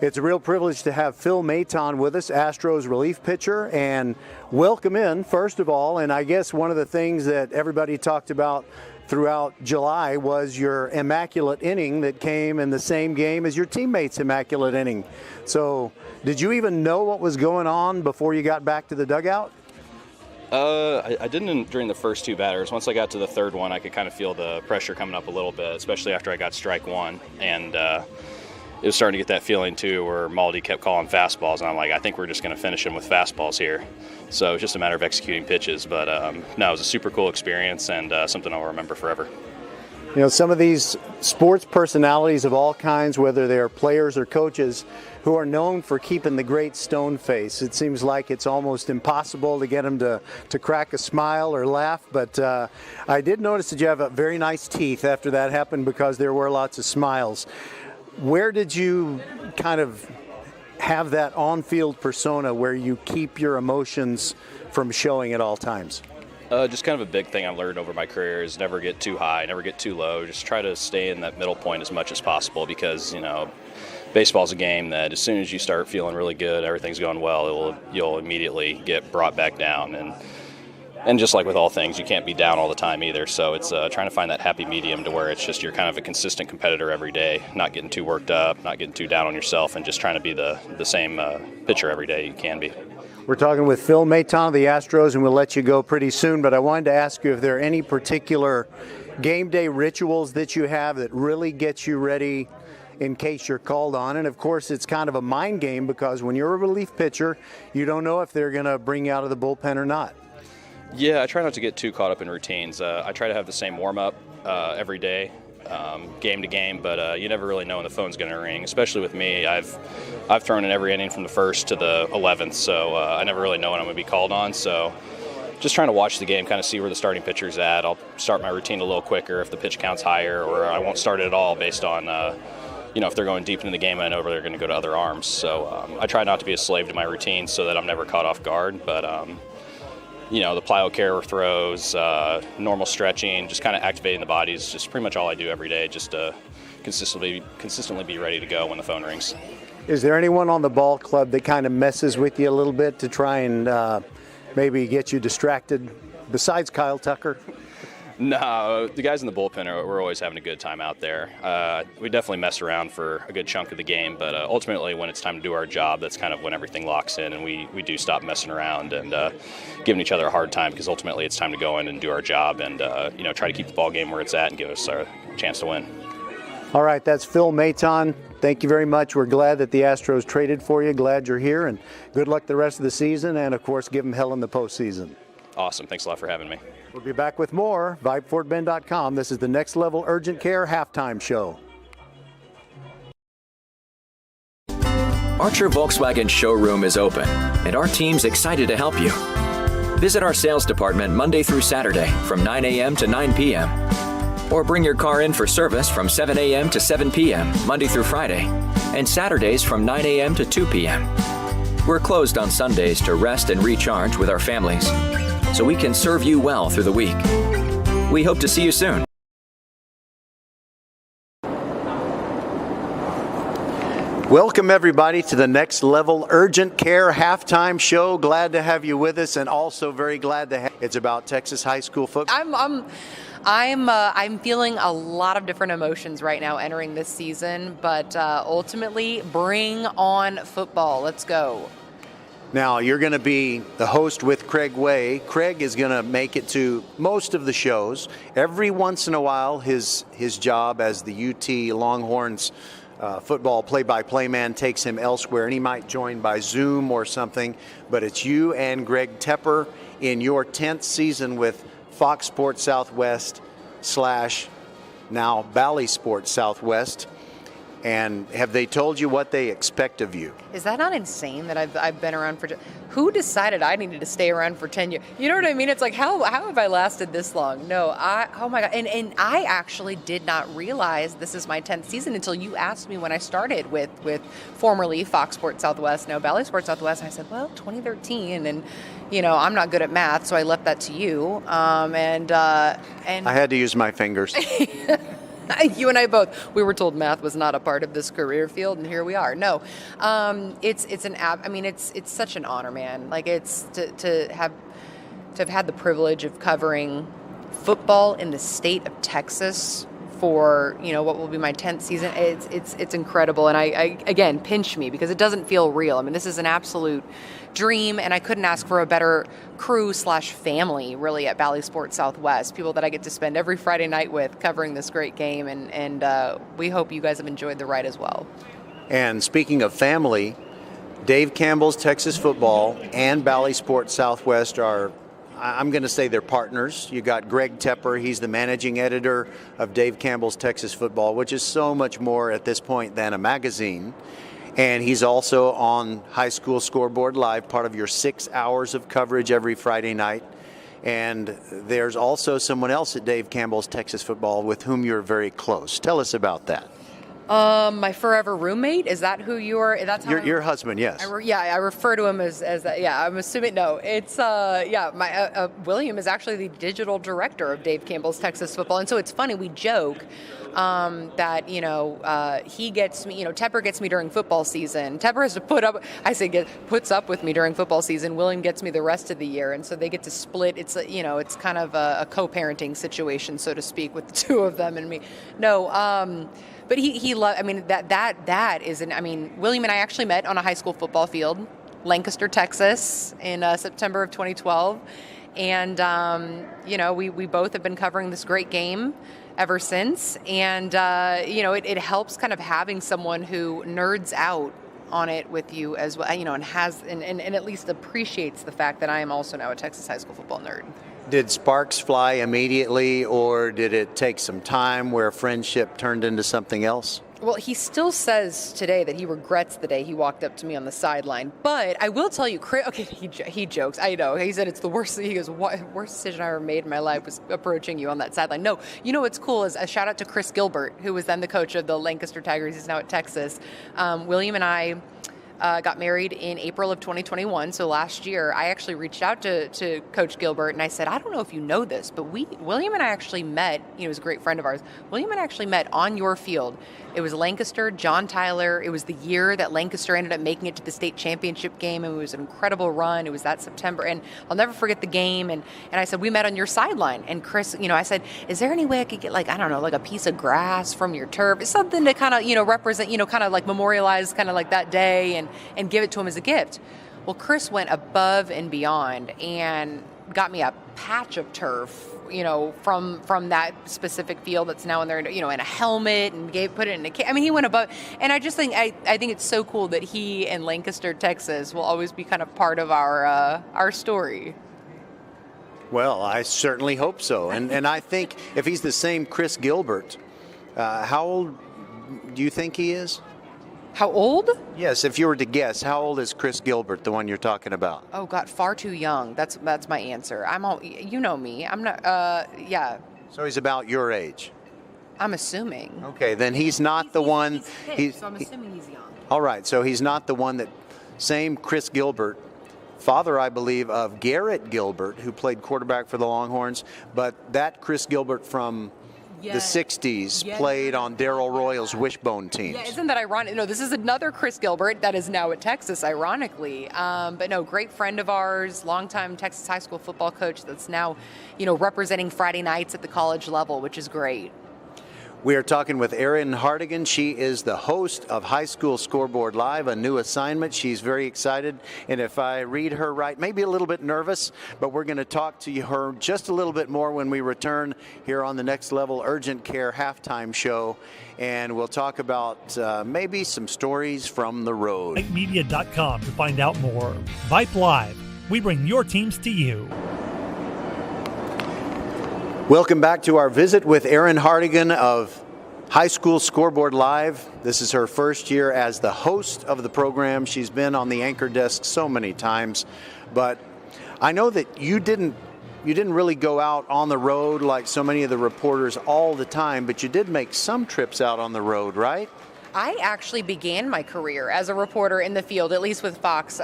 it's a real privilege to have Phil Maton with us, Astros relief pitcher, and welcome in, first of all. And I guess one of the things that everybody talked about throughout July was your immaculate inning that came in the same game as your teammates' immaculate inning. So did you even know what was going on before you got back to the dugout? I didn't during the first 2 batters. Once I got to the third one, I could kind of feel the pressure coming up a little bit, especially after I got strike 1. And it was starting to get that feeling, too, where Maldi kept calling fastballs. And I'm like, I think we're just going to finish him with fastballs here. So it's just a matter of executing pitches. But, no, it was a super cool experience and something I'll remember forever. Some of these sports personalities of all kinds, whether they're players or coaches, who are known for keeping the great stone face. It seems like it's almost impossible to get them to crack a smile or laugh. But I did notice that you have very nice teeth after that happened, because there were lots of smiles. Where did you kind of have that on-field persona where you keep your emotions from showing at all times? Just kind of a big thing I've learned over my career is never get too high, never get too low. Just try to stay in that middle point as much as possible, because, baseball's a game that as soon as you start feeling really good, everything's going well, you'll immediately get brought back down. And And just like with all things, you can't be down all the time either. So it's trying to find that happy medium to where it's just you're kind of a consistent competitor every day, not getting too worked up, not getting too down on yourself, and just trying to be the same pitcher every day you can be. We're talking with Phil Maton of the Astros, and we'll let you go pretty soon. But I wanted to ask you if there are any particular game day rituals that you have that really get you ready in case you're called on. And of course, it's kind of a mind game because when you're a relief pitcher, you don't know if they're going to bring you out of the bullpen or not. Yeah, I try not to get too caught up in routines. I try to have the same warm-up every day, game to game, but you never really know when the phone's going to ring, especially with me. I've thrown in every inning from the first to the 11th, so I never really know when I'm going to be called on. So just trying to watch the game, kind of see where the starting pitcher's at. I'll start my routine a little quicker if the pitch count's higher, or I won't start it at all based on if they're going deep into the game, I know they're going to go to other arms. So I try not to be a slave to my routine so that I'm never caught off guard. But, the plyo care throws, normal stretching, just kind of activating the body is just pretty much all I do every day, just to consistently be ready to go when the phone rings. Is there anyone on the ball club that kind of messes with you a little bit to try and maybe get you distracted besides Kyle Tucker? No, the guys in the bullpen, we're always having a good time out there. We definitely mess around for a good chunk of the game, but ultimately when it's time to do our job, that's kind of when everything locks in, and we do stop messing around and giving each other a hard time, because ultimately it's time to go in and do our job and try to keep the ball game where it's at and give us our chance to win. All right, that's Phil Maton. Thank you very much. We're glad that the Astros traded for you. Glad you're here, and good luck the rest of the season, and of course give them hell in the postseason. Awesome. Thanks a lot for having me. We'll be back with more. VypeFortBend.com. This is the Next Level Urgent Care Halftime Show. Archer Volkswagen showroom is open, and our team's excited to help you. Visit our sales department Monday through Saturday from 9 a.m. to 9 p.m. Or bring your car in for service from 7 a.m. to 7 p.m. Monday through Friday, and Saturdays from 9 a.m. to 2 p.m. We're closed on Sundays to rest and recharge with our families, so we can serve you well through the week. We hope to see you soon. Welcome, everybody, to the Next Level Urgent Care Halftime Show. Glad to have you with us, and also very glad to have it's about Texas high school football. I'm feeling a lot of different emotions right now entering this season, but ultimately, bring on football. Let's go. Now, you're going to be the host with Craig Way. Craig is going to make it to most of the shows. Every once in a while, his job as the UT Longhorns football play-by-play man takes him elsewhere, and he might join by Zoom or something. But it's you and Greg Tepper in your 10th season with Fox Sports Southwest / now Bally Sports Southwest. And have they told you what they expect of you? Is that not insane that I've been around for... Who decided I needed to stay around for 10 years? You know what I mean? It's like, how have I lasted this long? No, oh my God. And I actually did not realize this is my 10th season until you asked me when I started with formerly Fox Sports Southwest, now Bally Sports Southwest. And I said, well, 2013. And, I'm not good at math, so I left that to you. And I had to use my fingers. You and I both. We were told math was not a part of this career field, and here we are. No, it's such an honor, man. Like it's to have had the privilege of covering football in the state of Texas for what will be my 10th season. It's incredible, and I again pinch me because it doesn't feel real. I mean, this is an absolute dream, and I couldn't ask for a better crew / family really at Bally Sports Southwest. People that I get to spend every Friday night with covering this great game, and we hope you guys have enjoyed the ride as well. And speaking of family, Dave Campbell's Texas Football and Bally Sports Southwest are, I'm going to say, they're partners. You got Greg Tepper. He's the managing editor of Dave Campbell's Texas Football, which is so much more at this point than a magazine. And he's also on High School Scoreboard Live, part of your 6 hours of coverage every Friday night. And there's also someone else at Dave Campbell's Texas Football with whom you're very close. Tell us about that. My forever roommate, is that who you are? That's how your husband, yes. I refer to him as that. Yeah, I'm assuming. No, it's my William is actually the digital director of Dave Campbell's Texas Football, and so it's funny. We joke that, he gets me, Tepper gets me during football season. Tepper has to puts up with me during football season. William gets me the rest of the year. And so they get to split. It's, it's kind of a co-parenting situation, so to speak, with the two of them and me. No, but he loved, that is William and I actually met on a high school football field, Lancaster, Texas, in September of 2012. And, we both have been covering this great game ever since. And, it helps kind of having someone who nerds out on it with you as well, and has, and at least appreciates the fact that I am also now a Texas high school football nerd. Did sparks fly immediately, or did it take some time where friendship turned into something else? Well, he still says today that he regrets the day he walked up to me on the sideline. But I will tell you, Chris, okay, he jokes. I know. He said it's the worst. He goes, worst decision I ever made in my life was approaching you on that sideline. No, what's cool is a shout out to Chris Gilbert, who was then the coach of the Lancaster Tigers. He's now at Texas. William and I got married in April of 2021. So last year, I actually reached out to Coach Gilbert and I said, I don't know if you know this, but William and I actually met, he was a great friend of ours. William and I actually met on your field. It was Lancaster, John Tyler. It was the year that Lancaster ended up making it to the state championship game, and it was an incredible run. It was that September, and I'll never forget the game. And I said, we met on your sideline. And Chris, I said, is there any way I could get like a piece of grass from your turf? It's something to kind of, represent, kind of like memorialize kind of like that day and give it to him as a gift. Well, Chris went above and beyond and got me a patch of turf, from that specific field that's now in there, in a helmet, and put it in a case. He went above, and I just think I think it's so cool that he and Lancaster, Texas, will always be kind of part of our story. Well, I certainly hope so, and I think if he's the same Chris Gilbert, how old do you think he is? How old? Yes, if you were to guess, how old is Chris Gilbert, the one you're talking about? Oh, God, far too young. That's my answer. You know me. I'm not, yeah. So he's about your age? I'm assuming. Okay, then he's not the one. So I'm assuming he's young. All right, so he's not the one that, same Chris Gilbert, father, I believe, of Garrett Gilbert, who played quarterback for the Longhorns, but that Chris Gilbert from the 60s played on Darrell Royal's Wishbone teams. Yeah, isn't that ironic? No, this is another Chris Gilbert that is now at Texas, ironically. But no, great friend of ours, longtime Texas high school football coach that's now, representing Friday nights at the college level, which is great. We are talking with Erin Hardigan. She is the host of High School Scoreboard Live, a new assignment. She's very excited, and if I read her right, maybe a little bit nervous, but we're going to talk to her just a little bit more when we return here on the Next Level Urgent Care Halftime Show, and we'll talk about maybe some stories from the road. VypeMedia.com to find out more. Vype Live. We bring your teams to you. Welcome back to our visit with Erin Hardigan of High School Scoreboard Live. This is her first year as the host of the program. She's been on the anchor desk so many times, but I know that you didn't really go out on the road like so many of the reporters all the time, but you did make some trips out on the road, right? I actually began my career as a reporter in the field, at least with Fox.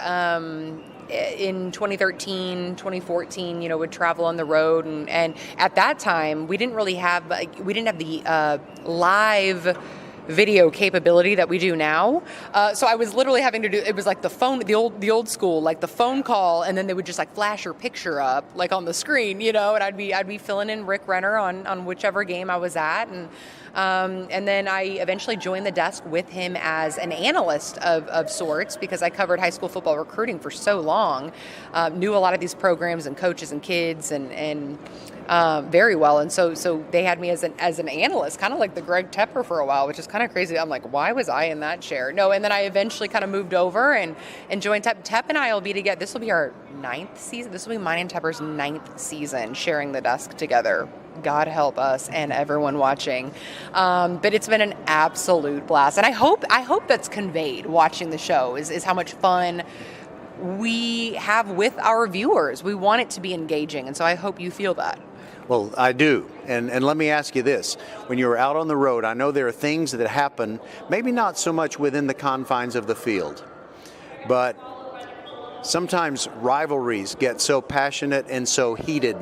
In 2013, 2014, would travel on the road. And at that time, we didn't have the live video capability that we do now. So I was literally having to do, it was like the phone, the old school, like the phone call, and then they would just like flash your picture up like on the screen, and I'd be filling in Rick Renner on whichever game I was at. And then I eventually joined the desk with him as an analyst of sorts, because I covered high school football recruiting for so long, knew a lot of these programs and coaches and kids and very well. And so they had me as an analyst, kind of like the Greg Tepper for a while, which is kind of crazy. I'm like, why was I in that chair? No, and then I eventually kind of moved over and joined Tep. Tep and I will be together. This will be our 9th season. This will be mine and Tepper's 9th season sharing the desk together. God help us and everyone watching. But it's been an absolute blast. And I hope that's conveyed watching the show is how much fun we have with our viewers. We want it to be engaging. And so I hope you feel that. Well, I do. And let me ask you this. When you're out on the road, I know there are things that happen, maybe not so much within the confines of the field, but sometimes rivalries get so passionate and so heated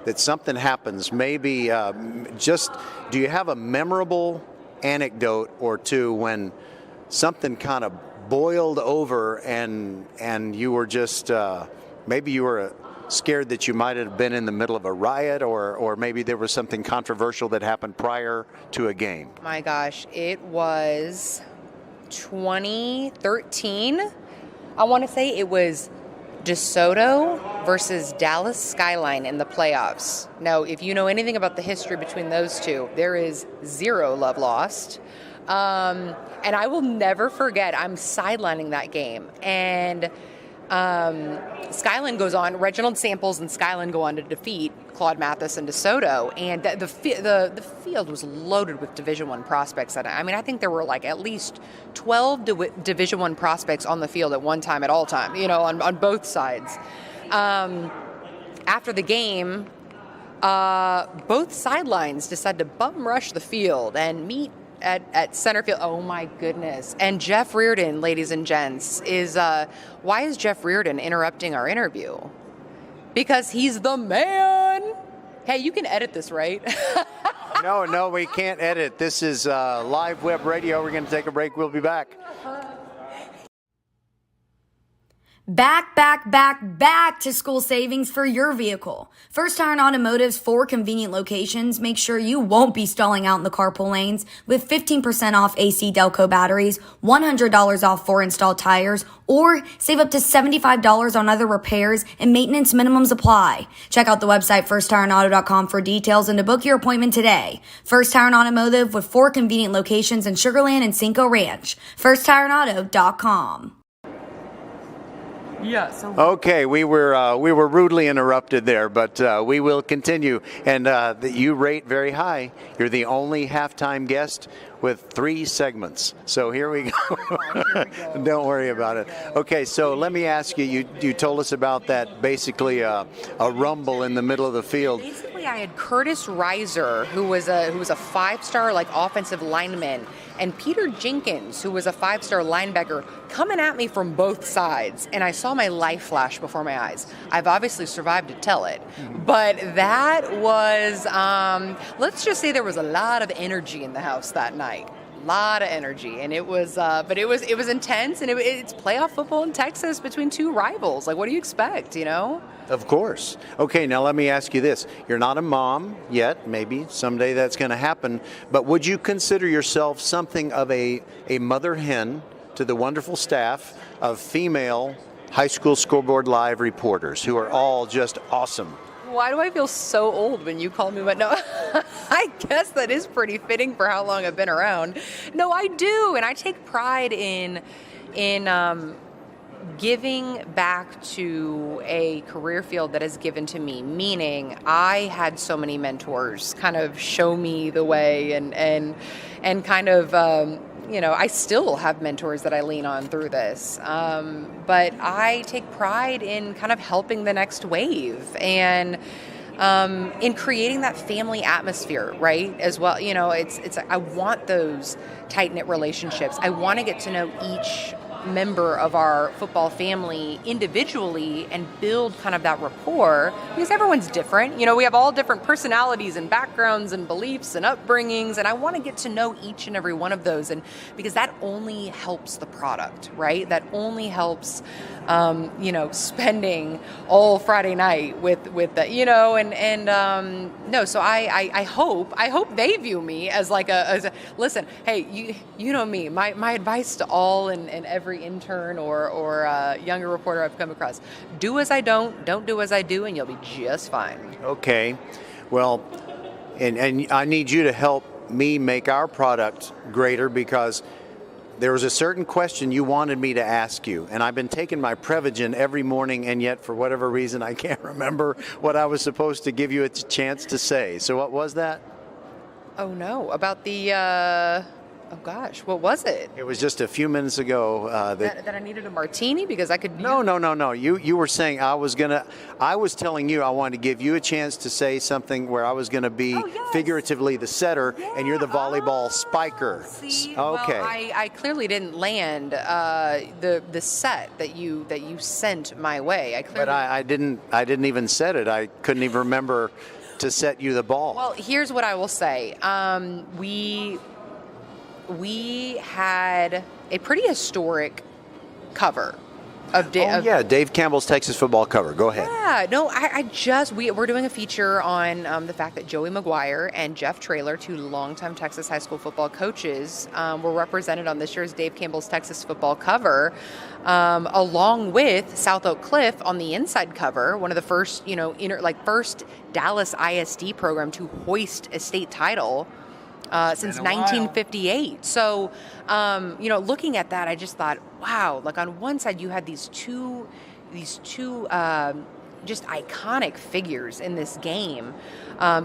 that something happens, maybe do you have a memorable anecdote or two when something kind of boiled over and you were just maybe you were scared that you might have been in the middle of a riot, or maybe there was something controversial that happened prior to a game? My gosh, it was 2013. I want to say it was DeSoto versus Dallas Skyline in the playoffs. Now, if you know anything about the history between those two, there is zero love lost. And I will never forget, I'm sidelining that game, and Skyline goes on, Reginald Samples and Skyline go on to defeat Claude Mathis and DeSoto, and the field was loaded with Division I prospects. I mean, I think there were like at least 12 Division I prospects on the field at one time, at all time, on both sides. After the game, both sidelines decided to bum rush the field and meet at center field. Oh my goodness. And Jeff Reardon, ladies and gents, why is Jeff Reardon interrupting our interview? Because he's the man. Hey, you can edit this, right? No, we can't edit. This is live web radio. We're going to take a break. We'll be back. Back to school savings for your vehicle. First Tire and Automotive's 4 convenient locations make sure you won't be stalling out in the carpool lanes with 15% off AC Delco batteries, $100 off 4 installed tires, or save up to $75 on other repairs and maintenance minimums apply. Check out the website firsttireandauto.com for details and to book your appointment today. First Tire and Automotive with 4 convenient locations in Sugar Land and Cinco Ranch. firsttireandauto.com. Yeah. So Okay, we were rudely interrupted there, but we will continue. And you rate very high. You're the only halftime guest with 3 segments. So here we go. Don't worry about it. Okay, so let me ask you. You told us about that. Basically, a rumble in the middle of the field. Basically, I had Curtis Reiser, who was a 5-star offensive lineman, and Peter Jenkins, who was a 5-star linebacker, coming at me from both sides, and I saw my life flash before my eyes. I've obviously survived to tell it, but that was, let's just say there was a lot of energy in the house that night. Lot of energy, and it was but it was intense, and it's playoff football in Texas between 2 rivals. Like, what do you expect, Of course. Okay, now let me ask you this. You're not a mom yet. Maybe someday that's going to happen. But would you consider yourself something of a mother hen to the wonderful staff of female High School Scoreboard Live reporters who are all just awesome? Why do I feel so old when you call me? But no, I guess that is pretty fitting for how long I've been around. No, I do, and I take pride in giving back to a career field that has given to me. Meaning, I had so many mentors kind of show me the way, and kind of I still have mentors that I lean on through this. But I take pride in kind of helping the next wave and in creating that family atmosphere, right? As well, it's I want those tight-knit relationships. I want to get to know each member of our football family individually and build kind of that rapport, because everyone's different. We have all different personalities and backgrounds and beliefs and upbringings, and I want to get to know each and every one of those, and because that only helps the product, right? That only helps spending all Friday night with the no, so I hope they view me as like listen, hey, you know me, my advice to all and every intern or younger reporter I've come across: do as I don't do as I do, and you'll be just fine. Okay, well, and I need you to help me make our product greater, because there was a certain question you wanted me to ask you, and I've been taking my Prevagen every morning, and yet for whatever reason I can't remember what I was supposed to give you a chance to say. So what was that? Oh no, about the Oh gosh, what was it? It was just a few minutes ago That I needed a martini because I could. No. You were saying I was telling you I wanted to give you a chance to say something where I was gonna be figuratively the setter and you're the volleyball spiker. See, okay. Well, I clearly didn't land the set that you sent my way. But I didn't even set it. I couldn't even remember to set you the ball. Well, here's what I will say. We had a pretty historic cover of Dave Campbell's Texas football cover. Go ahead. Yeah, no, we're doing a feature on the fact that Joey McGuire and Jeff Traylor, two longtime Texas high school football coaches, were represented on this year's Dave Campbell's Texas football cover, along with South Oak Cliff on the inside cover, one of the first, first Dallas ISD program to hoist a state title since 1958. So, looking at that, I just thought, wow, like on one side you had these two just iconic figures in this game,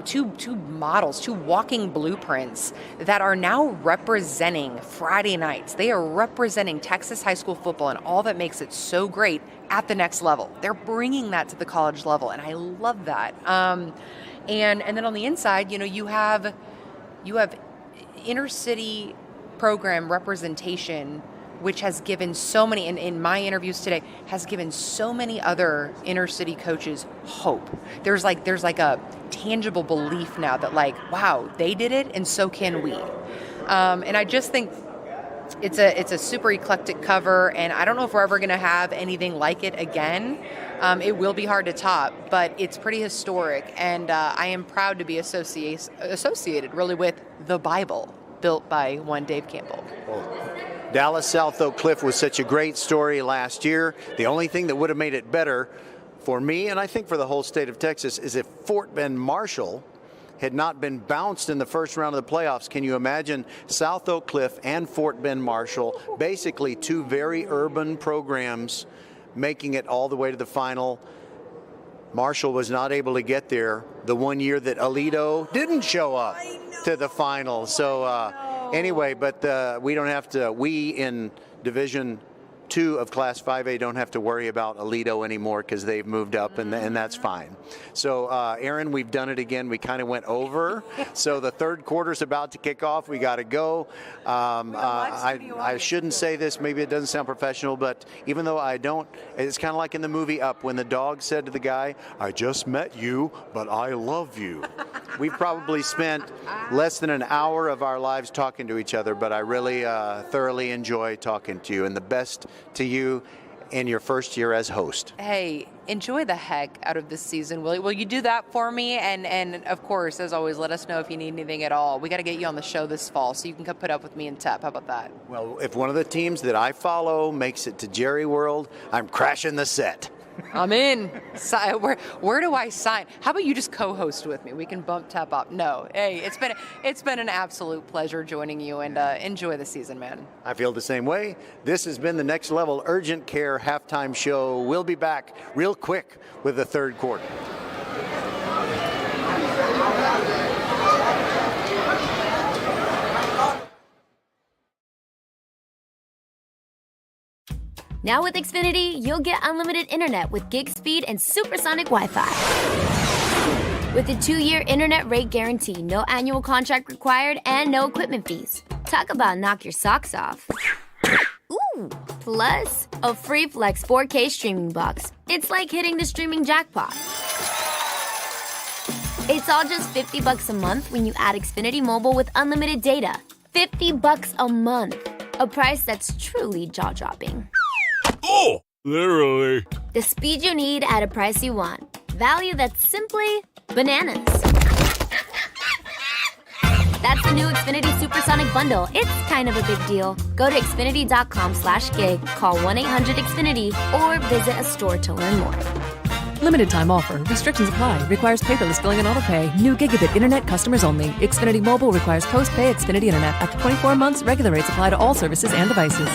two models, two walking blueprints that are now representing Friday nights. They are representing Texas high school football and all that makes it so great at the next level. They're bringing that to the college level, and I love that. And then on the inside, you have inner city program representation, which has given so many, in my interviews today, has given so many other inner city coaches hope. There's like a tangible belief now that wow, they did it and so can we. And I just think it's a super eclectic cover, and I don't know if we're ever going to have anything like it again. It will be hard to top, but it's pretty historic, and I am proud to be associated really with the Bible built by one Dave Campbell. Dallas South Oak Cliff was such a great story last year. The only thing that would have made it better for me, and I think for the whole state of Texas, is if Fort Bend Marshall had not been bounced in the first round of the playoffs. Can you imagine South Oak Cliff and Fort Bend Marshall, basically two very urban programs, making it all the way to the final? Marshall was not able to get there the one year that Aledo didn't show up to the final. So anyway, but we don't have to, we in Division 2 of Class 5A don't have to worry about Aledo anymore because they've moved up, and that's fine. So, Aaron, we've done it again. We kind of went over. So the third quarter's about to kick off. We got to go. I shouldn't say this. Maybe it doesn't sound professional, but even though I don't, it's kind of like in the movie Up when the dog said to the guy, "I just met you, but I love you." We've probably spent less than an hour of our lives talking to each other, but I really thoroughly enjoy talking to you, and the best to you in your first year as host. Hey, enjoy the heck out of this season, will you? Will you do that for me? And of course, as always, let us know if you need anything at all. We got to get you on the show this fall so you can come put up with me and Tep. How about that? Well, if one of the teams that I follow makes it to Jerry World, I'm crashing the set. I'm in. Where do I sign? How about you just co-host with me? We can bump Tep up. No, hey, it's been an absolute pleasure joining you, and enjoy the season, man. I feel the same way. This has been the Next Level Urgent Care halftime show. We'll be back real quick with the third quarter. Now with Xfinity, you'll get unlimited internet with gig speed and supersonic Wi-Fi. With a 2-year internet rate guarantee, no annual contract required, and no equipment fees. Talk about knock your socks off. Ooh, plus a free Flex 4K streaming box. It's like hitting the streaming jackpot. It's all just $50 a month when you add Xfinity Mobile with unlimited data. $50 a month. A price that's truly jaw-dropping. Oh, literally. The speed you need at a price you want. Value that's simply bananas. That's the new Xfinity Supersonic Bundle. It's kind of a big deal. Go to Xfinity.com/gig, call 1-800-XFINITY, or visit a store to learn more. Limited time offer. Restrictions apply. Requires paperless billing and autopay. New gigabit internet customers only. Xfinity Mobile requires post-pay Xfinity internet. After 24 months, regular rates apply to all services and devices.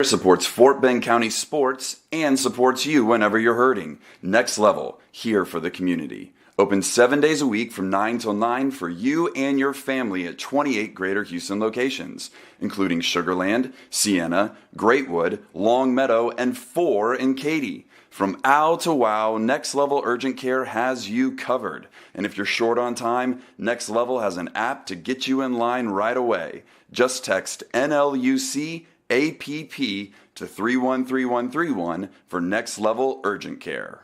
Supports Fort Bend County sports and supports you whenever you're hurting. Next Level, here for the community. Open 7 days a week from 9 till 9 for you and your family at 28 Greater Houston locations, including Sugar Land, Sienna, Greatwood, Long Meadow, and 4 in Katy. From OW to WOW, Next Level Urgent Care has you covered. And if you're short on time, Next Level has an app to get you in line right away. Just text NLUC APP to 313131 for Next Level Urgent Care.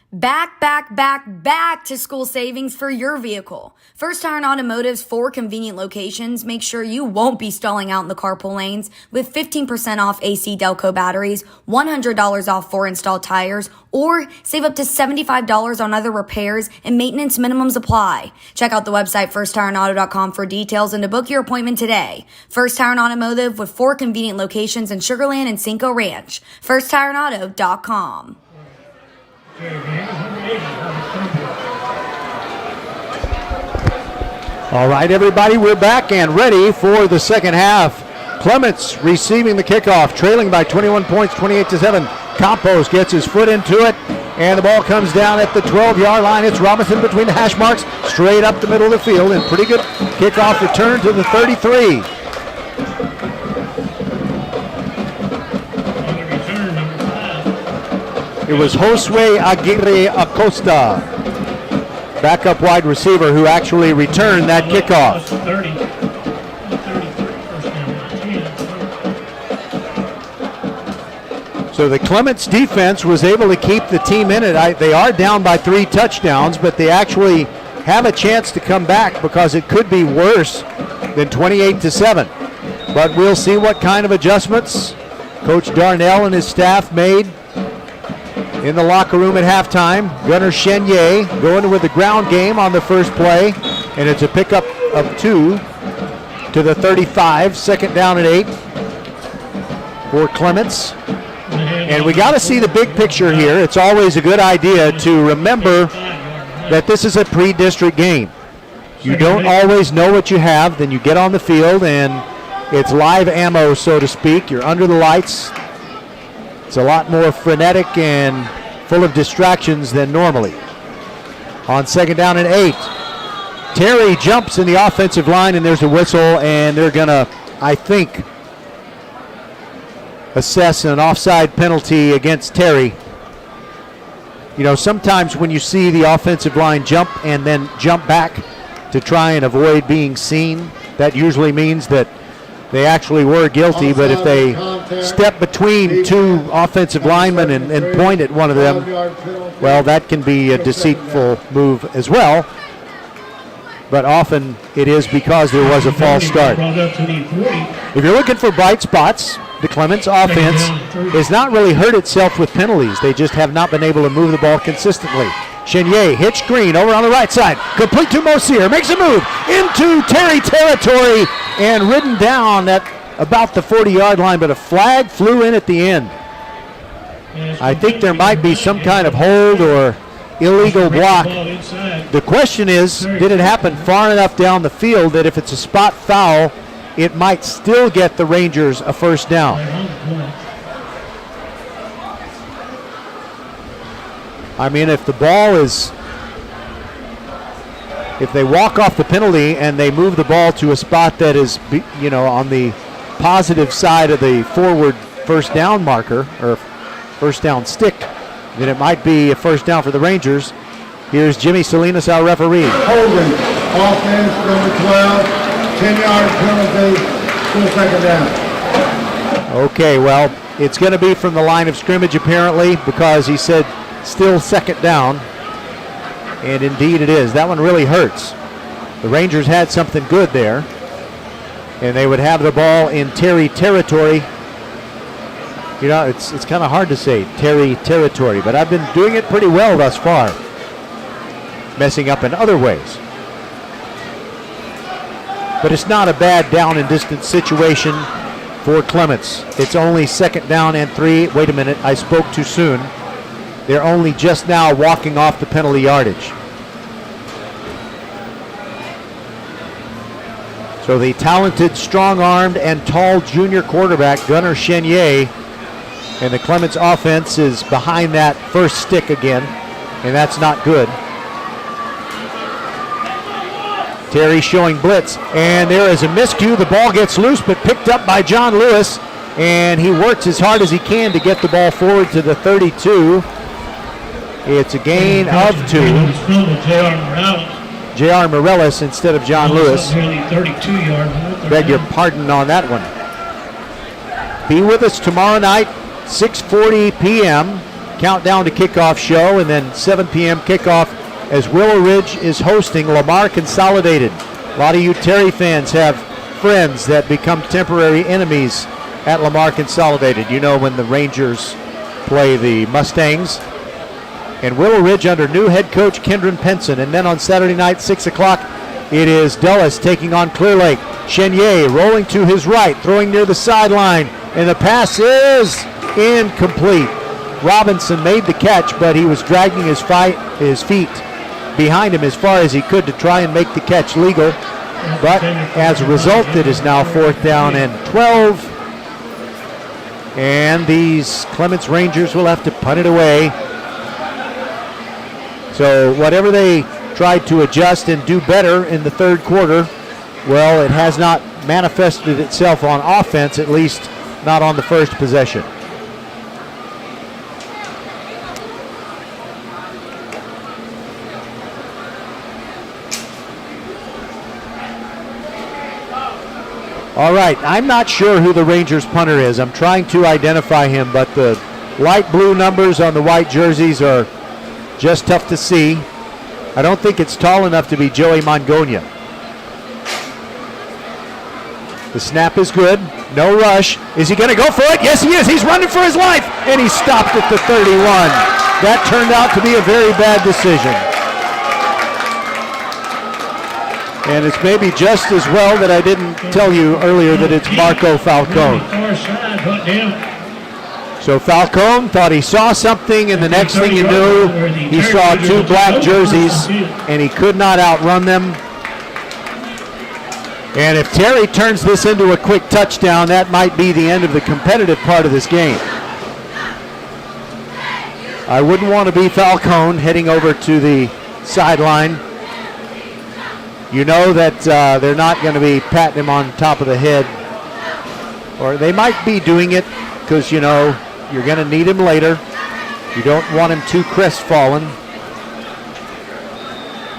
Back to school savings for your vehicle. First Tire and Automotive's 4 convenient locations make sure you won't be stalling out in the carpool lanes with 15% off AC Delco batteries, $100 off 4 installed tires, or save up to $75 on other repairs and maintenance minimums apply. Check out the website firsttireandauto.com for details and to book your appointment today. First Tire and Automotive with 4 convenient locations in Sugar Land and Cinco Ranch. firsttireandauto.com. All right, everybody, we're back and ready for the second half. Clements receiving the kickoff, trailing by 21 points, 28-7. Campos gets his foot into it, and the ball comes down at the 12-yard line. It's Robinson between the hash marks, straight up the middle of the field, and pretty good kickoff return to the 33. It was Josue Aguirre Acosta, backup wide receiver, who actually returned that kickoff. So the Clements defense was able to keep the team in it. They are down by 3 touchdowns, but they actually have a chance to come back because it could be worse than 28-7. But we'll see what kind of adjustments Coach Darnell and his staff made in the locker room at halftime. Gunnar Chenier going with the ground game on the first play, and it's a pickup of 2 to the 35, second down and 8 for Clements. And we got to see the big picture here. It's always a good idea to remember that this is a pre-district game. You don't always know what you have, then you get on the field and it's live ammo, so to speak. You're under the lights. It's a lot more frenetic and full of distractions than normally. On second down and 8, Terry jumps in the offensive line, and there's a whistle, and they're going to, I think, assess an offside penalty against Terry. You know, sometimes when you see the offensive line jump and then jump back to try and avoid being seen, that usually means that they actually were guilty. But if they step between 2 offensive linemen and point at one of them, well, that can be a deceitful move as well. But often it is because there was a false start. If you're looking for bright spots, the Clements offense has not really hurt itself with penalties. They just have not been able to move the ball consistently. Chenier hits Green over on the right side. Complete to Mosier. Makes a move into Terry territory and ridden down at about the 40-yard line, but a flag flew in at the end. I think there might be some kind of hold or illegal block. The question is, did it happen far enough down the field that if it's a spot foul, it might still get the Rangers a first down? I mean, if the ball is, if they walk off the penalty and they move the ball to a spot that is, you know, on the positive side of the forward first down marker or first down stick, then it might be a first down for the Rangers. Here's Jimmy Salinas, our referee. Holding, offense, number 12, 10-yard penalty, still second down. Okay, well, it's going to be from the line of scrimmage apparently, because he said still second down, and indeed it is. That one really hurts. The Rangers had something good there, and they would have the ball in Terry territory. You know, it's kind of hard to say Terry territory, but I've been doing it pretty well thus far, messing up in other ways. But it's not a bad down and distance situation for Clements. It's only second down and 3. Wait a minute, I spoke too soon. They're only just now walking off the penalty yardage. So the talented, strong-armed, and tall junior quarterback, Gunnar Chenier, And the Clements offense is behind that first stick again, and that's not good. Terry showing blitz, and there is a miscue. The ball gets loose, but picked up by John Lewis, and he works as hard as he can to get the ball forward to the 32. It's a gain of 2. J.R. Morellis instead of John Lewis. 32 yards. Beg your pardon on that one. Be with us tomorrow night, 6:40 p.m. Countdown to kickoff show, and then 7 p.m. kickoff as Willow Ridge is hosting Lamar Consolidated. A lot of you Terry fans have friends that become temporary enemies at Lamar Consolidated. You know, when the Rangers play the Mustangs. And Willow Ridge under new head coach Kendron Penson. And then on Saturday night, 6 o'clock, it is Dulles taking on Clear Lake. Chenier rolling to his right, throwing near the sideline, and the pass is incomplete. Robinson made the catch, but he was dragging his feet behind him as far as he could to try and make the catch legal. But as a result, it is now 4th down and 12. And these Clements Rangers will have to punt it away. So whatever they tried to adjust and do better in the third quarter, well, it has not manifested itself on offense, at least not on the first possession. All right, I'm not sure who the Rangers punter is. I'm trying to identify him, but the light blue numbers on the white jerseys are just tough to see. I don't think it's tall enough to be Joey Mongonia. The snap is good. No rush. Is he going to go for it? Yes, he is. He's running for his life. And he stopped at the 31. That turned out to be a very bad decision. And it's maybe just as well that I didn't tell you earlier that it's Marco Falcone. So Falcone thought he saw something, and the next thing you knew, he saw 2 black jerseys, and he could not outrun them. And if Terry turns this into a quick touchdown, that might be the end of the competitive part of this game. I wouldn't want to be Falcone heading over to the sideline. You know that they're not going to be patting him on top of the head. Or they might be doing it because, you know, you're going to need him later. You don't want him too crestfallen.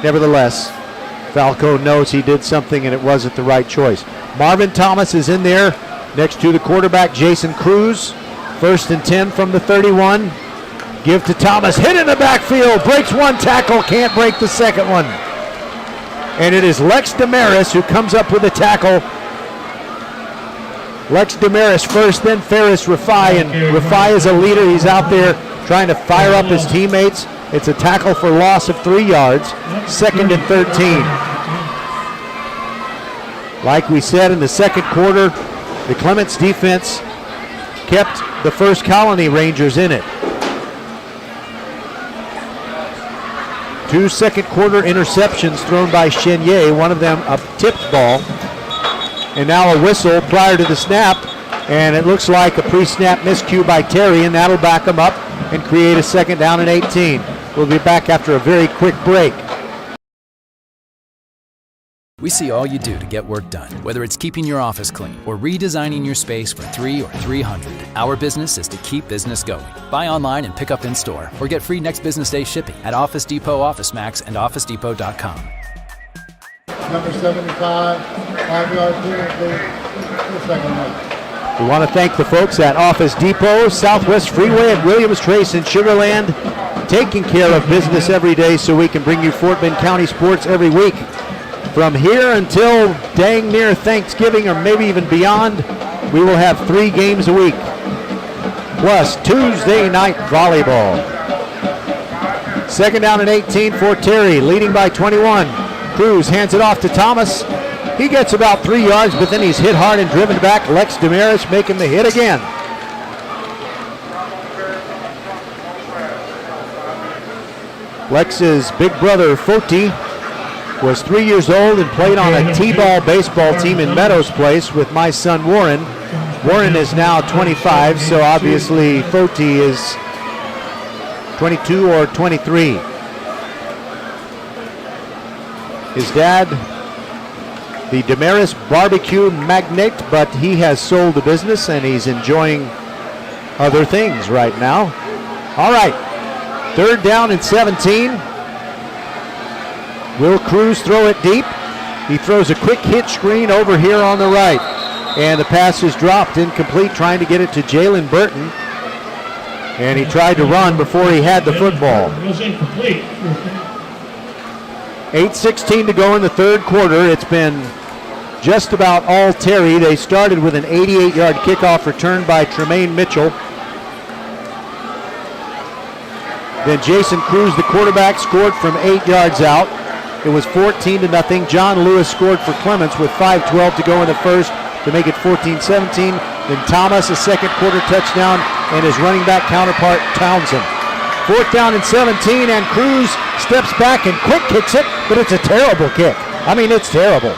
Nevertheless, Falcone knows he did something and it wasn't the right choice. Marvin Thomas is in there next to the quarterback, Jason Cruz. 1st and 10 from the 31. Give to Thomas. Hit in the backfield. Breaks one tackle. Can't break the second one. And it is Lex Damaris who comes up with a tackle. Lex Damaris first, then Ferris Rafai, and Rafai is a leader. He's out there trying to fire up his teammates. It's a tackle for loss of 3 yards, 2nd and 13. Like we said in the second quarter, the Clements defense kept the First Colony Rangers in it. 2 second quarter interceptions thrown by Chenier, one of them a tipped ball. And now a whistle prior to the snap, and it looks like a pre-snap miscue by Terry, and that'll back him up and create a 2nd down and 18. We'll be back after a very quick break. We see all you do to get work done, whether it's keeping your office clean or redesigning your space for 3 or 300. Our business is to keep business going. Buy online and pick up in store, or get free next business day shipping at Office Depot, Office Max, and OfficeDepot.com. Number 75, 5-yard penalty, second down. We want to thank the folks at Office Depot, Southwest Freeway at Williams Trace in Sugar Land, taking care of business every day so we can bring you Fort Bend County sports every week. From here until dang near Thanksgiving, or maybe even beyond, we will have 3 games a week, plus Tuesday night volleyball. 2nd down and 18 for Terry, leading by 21. Cruz hands it off to Thomas. He gets about 3 yards, but then he's hit hard and driven back. Lex Damaris making the hit again. Lex's big brother, Foti, was 3 years old and played on a T-ball baseball team in Meadows Place with my son Warren. Warren is now 25, so obviously Foti is 22 or 23. His dad, the Damaris barbecue magnate, but he has sold the business and he's enjoying other things right now. All right, 3rd down and 17. Will Cruz throw it deep? He throws a quick hitch screen over here on the right. And the pass is dropped, incomplete, trying to get it to Jalen Burton. And he tried to run before he had the football. 8:16 to go in the 3rd quarter. It's been just about all Terry. They started with an 88-yard kickoff return by Tremaine Mitchell. Then Jason Cruz, the quarterback, scored from 8 yards out. It was 14-0. John Lewis scored for Clements with 5:12 to go in the first to make it 14-17. Then Thomas, a second quarter touchdown, and his running back counterpart, Townsend. 4th down and 17, and Cruz steps back and quick kicks it, but it's a terrible kick. I mean, it's terrible.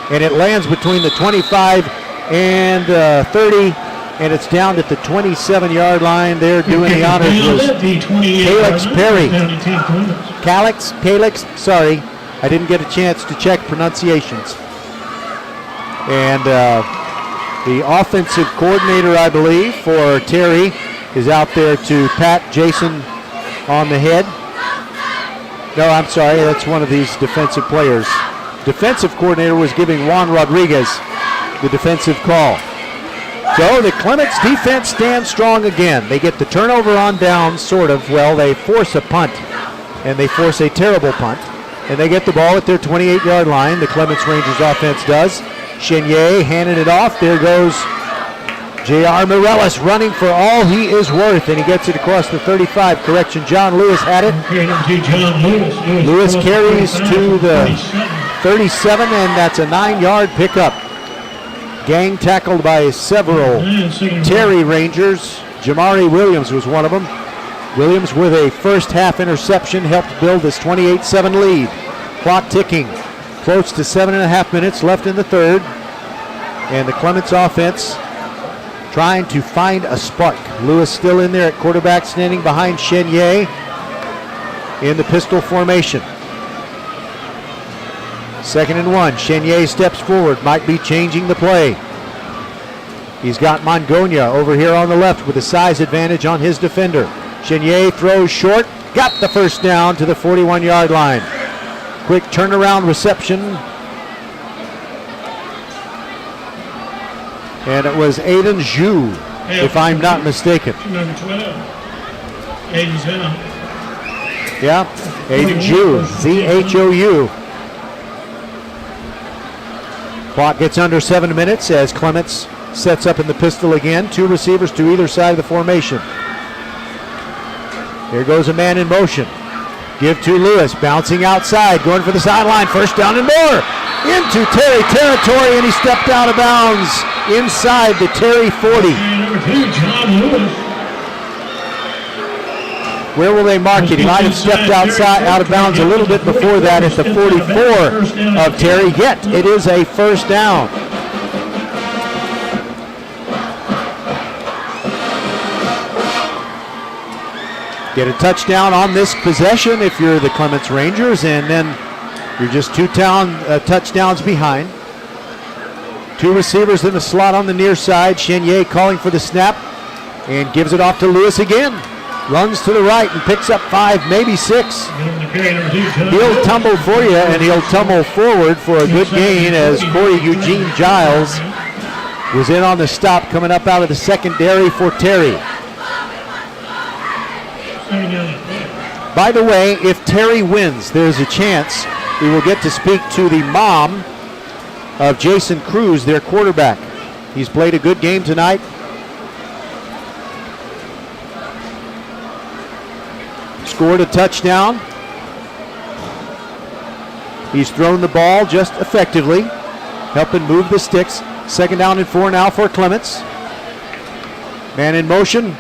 And it lands between the 25 and 30, and it's down at the 27-yard line. There doing the honors was Calix Perry. Calix, sorry. I didn't get a chance to check pronunciations. And the offensive coordinator, I believe, for Terry is out there to pat Jason on the head. No, I'm sorry, that's one of these defensive players. Defensive coordinator was giving Juan Rodriguez the defensive call. So the Clements defense stands strong again. They get the turnover on downs, sort of. Well, they force a punt, and they force a terrible punt. And they get the ball at their 28-yard line. The Clements Rangers offense does. Chenier handed it off. There goes J.R. Morellis running for all he is worth, and he gets it across the 35. Correction, John Lewis had it. Lewis carries to the 37, and that's a 9-yard pickup. Gang tackled by several Terry Rangers. Jamari Williams was one of them. Williams with a first half interception helped build this 28-7 lead. Clock ticking. Close to 7.5 minutes left in the 3rd. And the Clements offense trying to find a spark. Lewis still in there at quarterback, standing behind Chenier in the pistol formation. 2nd and 1. Chenier steps forward, might be changing the play. He's got Mongonia over here on the left with a size advantage on his defender. Chenier throws short, got the first down to the 41-yard line. Quick turnaround reception. And it was Aiden Zhu, if I'm not mistaken. Number 12. Aiden Zhu. Yeah, Aiden Zhu, Z-H-O-U. Clock gets under 7 minutes as Clements sets up in the pistol again. 2 receivers to either side of the formation. Here goes a man in motion. Give to Lewis, bouncing outside, going for the sideline. First down and more. Into Terry territory, and he stepped out of bounds inside the Terry 40. Number 2, John Lewis. Where will they mark it? He might have stepped out of bounds a little bit before that at the 44 of Terry. Yet it is a first down. Get a touchdown on this possession if you're the Clements Rangers, and then you're just 2 touchdowns behind. 2 receivers in the slot on the near side. Chenier calling for the snap and gives it off to Lewis again. Runs to the right and picks up 5, maybe 6. He'll tumble for you, and he'll tumble forward for a good gain as Corey Eugene Giles was in on the stop coming up out of the secondary for Terry. By the way, if Terry wins, there's a chance we will get to speak to the mom of Jason Cruz, their quarterback. He's played a good game tonight. Scored a touchdown. He's thrown the ball just effectively, helping move the sticks. 2nd down and 4 now for Clements. Man in motion.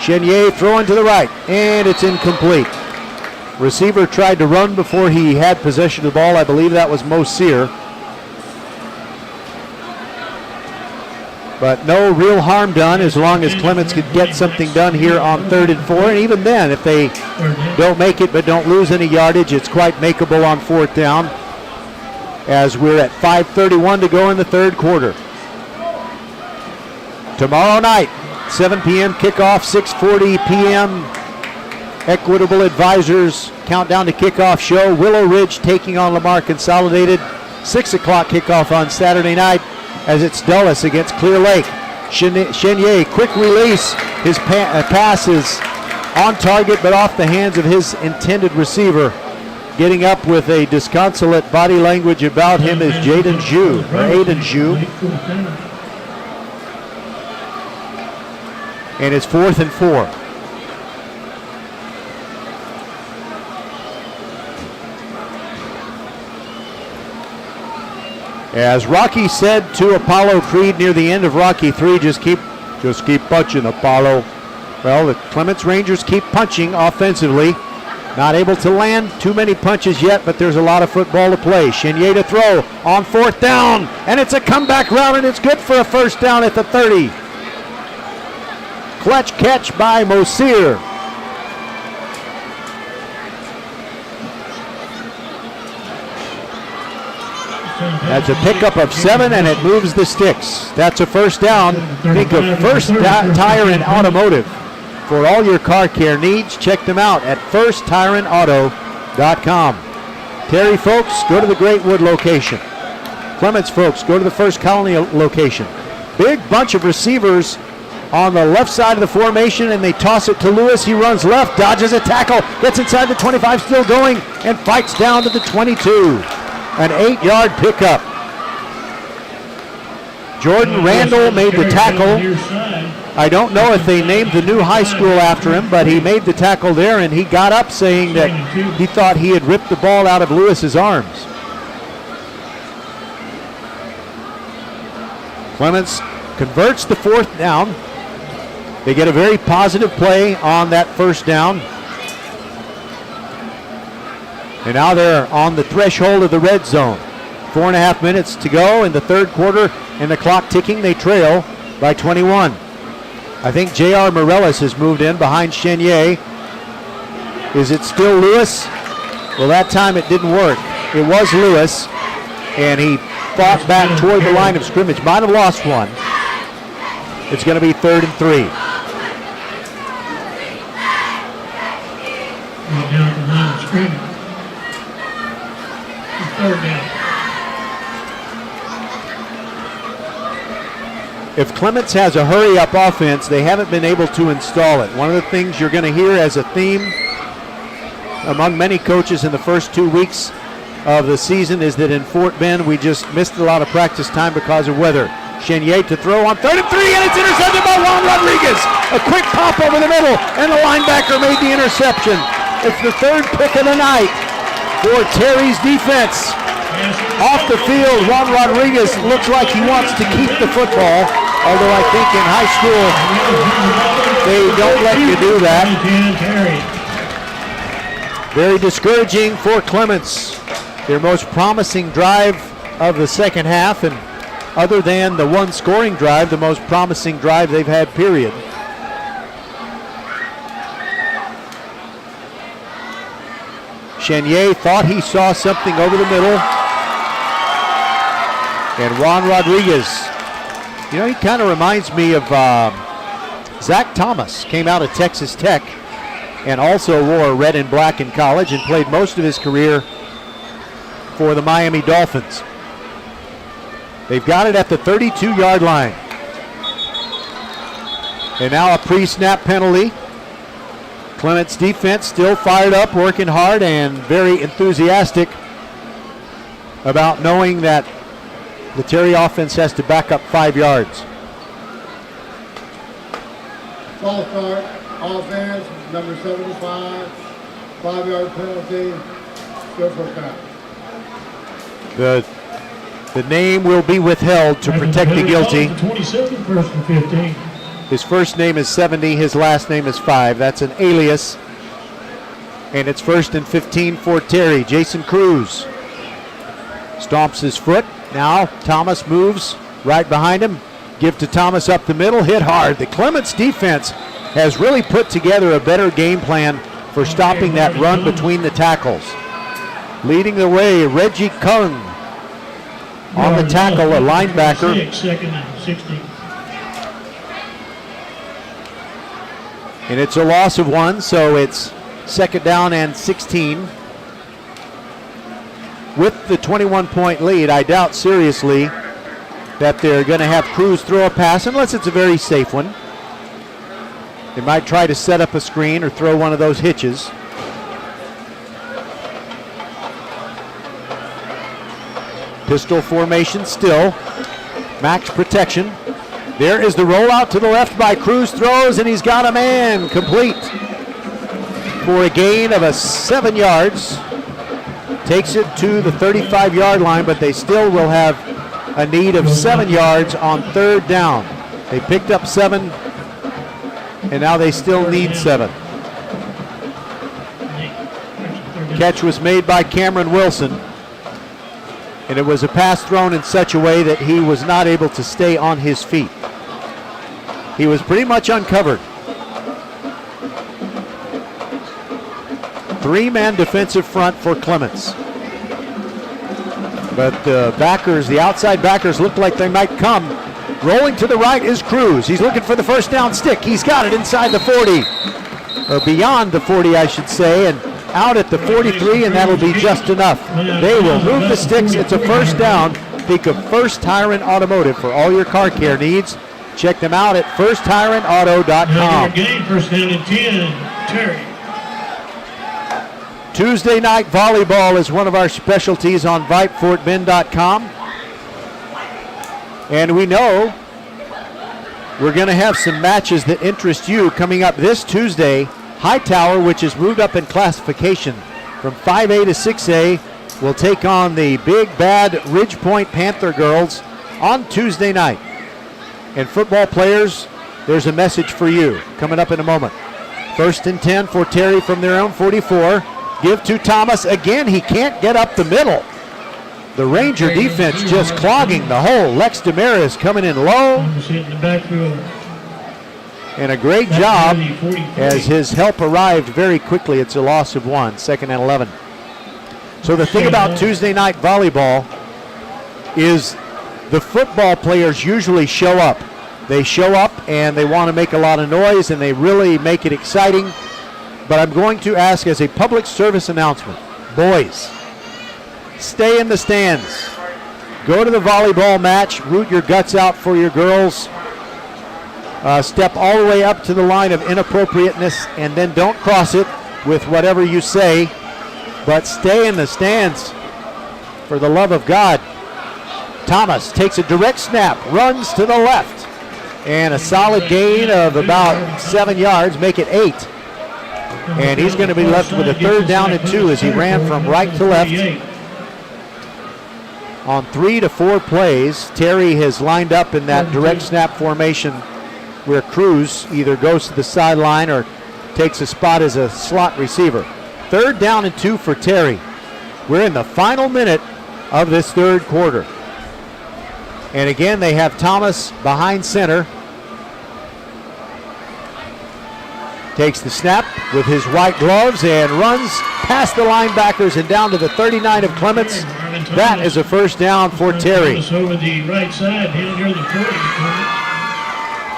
Chenier throwing to the right, and it's incomplete. Receiver tried to run before he had possession of the ball. I believe that was Mo Sear. But no real harm done as long as Clements could get something done here on 3rd and 4. And even then, if they don't make it but don't lose any yardage, it's quite makeable on 4th down, as we're at 5:31 to go in the 3rd quarter. Tomorrow night, 7 p.m. kickoff, 6:40 p.m. Equitable Advisors Countdown to Kickoff show. Willow Ridge taking on Lamar Consolidated. 6 o'clock kickoff on Saturday night as it's Dulles against Clear Lake. Chenier, quick release. His pass is on target but off the hands of his intended receiver. Getting up with a disconsolate body language about him is Aiden Zhu. And it's 4th and 4. As Rocky said to Apollo Creed near the end of Rocky 3, just keep punching, Apollo. Well, the Clements Rangers keep punching offensively. Not able to land too many punches yet, but there's a lot of football to play. Chenier to throw on 4th down, and it's a comeback route, and it's good for a 1st down at the 30. Clutch catch by Mosir. That's a pickup of 7, and it moves the sticks. That's a 1st down. Think of First Tire and Automotive. For all your car care needs, check them out at firsttireandauto.com. Terry folks, go to the Greatwood location. Clements folks, go to the First Colony location. Big bunch of receivers on the left side of the formation, and they toss it to Lewis. He runs left, dodges a tackle, gets inside the 25, still going, and fights down to the 22. An 8-yard pickup. Jordan Randall made the tackle. I don't know if they named the new high school after him, but he made the tackle there, and he got up saying that he thought he had ripped the ball out of Lewis's arms. Clements converts the 4th down. They get a very positive play on that 1st down. And now they're on the threshold of the red zone. 4.5 minutes to go in the 3rd quarter, and the clock ticking. They trail by 21. I think J.R. Morellis has moved in behind Chenier. Is it still Lewis? Well, that time it didn't work. It was Lewis, and he fought back toward the line of scrimmage. Might have lost one. It's going to be 3rd and 3. Down the line of scrimmage. 3rd down. If Clements has a hurry-up offense, they haven't been able to install it. One of the things you're going to hear as a theme among many coaches in the first 2 weeks of the season is that in Fort Bend we just missed a lot of practice time because of weather. Chenier to throw on 3rd and 3, and it's intercepted by Juan Rodriguez. A quick pop over the middle, and the linebacker made the interception. It's the 3rd pick of the night for Terry's defense. Off the field, Juan Rodriguez looks like he wants to keep the football, although I think in high school they don't let you do that. Very discouraging for Clements. Their most promising drive of the second half, and other than the one scoring drive, the most promising drive they've had, period. Chenier thought he saw something over the middle. And Juan Rodriguez, you know, he kind of reminds me of Zach Thomas. Came out of Texas Tech and also wore red and black in college and played most of his career for the Miami Dolphins. They've got it at the 32-yard line. And now a pre-snap penalty. Clements defense still fired up, working hard, and very enthusiastic about knowing that the Terry offense has to back up 5 yards. False start, offense, number 75, 5-yard penalty, still first down. The name will be withheld to protect the guilty. 27, 1st and 15. His first name is 70, his last name is 5. That's an alias. And it's 1st and 15 for Terry. Jason Cruz stomps his foot. Now Thomas moves right behind him. Give to Thomas up the middle, hit hard. The Clements defense has really put together a better game plan for stopping that run between the tackles. Leading the way, Reggie Kung on the tackle, a linebacker. Second and 60. And it's a loss of 1, so it's second down and 16. With the 21-point lead, I doubt seriously that they're going to have Cruz throw a pass unless it's a very safe one. They might try to set up a screen or throw one of those hitches. Pistol formation still. Max protection. There is the rollout to the left by Cruz, throws, and he's got a man complete for a gain of 7 yards. Takes it to the 35-yard line, but they still will have a need of 7 yards on third down. They picked up 7, and now they still need 7. Catch was made by Cameron Wilson, and it was a pass thrown in such a way that he was not able to stay on his feet. He was pretty much uncovered. 3-man defensive front for Clements. But the backers, the outside backers, look like they might come. Rolling to the right is Cruz. He's looking for the first down stick. He's got it inside the 40, or beyond the 40, I should say, and out at the 43, and that'll be just enough. They will move the sticks. It's a first down. Think of First Tyrant Automotive for all your car care needs. Check them out at firsttyrantauto.com. Game, first down and 10, Terry. Tuesday night volleyball is one of our specialties on VypeFortBend.com. And we know we're going to have some matches that interest you coming up this Tuesday. Hightower, which is moved up in classification from 5A to 6A, will take on the big bad Ridge Point Panther girls on Tuesday night. And football players, there's a message for you coming up in a moment. First and 10 for Terry from their own 44. Give to Thomas again. He can't get up the middle. The Ranger defense just clogging the hole. Lex Damaris coming in low. And a great job as his help arrived very quickly. It's a loss of 1, second and 11. So the thing about Tuesday night volleyball is the football players usually show up. They show up and they want to make a lot of noise and they really make it exciting. But I'm going to ask as a public service announcement, boys, stay in the stands. Go to the volleyball match, root your guts out for your girls. Step all the way up to the line of inappropriateness and then don't cross it with whatever you say, but stay in the stands for the love of God. Thomas takes a direct snap, runs to the left, and a solid gain of about 7 yards, make it 8. And he's going to be left with a third down and 2 as he ran from right to left. On 3 to 4 plays, Terry has lined up in that direct snap formation where Cruz either goes to the sideline or takes a spot as a slot receiver. Third down and 2 for Terry. We're in the final minute of this third quarter. And again, they have Thomas behind center. Takes the snap with his white gloves and runs past the linebackers and down to the 39 of Clements. That is a first down for Terry. Over the right side, near the 40.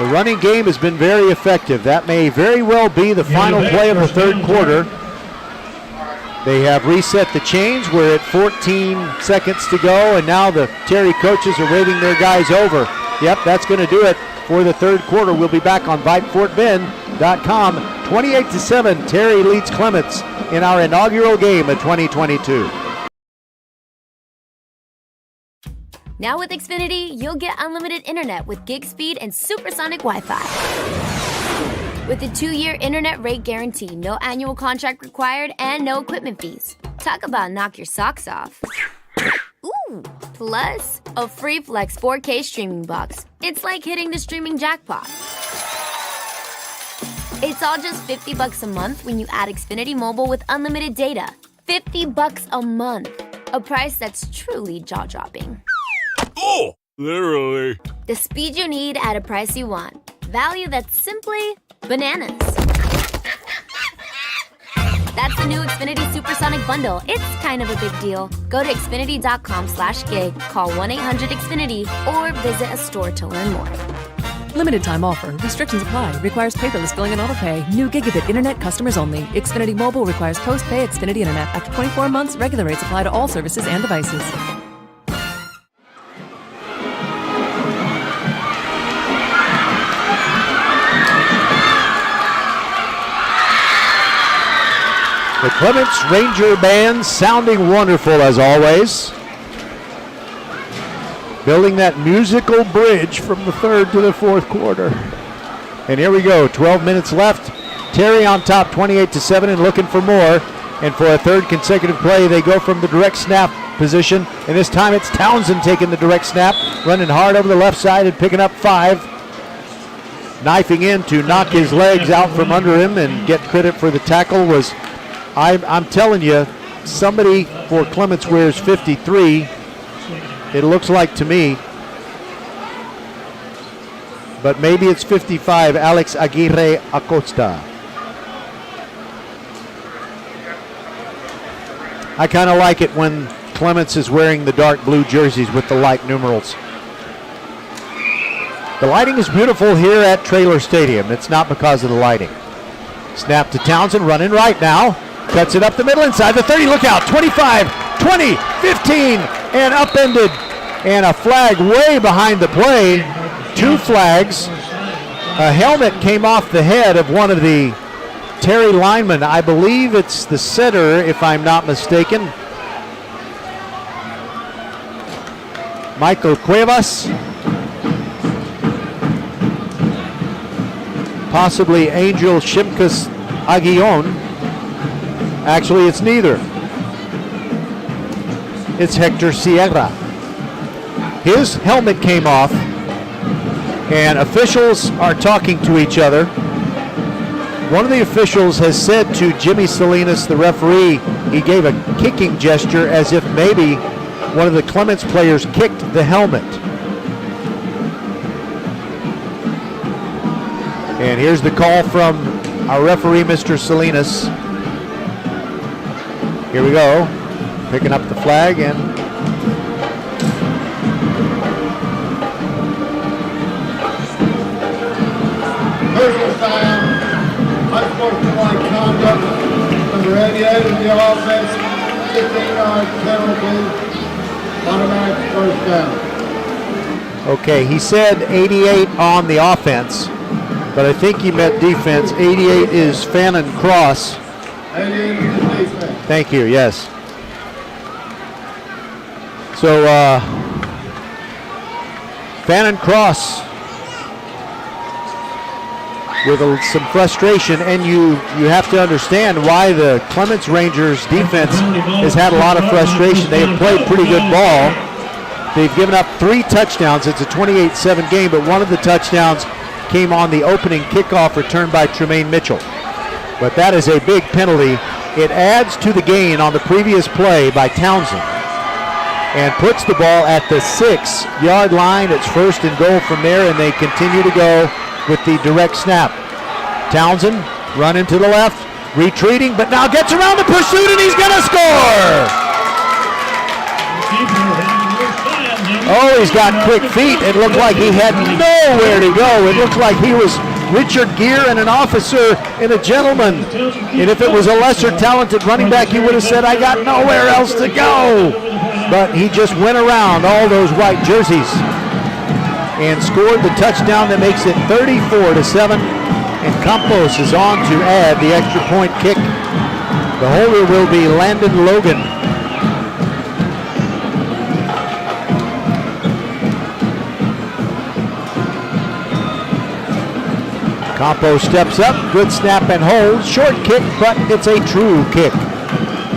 The running game has been very effective. That may very well be the final play of the third quarter. They have reset the chains. We're at 14 seconds to go, and now the Terry coaches are waving their guys over. Yep, that's going to do it for the third quarter. We'll be back on VypeFortBend.com. 28-7, Terry leads Clements in our inaugural game of 2022. Now with Xfinity, you'll get unlimited internet with gig speed and supersonic Wi-Fi. With a 2-year internet rate guarantee, no annual contract required, and no equipment fees. Talk about knock your socks off. Ooh, plus a free Flex 4K streaming box. It's like hitting the streaming jackpot. It's all just $50 a month when you add Xfinity Mobile with unlimited data. $50 a month. A price that's truly jaw-dropping. Oh, literally. The speed you need at a price you want. Value that's simply bananas. That's the new Xfinity Supersonic Bundle. It's kind of a big deal. Go to Xfinity.com/gig, call 1-800-XFINITY, or visit a store to learn more. Limited time offer. Restrictions apply. Requires paperless billing and autopay. New gigabit internet customers only. Xfinity Mobile requires post-pay Xfinity internet. After 24 months, regular rates apply to all services and devices. The Clements Ranger Band sounding wonderful as always. Building that musical bridge from the third to the fourth quarter. And here we go, 12 minutes left. Terry on top 28-7 and looking for more. And for a third consecutive play, they go from the direct snap position. And this time it's Townsend taking the direct snap, running hard over the left side and picking up 5. Knifing in to knock his legs out from under him and get credit for the tackle was, I'm telling you, somebody for Clements wears 53. It looks like to me. But maybe it's 55, Alex Aguirre Acosta. I kind of like it when Clements is wearing the dark blue jerseys with the light numerals. The lighting is beautiful here at Traylor Stadium. It's not because of the lighting. Snap to Townsend, running right now. Cuts it up the middle inside the 30. Look out, 25, 20, 15, and upended. And a flag way behind the play. 2 flags. A helmet came off the head of one of the Terry linemen. I believe it's the setter, if I'm not mistaken. Michael Cuevas. Possibly Angel Shimkus Aguillon. Actually, it's neither. It's Hector Sierra. His helmet came off, and officials are talking to each other. One of the officials has said to Jimmy Salinas, the referee, he gave a kicking gesture as if maybe one of the Clements players kicked the helmet. And here's the call from our referee, Mr. Salinas. Here we go, picking up the flag and personal foul, unsportsmanlike conduct, number 88 in the offense, 15-yard penalty, automatic first down. Okay, he said 88 on the offense, but I think he meant defense. 88 is Fannin Cross. 88 is the defense. Thank you, yes. So, Fannin Cross with some frustration, and you have to understand why the Clements Rangers defense has had a lot of frustration. They have played pretty good ball. They've given up 3 touchdowns. It's a 28-7 game, but one of the touchdowns came on the opening kickoff return by Tremaine Mitchell. But that is a big penalty. It adds to the gain on the previous play by Townsend and puts the ball at the 6-yard line. It's 1st and goal from there, and they continue to go with the direct snap. Townsend running to the left, retreating, but now gets around the pursuit, and he's going to score! Oh, he's got quick feet. It looked like he had nowhere to go. It looked like he was Richard Gere and an officer and a gentleman. And if it was a lesser talented running back, he would have said, I got nowhere else to go. But he just went around all those white jerseys and scored the touchdown that makes it 34-7. And Campos is on to add the extra point kick. The holder will be Landon Logan. Campos steps up, good snap and hold, short kick, but it's a true kick.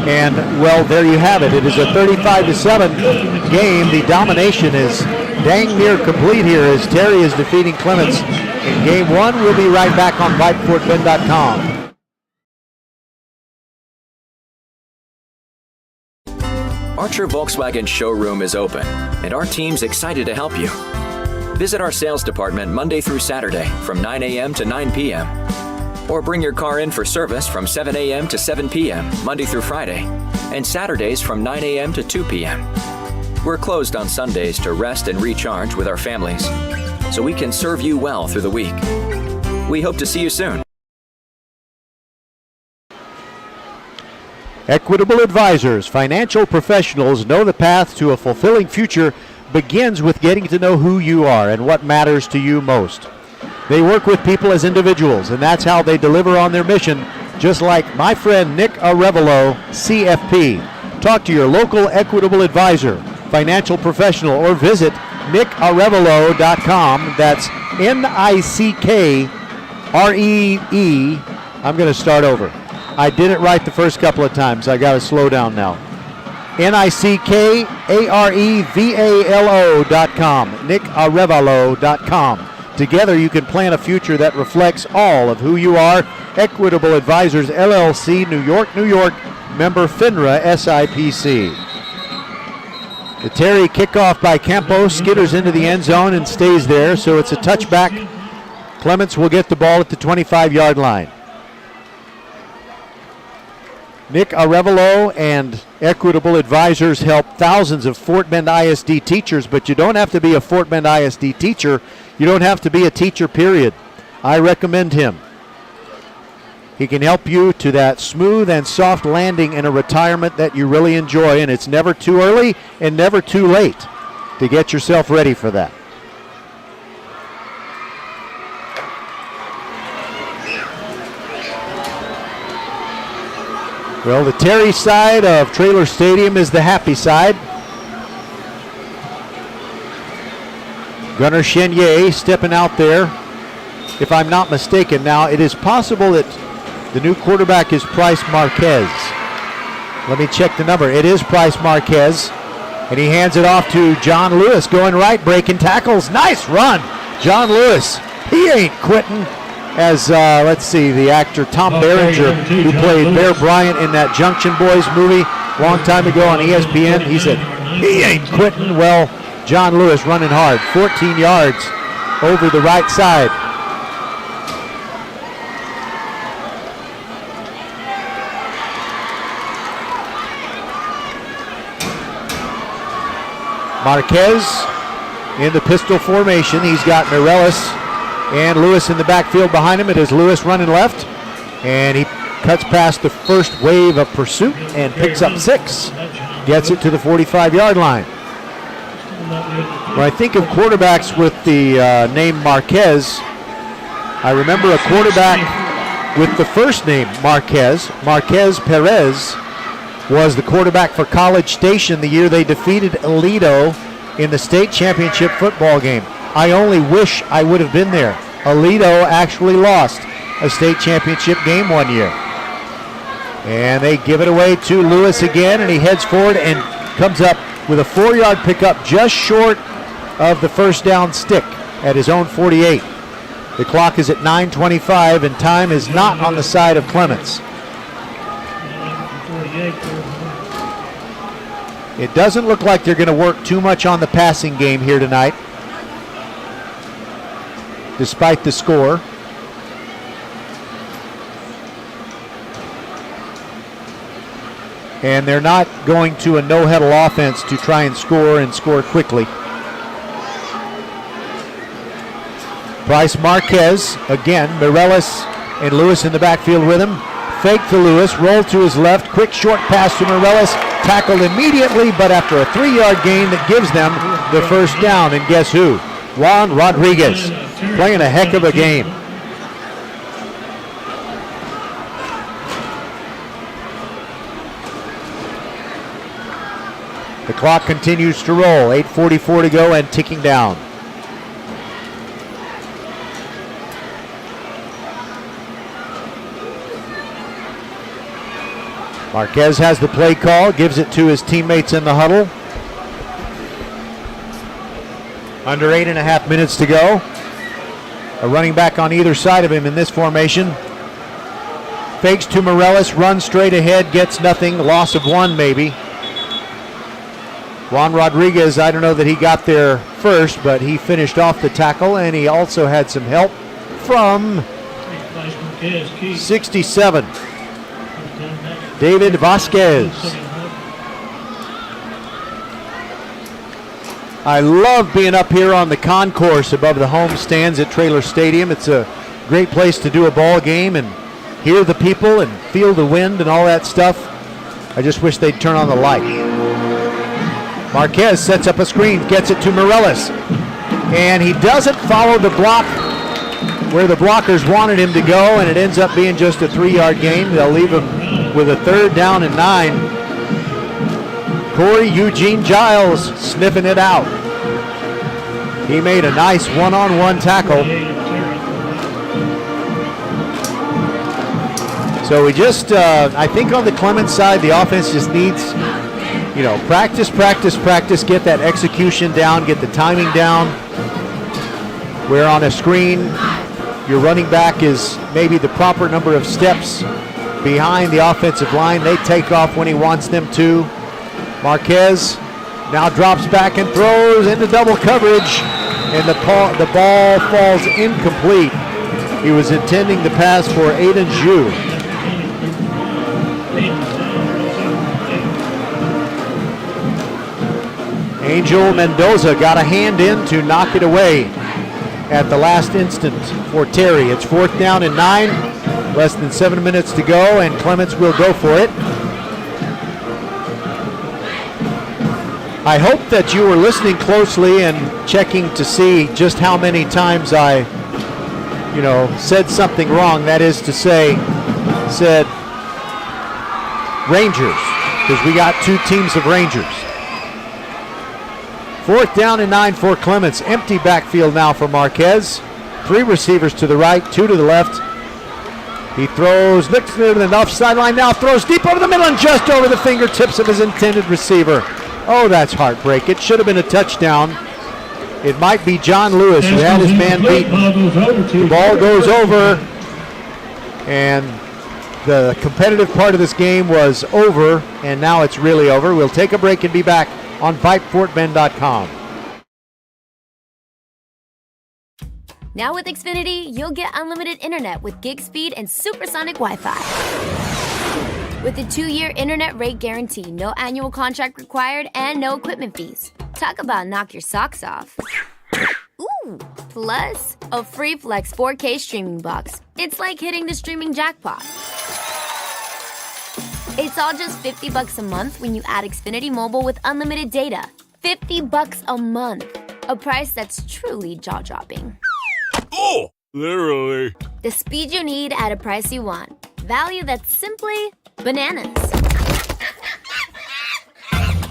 And, well, there you have it. It is a 35-7 game. The domination is dang near complete here as Terry is defeating Clements in game 1. We'll be right back on VypeFortBend.com. Archer Volkswagen showroom is open, and our team's excited to help you. Visit our sales department Monday through Saturday from 9 a.m. to 9 p.m. Or bring your car in for service from 7 a.m. to 7 p.m. Monday through Friday, and Saturdays from 9 a.m. to 2 p.m. We're closed on Sundays to rest and recharge with our families, so we can serve you well through the week. We hope to see you soon. Equitable Advisors, financial professionals, know the path to a fulfilling future begins with getting to know who you are and what matters to you most. They work with people as individuals, and that's how they deliver on their mission, just like my friend Nick Arevalo, CFP. Talk to your local Equitable Advisor, financial professional, or visit nickarevalo.com. That's Nickree. I'm going to start over. I did it right the first couple of times. I got to slow down now. Nickarevalo.com. Nickarevalo.com. Together you can plan a future that reflects all of who you are. Equitable Advisors, LLC, New York, New York. Member FINRA, SIPC. The Terry kickoff by Campos skitters into the end zone and stays there, so it's a touchback. Clements will get the ball at the 25-yard line. Nick Arevalo and Equitable Advisors help thousands of Fort Bend ISD teachers, but you don't have to be a Fort Bend ISD teacher. You don't have to be a teacher, period. I recommend him. He can help you to that smooth and soft landing in a retirement that you really enjoy, and it's never too early and never too late to get yourself ready for that. Well, the Terry side of Traylor Stadium is the happy side. Gunnar Chenier stepping out there, if I'm not mistaken. Now, it is possible that the new quarterback is Price Marquez. Let me check the number. It is Price Marquez, and he hands it off to John Lewis, going right, breaking tackles. Nice run, John Lewis. He ain't quitting. As, let's see, the actor Tom Berenger, who played Bear Bryant in that Junction Boys movie a long time ago on ESPN, he said, he ain't quitting. Well, John Lewis running hard, 14 yards over the right side. Marquez in the pistol formation. He's got Mireles and Lewis in the backfield behind him. It is Lewis running left, and he cuts past the first wave of pursuit and picks up 6. Gets it to the 45-yard line. When I think of quarterbacks with the name Marquez, I remember a quarterback with the first name Marquez. Marquez Perez was the quarterback for College Station the year they defeated Aledo in the state championship football game. I only wish I would have been there. Aledo actually lost a state championship game one year. And they give it away to Lewis again, and he heads forward and comes up with a 4-yard pickup just short of the first down stick at his own 48. The clock is at 9:25, and time is not on the side of Clements. It doesn't look like they're going to work too much on the passing game here tonight, despite the score. And they're not going to a no-huddle offense to try and score quickly. Price Marquez, again, Mireles and Lewis in the backfield with him. Fake to Lewis, roll to his left, quick short pass to Mireles, tackled immediately, but after a 3-yard gain that gives them the first down. And guess who? Juan Rodriguez, playing a heck of a game. The clock continues to roll, 8:44 to go and ticking down. Marquez has the play call, gives it to his teammates in the huddle. Under 8.5 minutes to go. A running back on either side of him in this formation. Fakes to Mireles, runs straight ahead, gets nothing, loss of 1 maybe. Juan Rodriguez, I don't know that he got there first, but he finished off the tackle, and he also had some help from 67, David Vasquez. I love being up here on the concourse above the home stands at Traylor Stadium. It's a great place to do a ball game and hear the people and feel the wind and all that stuff. I just wish they'd turn on the light. Marquez sets up a screen, gets it to Morellis, and he doesn't follow the block where the blockers wanted him to go, and it ends up being just a 3-yard gain. They'll leave him with a 3rd down and 9. Corey Eugene Giles sniffing it out. He made a nice one-on-one tackle. So we just, I think on the Clements side, the offense just needs, practice, get that execution down, get the timing down. Where on a screen, your running back is maybe the proper number of steps behind the offensive line. They take off when he wants them to. Marquez now drops back and throws into double coverage, and the ball falls incomplete. He was intending the pass for Aiden Zhu. Angel Mendoza got a hand in to knock it away at the last instant for Terry. It's 4th down and 9, less than 7 minutes to go, and Clements will go for it. I hope that you were listening closely and checking to see just how many times I, said something wrong. That is to say, said Rangers, because we got 2 teams of Rangers. 4th down and 9 for Clements. Empty backfield now for Marquez. 3 receivers to the right, 2 to the left. He throws, looks near the left sideline now, throws deep over the middle and just over the fingertips of his intended receiver. Oh, that's heartbreak. It should have been a touchdown. It might be John Lewis who had his man beat. The ball goes over, and the competitive part of this game was over, and now it's really over. We'll take a break and be back on VypeFortBend.com. Now with Xfinity, you'll get unlimited internet with gig speed and supersonic Wi-Fi. With a 2-year internet rate guarantee, no annual contract required, and no equipment fees. Talk about knock your socks off. Ooh, plus a free Flex 4K streaming box. It's like hitting the streaming jackpot. It's all just $50 a month when you add Xfinity Mobile with unlimited data. $50 a month. A price that's truly jaw-dropping. Oh, literally. The speed you need at a price you want. Value that's simply bananas.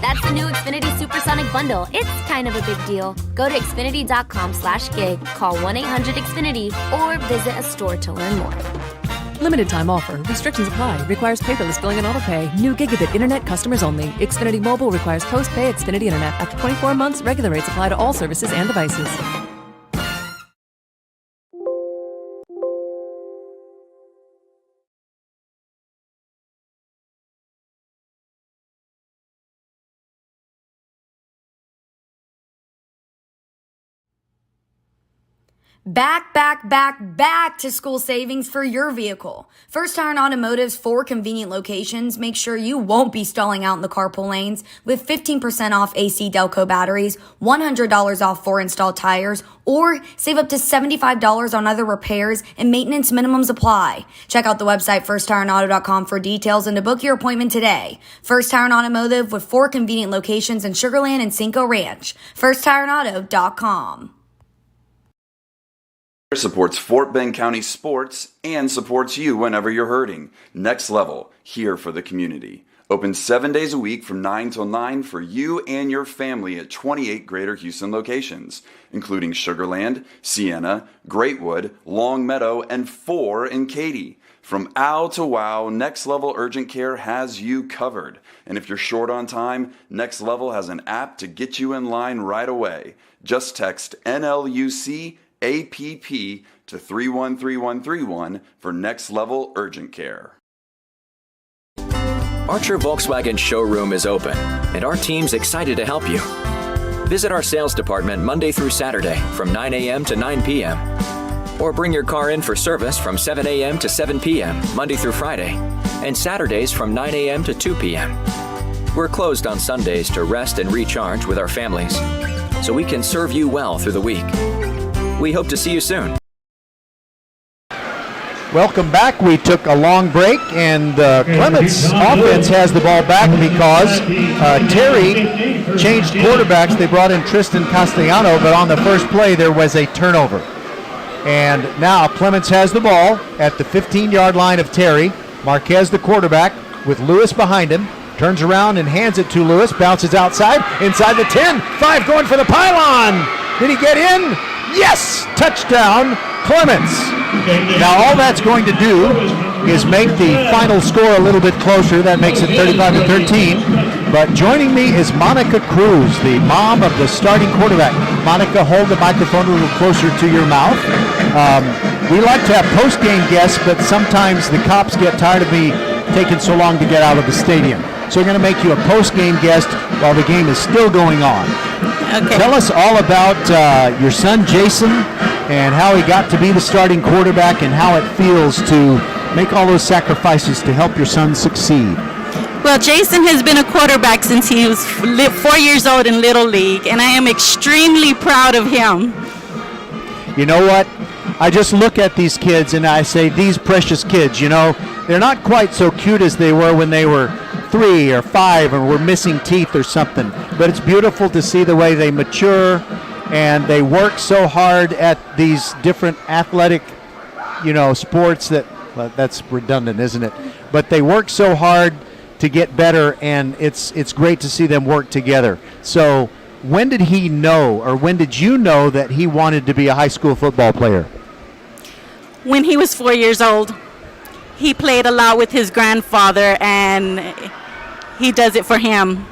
That's the new Xfinity Supersonic Bundle. It's kind of a big deal. Go to Xfinity.com/gig, call 1-800-XFINITY, or visit a store to learn more. Limited time offer. Restrictions apply. Requires paperless billing and autopay. New gigabit internet customers only. Xfinity Mobile requires post-pay Xfinity internet. After 24 months, regular rates apply to all services and devices. Back to school savings for your vehicle. First Tire and Automotive's 4 convenient locations make sure you won't be stalling out in the carpool lanes with 15% off AC Delco batteries, $100 off 4 installed tires, or save up to $75 on other repairs and maintenance minimums apply. Check out the website firsttireandauto.com for details and to book your appointment today. First Tire and Automotive with 4 convenient locations in Sugar Land and Cinco Ranch. firsttireandauto.com. Supports Fort Bend County sports and supports you whenever you're hurting. Next Level, here for the community. Open 7 days a week from 9 till 9 for you and your family at 28 Greater Houston locations, including Sugar Land, Sienna, Greatwood, Long Meadow, and 4 in Katy. From ow to wow, Next Level Urgent Care has you covered. And if you're short on time, Next Level has an app to get you in line right away. Just text NLUC APP to 313131 for Next Level Urgent Care. Archer Volkswagen showroom is open, and our team's excited to help you. Visit our sales department Monday through Saturday from 9 a.m. to 9 p.m. Or bring your car in for service from 7 a.m. to 7 p.m. Monday through Friday, and Saturdays from 9 a.m. to 2 p.m. We're closed on Sundays to rest and recharge with our families, so we can serve you well through the week. We hope to see you soon. Welcome back. We took a long break, and Clements offense has the ball back because Terry changed quarterbacks. They brought in Tristan Castellano, but on the first play there was a turnover. And now Clements has the ball at the 15-yard line of Terry. Marquez, the quarterback, with Lewis behind him, turns around and hands it to Lewis, bounces outside, inside the 10, 5 going for the pylon. Did he get in? Yes! Touchdown, Clements. Now all that's going to do is make the final score a little bit closer. That makes it 35-13. But joining me is Monica Cruz, the mom of the starting quarterback. Monica, hold the microphone a little closer to your mouth. We like to have post-game guests, but sometimes the cops get tired of me taking so long to get out of the stadium. So we're going to make you a post-game guest while the game is still going on. Okay. Tell us all about your son, Jason, and how he got to be the starting quarterback and how it feels to make all those sacrifices to help your son succeed. Well, Jason has been a quarterback since he was 4 years old in Little League, and I am extremely proud of him. You know what? I just look at these kids and I say, these precious kids, you know, they're not quite so cute as they were when they were 3 or 5 and were missing teeth or something. But it's beautiful to see the way they mature and they work so hard at these different athletic, you know, sports that, well, that's redundant, isn't it? But they work so hard to get better, and it's great to see them work together. So when did he know, or when did you know that he wanted to be a high school football player? When he was 4 years old. He played a lot with his grandfather, and he does it for him.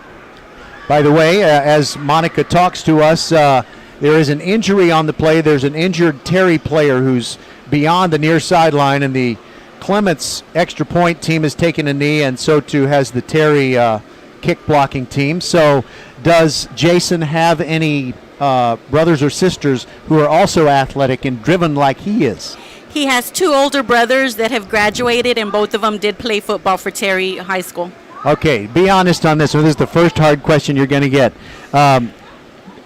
By the way, as Monica talks to us, there is an injury on the play. There's an injured Terry player who's beyond the near sideline, and the Clements extra point team has taken a knee, and so too has the Terry kick blocking team. So does Jason have any brothers or sisters who are also athletic and driven like he is? He has 2 older brothers that have graduated, and both of them did play football for Terry High School. Okay, be honest on this. So this is the first hard question you're going to get.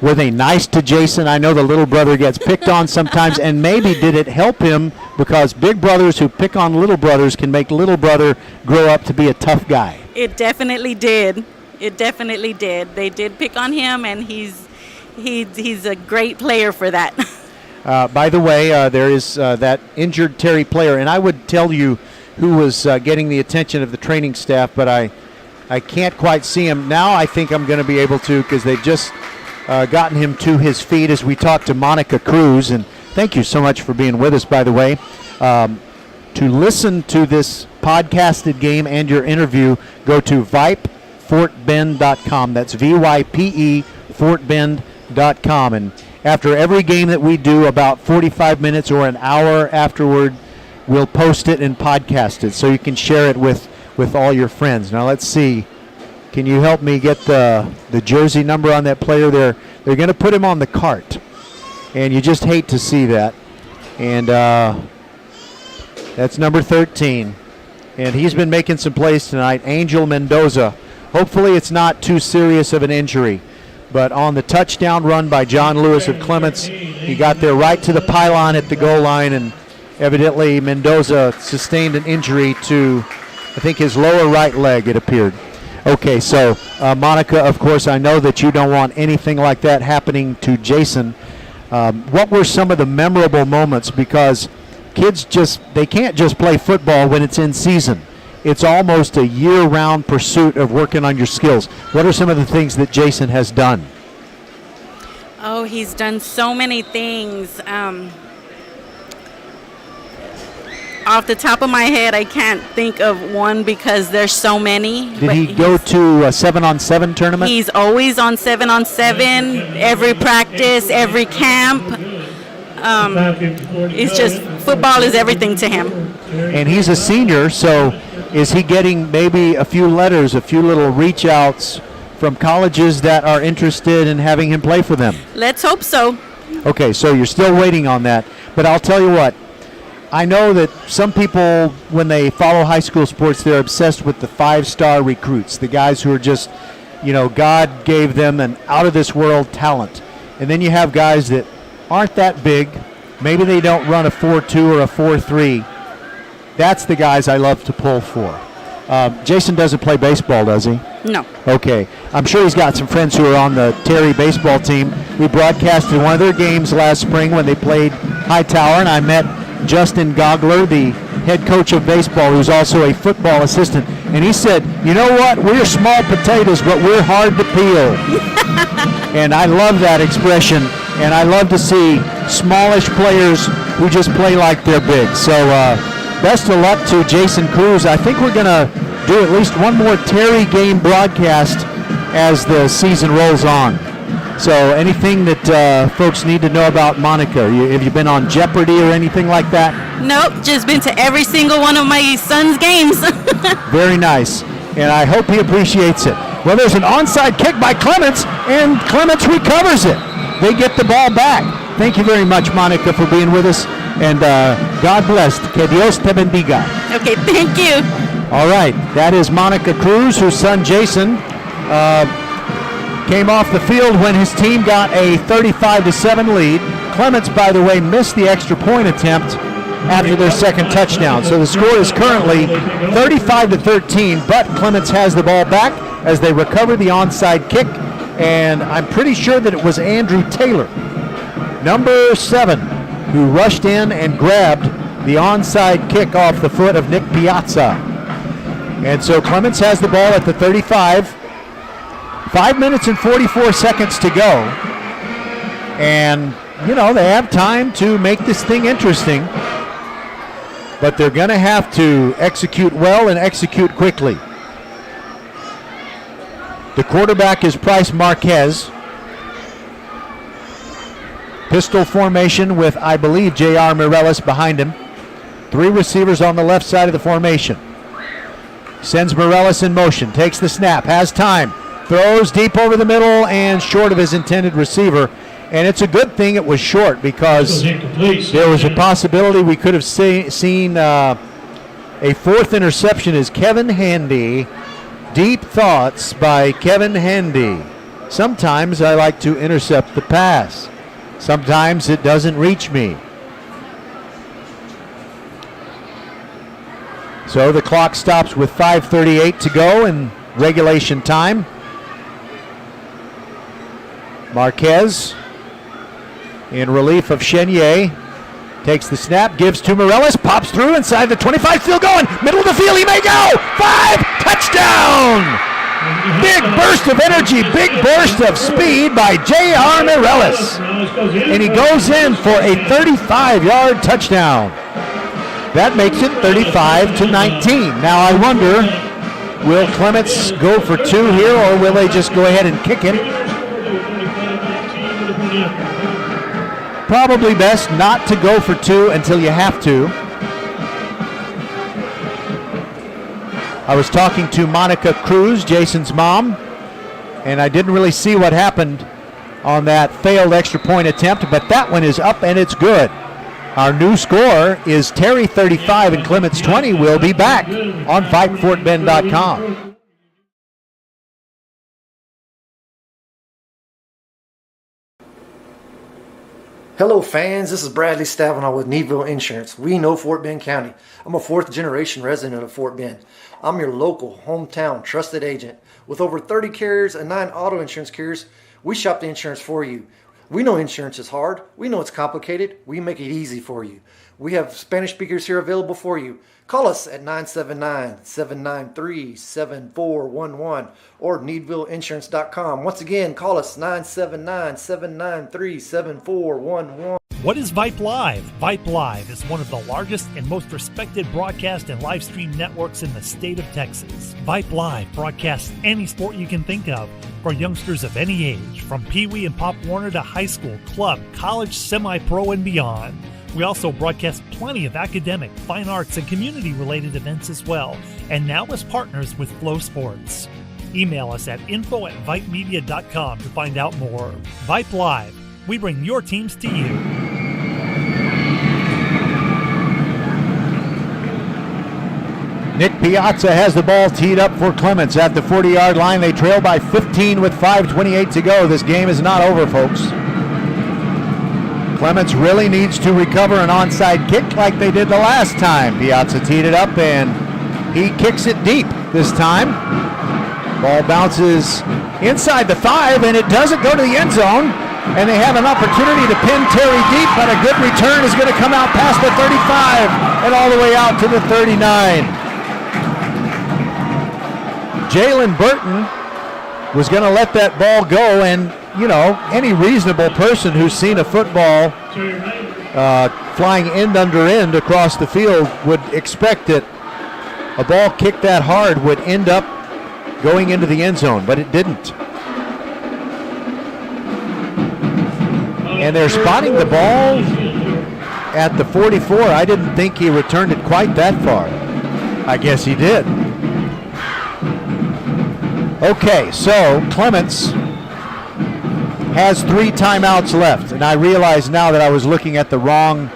Were they nice to Jason? I know the little brother gets picked on sometimes, and maybe did it help him because big brothers who pick on little brothers can make little brother grow up to be a tough guy? It definitely did. It definitely did. They did pick on him, and he's a great player for that. By the way, there is that injured Terry player, and I would tell you who was getting the attention of the training staff, but I can't quite see him. Now I think I'm going to be able to, because they've just gotten him to his feet as we talk to Monica Cruz. And thank you so much for being with us, by the way. To listen to this podcasted game and your interview, go to VypeFortBend.com. That's VYPE FortBend.com. And after every game that we do, about 45 minutes or an hour afterward, we'll post it and podcast it so you can share it with all your friends. Now let's see. Can you help me get the jersey number on that player there? They're going to put him on the cart, and you just hate to see that. And that's number 13. And he's been making some plays tonight. Angel Mendoza. Hopefully it's not too serious of an injury. But on the touchdown run by John Lewis of Clements, he got there right to the pylon at the goal line, and evidently Mendoza sustained an injury to, I think, his lower right leg, it appeared. Okay, so Monica, of course, I know that you don't want anything like that happening to Jason. What were some of the memorable moments? Because kids they can't just play football when it's in season. It's almost a year-round pursuit of working on your skills. What are some of the things that Jason has done? Oh, he's done so many things. Off the top of my head, I can't think of one because there's so many. Did he go to a 7-on-7 tournament? He's always on 7-on-7, every practice, every camp. It's just, football is everything to him. And he's a senior, so is he getting maybe a few letters, a few little reach outs from colleges that are interested in having him play for them? Let's hope so. Okay, so you're still waiting on that. But I'll tell you what, I know that some people, when they follow high school sports, they're obsessed with the 5-star recruits, the guys who are just, God gave them an out-of-this-world talent. And then you have guys that aren't that big. Maybe they don't run a 4.2 or a 4.3. That's the guys I love to pull for. Jason doesn't play baseball, does he? No. Okay. I'm sure he's got some friends who are on the Terry baseball team. We broadcasted one of their games last spring when they played Hightower, and I met Justin Gogler, the head coach of baseball, who's also a football assistant. And he said, you know what? We're small potatoes, but we're hard to peel. And I love that expression, and I love to see smallish players who just play like they're big. So best of luck to Jason Cruz. I think we're going to do at least one more Terry game broadcast as the season rolls on. So anything that folks need to know about Monica? Have you been on Jeopardy or anything like that? Nope, just been to every single one of my son's games. Very nice, and I hope he appreciates it. Well, there's an onside kick by Clements, and Clements recovers it. They get the ball back. Thank you very much, Monica, for being with us, and God bless. Que Dios te bendiga. Okay, thank you. All right, that is Monica Cruz, whose son Jason came off the field when his team got a 35-7 lead. Clements, by the way, missed the extra point attempt after their second touchdown. So the score is currently 35-13, but Clements has the ball back as they recover the onside kick, and I'm pretty sure that it was Andrew Taylor, number 7, who rushed in and grabbed the onside kick off the foot of Nick Piazza. And so Clements has the ball at the 35. 5 minutes and 44 seconds to go. And, they have time to make this thing interesting. But they're going to have to execute well and execute quickly. The quarterback is Bryce Marquez. Pistol formation with, I believe, J.R. Mireles behind him. 3 receivers on the left side of the formation. Sends Mireles in motion. Takes the snap. Has time. Throws deep over the middle and short of his intended receiver. And it's a good thing it was short because there was a possibility we could have seen a 4th interception as Kevin Handy. Deep thoughts by Kevin Handy. Sometimes I like to intercept the pass. Sometimes it doesn't reach me. So the clock stops with 5:38 to go in regulation time. Marquez, in relief of Chenier, takes the snap, gives to Mireles, pops through inside the 25, still going, middle of the field, he may go! 5, touchdown! Big burst of energy, big burst of speed by J.R. Mireles. And he goes in for a 35-yard touchdown. That makes it 35-19. Now I wonder, will Clements go for 2 here, or will they just go ahead and kick it? Probably best not to go for 2 until you have to. I was talking to Monica Cruz, Jason's mom, and I didn't really see what happened on that failed extra point attempt, but that one is up and it's good. Our new score is Terry 35 and Clements 20. We'll be back on VypeFortBend.com. Hello fans, this is Bradley Stabenow with Needville Insurance. We know Fort Bend County. I'm a 4th generation resident of Fort Bend. I'm your local, hometown, trusted agent. With over 30 carriers and 9 auto insurance carriers, we shop the insurance for you. We know insurance is hard. We know it's complicated. We make it easy for you. We have Spanish speakers here available for you. Call us at 979-793-7411 or needvilleinsurance.com. Once again, call us 979-793-7411. What is Vype Live? Vype Live is one of the largest and most respected broadcast and live stream networks in the state of Texas. Vype Live broadcasts any sport you can think of for youngsters of any age, from Pee Wee and Pop Warner to high school, club, college, semi-pro, and beyond. We also broadcast plenty of academic, fine arts, and community-related events as well, and now as partners with Flow Sports. Email us at info@vypemedia.com to find out more. Vype Live. We bring your teams to you. Nick Piazza has the ball teed up for Clements at the 40-yard line. They trail by 15 with 5:28 to go. This game is not over, folks. Clements really needs to recover an onside kick like they did the last time. Piazza teed it up, and he kicks it deep this time. Ball bounces inside the 5, and it doesn't go to the end zone. And they have an opportunity to pin Terry deep, but a good return is going to come out past the 35 and all the way out to the 39. Jalen Burton was going to let that ball go, and, you know, any reasonable person who's seen a football flying end under end across the field would expect that a ball kicked that hard would end up going into the end zone, but it didn't. And they're spotting the ball at the 44. I didn't think he returned it quite that far. I guess he did. Okay, so Clements has 3 timeouts left, and I realize now that I was looking at the wrong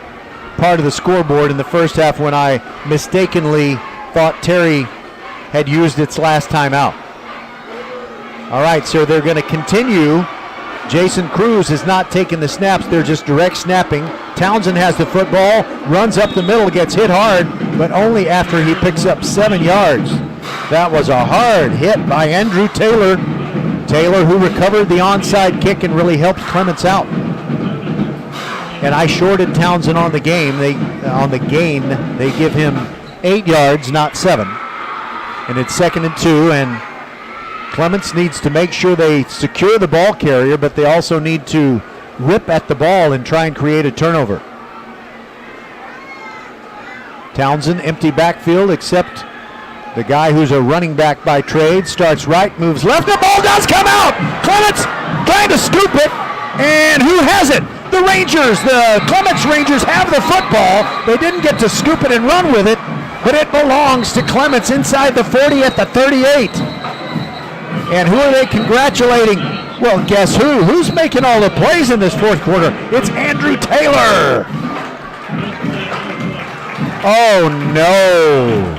part of the scoreboard in the first half when I mistakenly thought Terry had used its last timeout. All right, so they're going to continue. Jason Cruz has not taken the snaps. They're just direct snapping. Townsend has the football, runs up the middle, gets hit hard, but only after he picks up 7 yards. That was a hard hit by Andrew Taylor. Taylor, who recovered the onside kick and really helped Clements out. And I shorted Townsend on the game. They give him 8 yards, not 7. And it's 2nd and 2, and Clements needs to make sure they secure the ball carrier, but they also need to rip at the ball and try and create a turnover. Townsend, empty backfield, except the guy who's a running back by trade starts right, moves left, the ball does come out! Clements trying to scoop it, and who has it? The Rangers, the Clements Rangers have the football. They didn't get to scoop it and run with it, but it belongs to Clements inside the 40 at the 38. And who are they congratulating? Well, guess who? Who's making all the plays in this fourth quarter? It's Andrew Taylor. Oh, no.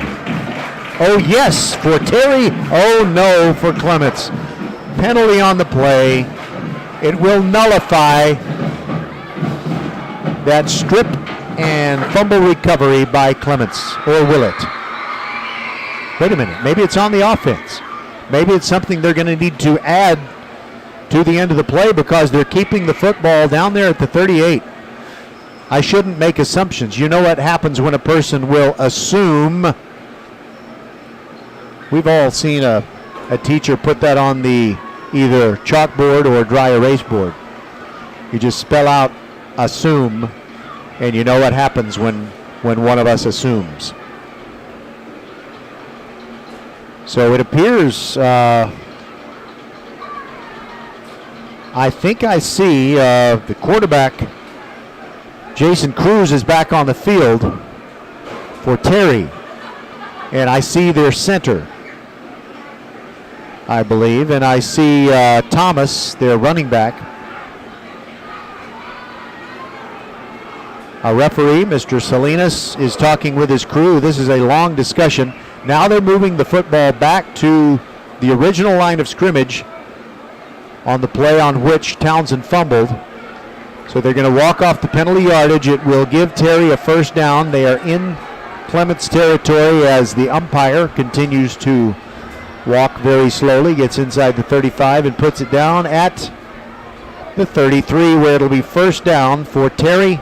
Oh, yes, for Terry. Oh, no, for Clements. Penalty on the play. It will nullify that strip and fumble recovery by Clements. Or will it? Wait a minute. Maybe it's on the offense. Maybe it's something they're going to need to add to the end of the play because they're keeping the football down there at the 38. I shouldn't make assumptions. You know what happens when a person will assume. We've all seen a teacher put that on the either chalkboard or dry erase board. You just spell out assume, and you know what happens when one of us assumes. So it appears, I think I see the quarterback, Jason Cruz, is back on the field for Terry. And I see their center, I believe. And I see Thomas, their running back. Our referee, Mr. Salinas, is talking with his crew. This is a long discussion. Now they're moving the football back to the original line of scrimmage on the play on which Townsend fumbled. So they're going to walk off the penalty yardage. It will give Terry a first down. They are in Clements territory as the umpire continues to walk very slowly, gets inside the 35 and puts it down at the 33, where it'll be first down for Terry.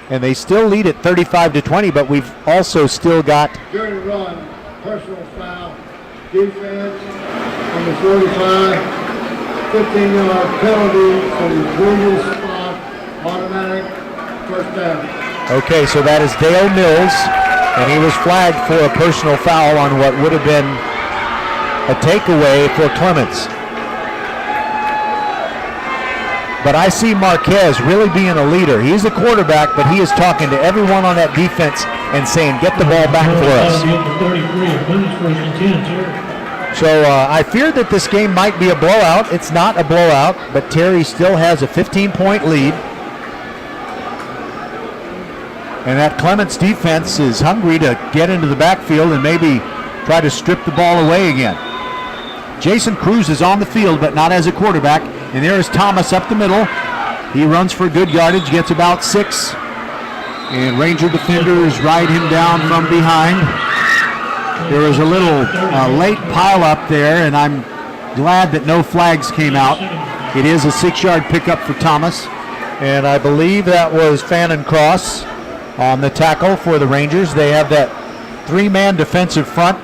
And they still lead at 35-20, but we've also still got During the run, personal foul, defense on the 45, 15-yard penalty from the previous spot, automatic first down. Okay, so that is Dale Mills, and he was flagged for a personal foul on what would have been a takeaway for Clements. But I see Marquez really being a leader. He's a quarterback, but he is talking to everyone on that defense and saying, get the ball back for us. So I feared that this game might be a blowout. It's not a blowout, but Terry still has a 15-point lead. And that Clements defense is hungry to get into the backfield and maybe try to strip the ball away again. Jason Cruz is on the field, but not as a quarterback. And there is Thomas up the middle. He runs for good yardage, gets about 6. And Ranger defenders ride him down from behind. There was a little late pile up there, and I'm glad that no flags came out. It is a 6-yard pickup for Thomas. And I believe that was Fannin Cross on the tackle for the Rangers. They have that 3-man defensive front.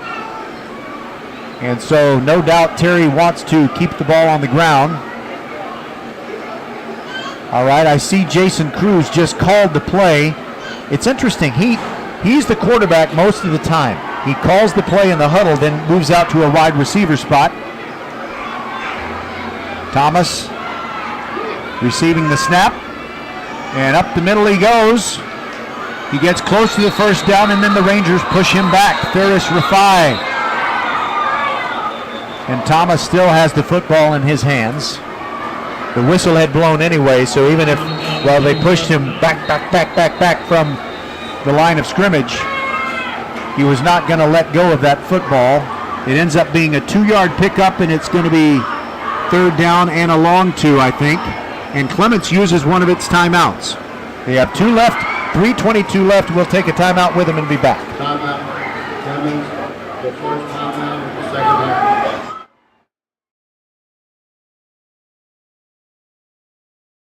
And so no doubt Terry wants to keep the ball on the ground. All right, I see Jason Cruz just called the play. It's interesting. He's the quarterback most of the time. He calls the play in the huddle, then moves out to a wide receiver spot. Thomas receiving the snap. And up the middle he goes. He gets close to the first down, and then the Rangers push him back. Ferris Rafai. And Thomas still has the football in his hands. The whistle had blown anyway, so even if, well, they pushed him back from the line of scrimmage, he was not going to let go of that football. It ends up being a 2-yard pickup, and it's going to be 3rd down and a long 2, I think. And Clements uses one of its timeouts. They have 2 left, 3:22 left. We'll take a timeout with them and be back. Timeout. Clements, the first timeout, the second half.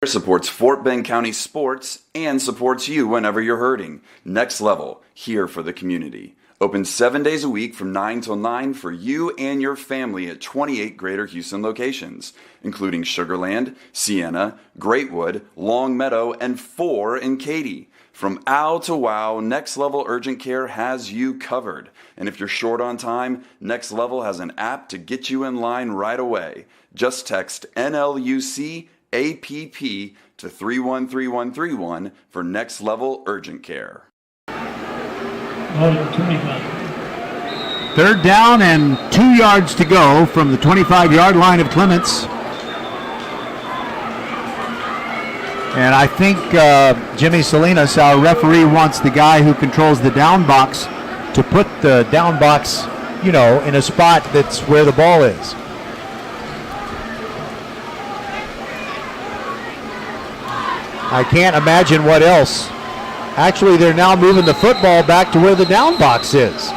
Supports Fort Bend County sports and supports you whenever you're hurting. Next Level, here for the community. Open 7 days a week from 9 till 9 for you and your family at 28 Greater Houston locations, including Sugar Land, Sienna, Greatwood, Long Meadow, and 4 in Katy. From OW to WOW, Next Level Urgent Care has you covered. And if you're short on time, Next Level has an app to get you in line right away. Just text NLUC APP to 313131 for Next Level Urgent Care. 3rd down and 2 yards to go from the 25-yard line of Clements. And I think Jimmy Salinas, our referee, wants the guy who controls the down box to put the down box, in a spot that's where the ball is. I can't imagine what else. Actually, they're now moving the football back to where the down box is.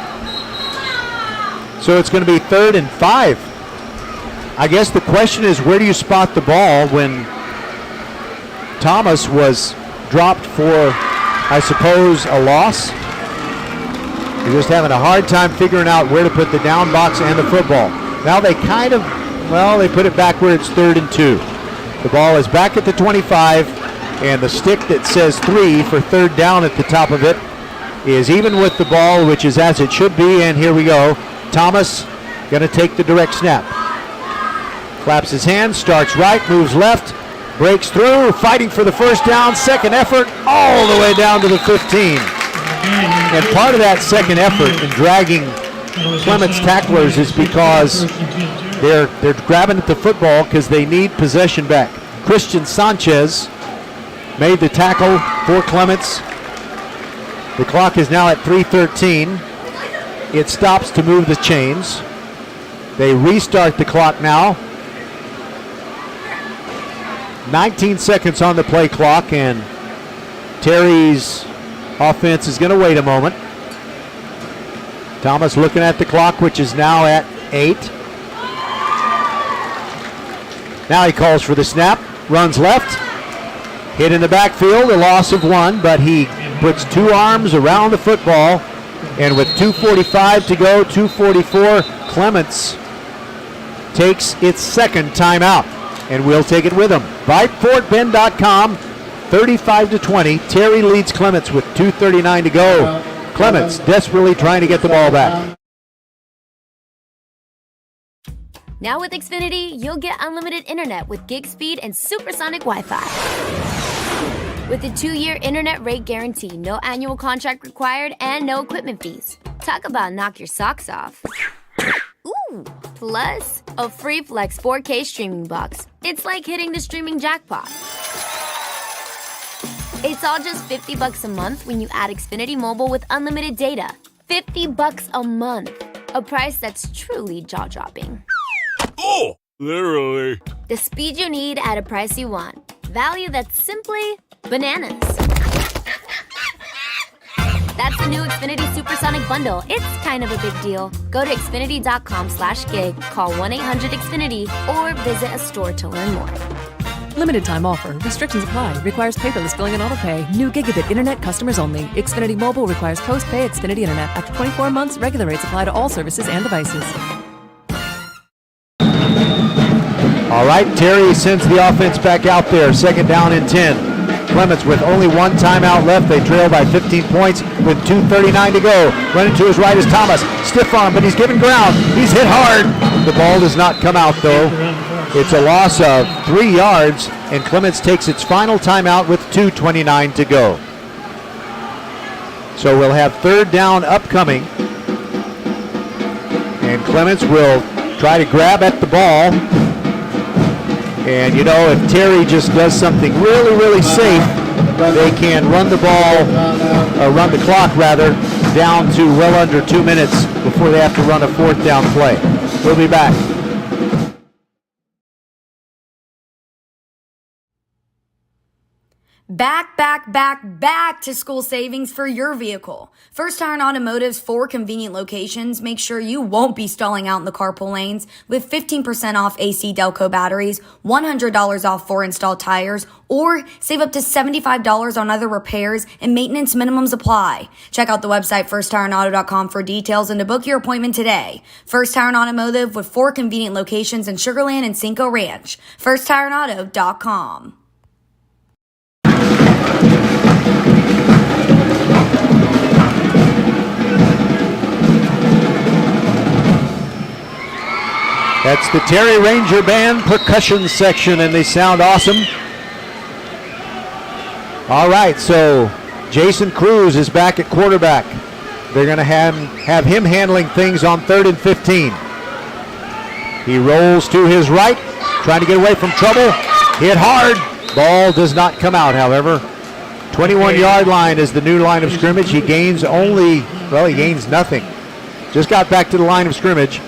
So it's going to be 3rd and 5. I guess the question is, where do you spot the ball when Thomas was dropped for, I suppose, a loss? They're just having a hard time figuring out where to put the down box and the football. Now they they put it back where it's 3rd and 2. The ball is back at the 25. And the stick that says 3 for 3rd down at the top of it is even with the ball, which is as it should be. And here we go. Thomas going to take the direct snap. Claps his hands, starts right, moves left, breaks through, fighting for the first down. Second effort all the way down to the 15. And part of that second effort in dragging Clements tacklers is because they're grabbing at the football because they need possession back. Christian Sanchez made the tackle for Clements. The clock is now at 3:13. It stops to move the chains. They restart the clock now. 19 seconds on the play clock, and Terry's offense is going to wait a moment. Thomas looking at the clock, which is now at 8. Now he calls for the snap, runs left. Hit in the backfield, a loss of 1, but he puts 2 arms around the football, and with 2:45 to go, 2:44, Clements takes its second timeout, and we'll take it with him. VypeFortBend.com, 35-20. Terry leads Clements with 2:39 to go. Clements desperately trying to get the ball back. Now with Xfinity, you'll get unlimited internet with gig speed and supersonic Wi-Fi. With a 2-year internet rate guarantee, no annual contract required, and no equipment fees. Talk about knock your socks off. Ooh, plus a free Flex 4K streaming box. It's like hitting the streaming jackpot. It's all just $50 a month when you add Xfinity Mobile with unlimited data. $50 a month. A price that's truly jaw-dropping. Oh, literally. The speed you need at a price you want. Value that's simply bananas. That's the new Xfinity Supersonic Bundle. It's kind of a big deal. Go to Xfinity.com/gig, call 1-800-XFINITY, or visit a store to learn more. Limited time offer. Restrictions apply. Requires paperless billing and autopay. New gigabit internet customers only. Xfinity Mobile requires post-pay Xfinity internet. After 24 months, regular rates apply to all services and devices. All right, Terry sends the offense back out there. 2nd down and 10. Clements with only 1 timeout left. They trail by 15 points with 2:39 to go. Running to his right is Thomas. Stiff arm, but he's given ground. He's hit hard. The ball does not come out, though. It's a loss of 3 yards, and Clements takes its final timeout with 2:29 to go. So we'll have 3rd down upcoming. And Clements will try to grab at the ball. And, you know, if Terry just does something really, really safe, they can run the ball, run the clock, rather, down to well under 2 minutes before they have to run a 4th down play. We'll be back. Back to school savings for your vehicle. First Tire Automotive's 4 convenient locations make sure you won't be stalling out in the carpool lanes with 15% off AC Delco batteries, $100 off 4 installed tires, or save up to $75 on other repairs and maintenance minimums apply. Check out the website firsttireandauto.com for details and to book your appointment today. First Tire Automotive with 4 convenient locations in Sugar Land and Cinco Ranch. firsttireandauto.com. That's the Terry Ranger Band percussion section, and they sound awesome. All right, so Jason Cruz is back at quarterback. They're going to have him handling things on 3rd and 15. He rolls to his right, trying to get away from trouble. Hit hard. Ball does not come out, however. 21-yard line is the new line of scrimmage. He gains he gains nothing. Just got back to the line of scrimmage,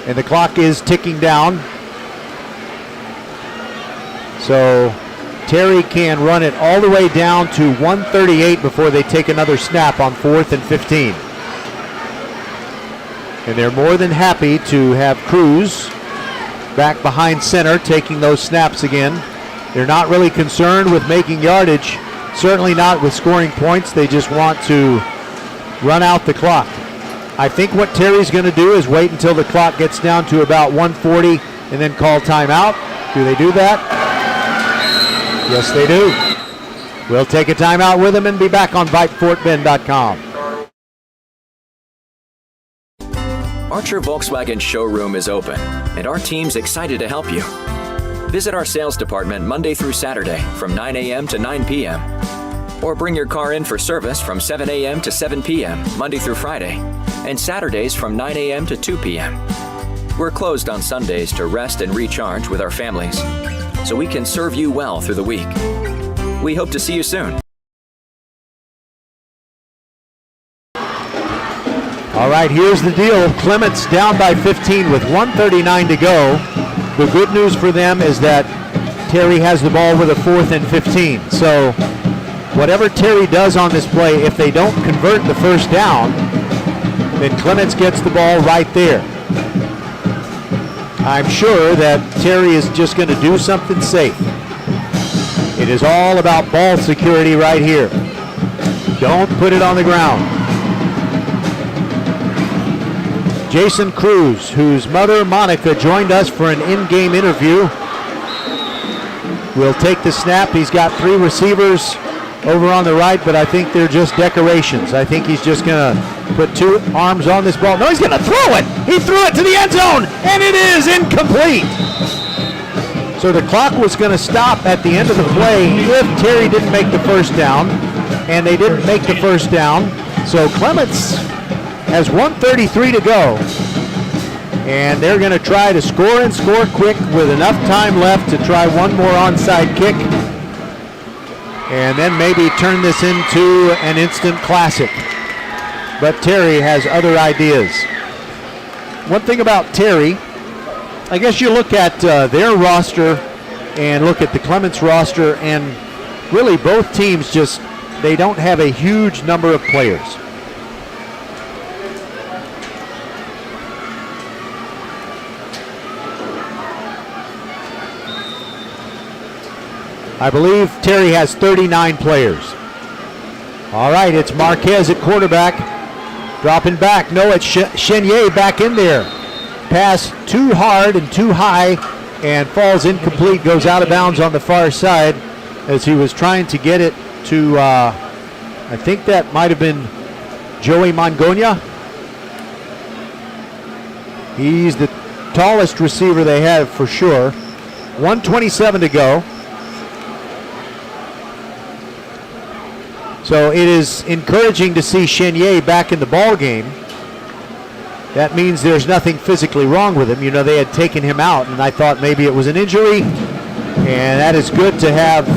and the clock is ticking down. So Terry can run it all the way down to 138 before they take another snap on 4th and 15. And they're more than happy to have Cruz back behind center taking those snaps again. They're not really concerned with making yardage, certainly not with scoring points. They just want to run out the clock. I think what Terry's going to do is wait until the clock gets down to about 140 and then call timeout. Do they do that? Yes, they do. We'll take a timeout with them and be back on VypeFortBend.com. Archer Volkswagen showroom is open, and our team's excited to help you. Visit our sales department Monday through Saturday from 9 a.m. to 9 p.m. Or bring your car in for service from 7 a.m. to 7 p.m. Monday through Friday, and Saturdays from 9 a.m. to 2 p.m. We're closed on Sundays to rest and recharge with our families, so we can serve you well through the week. We hope to see you soon. All right, here's the deal. Clements down by 15 with 1:39 to go. The good news for them is that Terry has the ball with a 4th and 15. So whatever Terry does on this play, if they don't convert the first down, then Clements gets the ball right there. I'm sure that Terry is just going to do something safe. It is all about ball security right here. Don't put it on the ground. Jason Cruz, whose mother, Monica, joined us for an in-game interview, will take the snap. He's got 3 receivers over on the right, but I think they're just decorations. I think he's just going to put 2 arms on this ball. No, he's going to throw it. He threw it to the end zone, and it is incomplete. So the clock was going to stop at the end of the play if Terry didn't make the first down, and they didn't make the first down. So Clements has 1:33 to go, and they're going to try to score and score quick with enough time left to try one more onside kick, and then maybe turn this into an instant classic. But Terry has other ideas. One thing about Terry, I guess you look at their roster and look at the Clements roster, and really both teams just, they don't have a huge number of players. I believe Terry has 39 players. All right, it's Marquez at quarterback. Dropping back. No, it's Chenier back in there. Pass too hard and too high and falls incomplete, goes out of bounds on the far side as he was trying to get it to, I think that might have been Joey Mongonia. He's the tallest receiver they have for sure. 1:27 to go. So it is encouraging to see Chenier back in the ball game. That means there's nothing physically wrong with him. You know, they had taken him out, and I thought maybe it was an injury, and that is good to have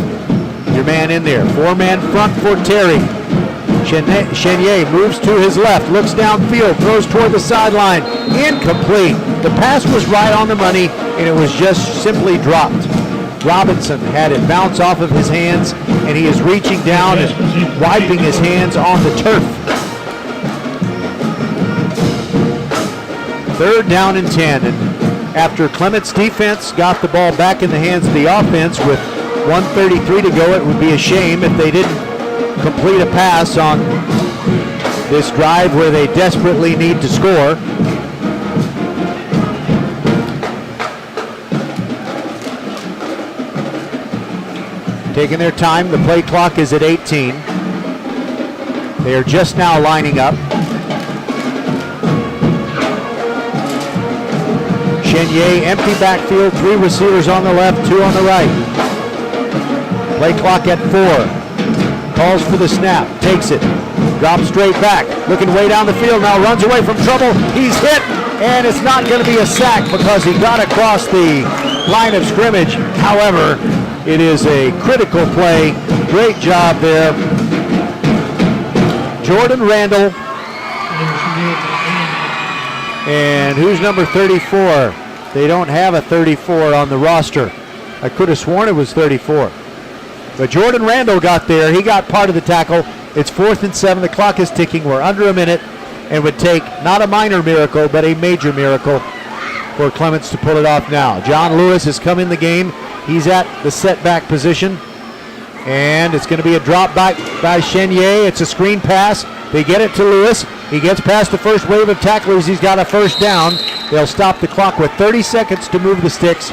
your man in there. 4-man front for Terry. Chenier moves to his left, looks downfield, throws toward the sideline. Incomplete. The pass was right on the money, and it was just simply dropped. Robinson had it bounce off of his hands, and he is reaching down and wiping his hands on the turf. 3rd down and 10, and after Clements' defense got the ball back in the hands of the offense with 1:33 to go, it would be a shame if they didn't complete a pass on this drive where they desperately need to score. Taking their time, the play clock is at 18. They are just now lining up. Chenier, empty backfield, 3 receivers on the left, 2 on the right. Play clock at 4. Calls for the snap, takes it, drops straight back, looking way down the field, now runs away from trouble. He's hit, and it's not going to be a sack because he got across the line of scrimmage. However, it is a critical play. Great job there. Jordan Randall. And who's number 34? They don't have a 34 on the roster. I could have sworn it was 34. But Jordan Randall got there. He got part of the tackle. It's 4th and 7. The clock is ticking. We're under a minute. And would take not a minor miracle, but a major miracle for Clements to pull it off now. John Lewis has come in the game. He's at the setback position. And it's going to be a drop back by Chenier. It's a screen pass. They get it to Lewis. He gets past the first wave of tacklers. He's got a 1st down. They'll stop the clock with 30 seconds to move the sticks.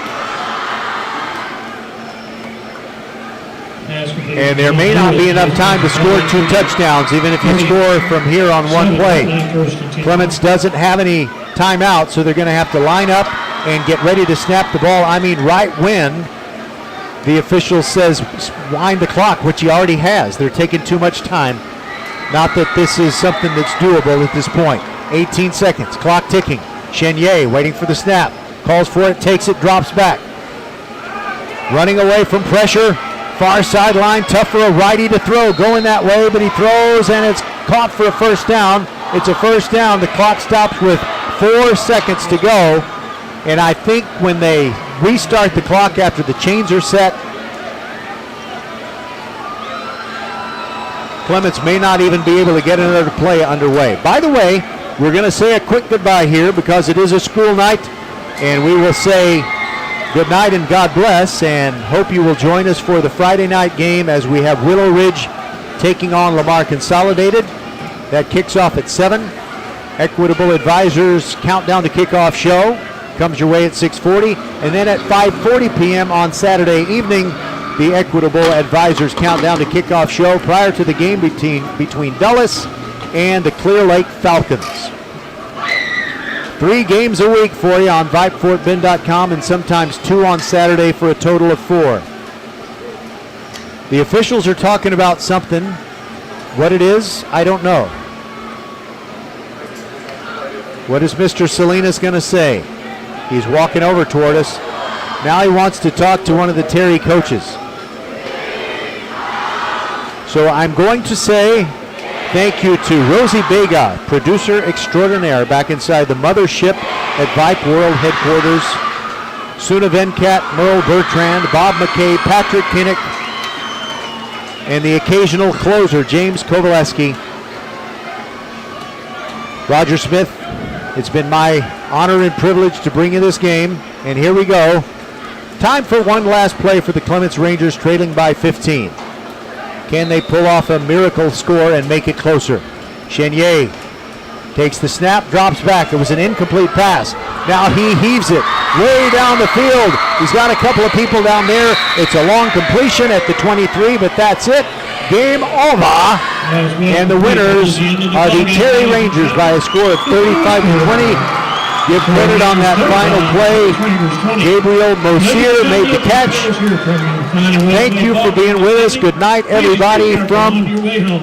And there may not be enough time to score 2 touchdowns, even if you score from here on one play. Clements doesn't have any timeout, so they're going to have to line up and get ready to snap the ball. I mean, right when the official says wind the clock, which he already has. They're taking too much time. Not that this is something that's doable at this point. 18 seconds, clock ticking. Chenier waiting for the snap. Calls for it, takes it, drops back. Running away from pressure. Far sideline, tough for a righty to throw. Going that way, but he throws, and it's caught for a 1st down. It's a 1st down. The clock stops with 4 seconds to go. And I think when they restart the clock after the chains are set, Clements may not even be able to get another play underway. By the way, we're going to say a quick goodbye here because it is a school night, and we will say good night and God bless, and hope you will join us for the Friday night game as we have Willow Ridge taking on Lamar Consolidated. That kicks off at 7. Equitable Advisors Countdown to Kickoff show comes your way at 6:40, and then at 5:40 p.m. on Saturday evening, the Equitable Advisors Countdown to Kickoff show prior to the game between Dulles and the Clear Lake Falcons. 3 games a week for you on VypeFortBend.com, and sometimes 2 on Saturday for a total of 4. The officials are talking about something. What it is, I don't know. What is Mr. Salinas going to say? He's walking over toward us. Now he wants to talk to one of the Terry coaches. So I'm going to say thank you to Rosie Bega, producer extraordinaire, back inside the mothership at Vype World headquarters. Suna Venkat, Merle Bertrand, Bob McKay, Patrick Kinnick, and the occasional closer, James Kovaleski. Roger Smith, it's been my honor and privilege to bring you this game, and here we go. Time for one last play for the Clements Rangers, trailing by 15. Can they pull off a miracle score and make it closer? Chenier takes the snap, drops back. It was an incomplete pass. Now he heaves it way down the field. He's got a couple of people down there. It's a long completion at the 23, but that's it. Game over. And the winners are the Terry Rangers by a score of 35-20. Give credit on that final play. Gabriel Mosier made the catch. Thank you for being with us. Good night, everybody from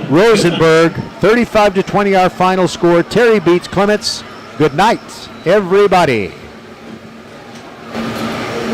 Rosenberg. 35-20 our final score. Terry beats Clements. Good night, everybody.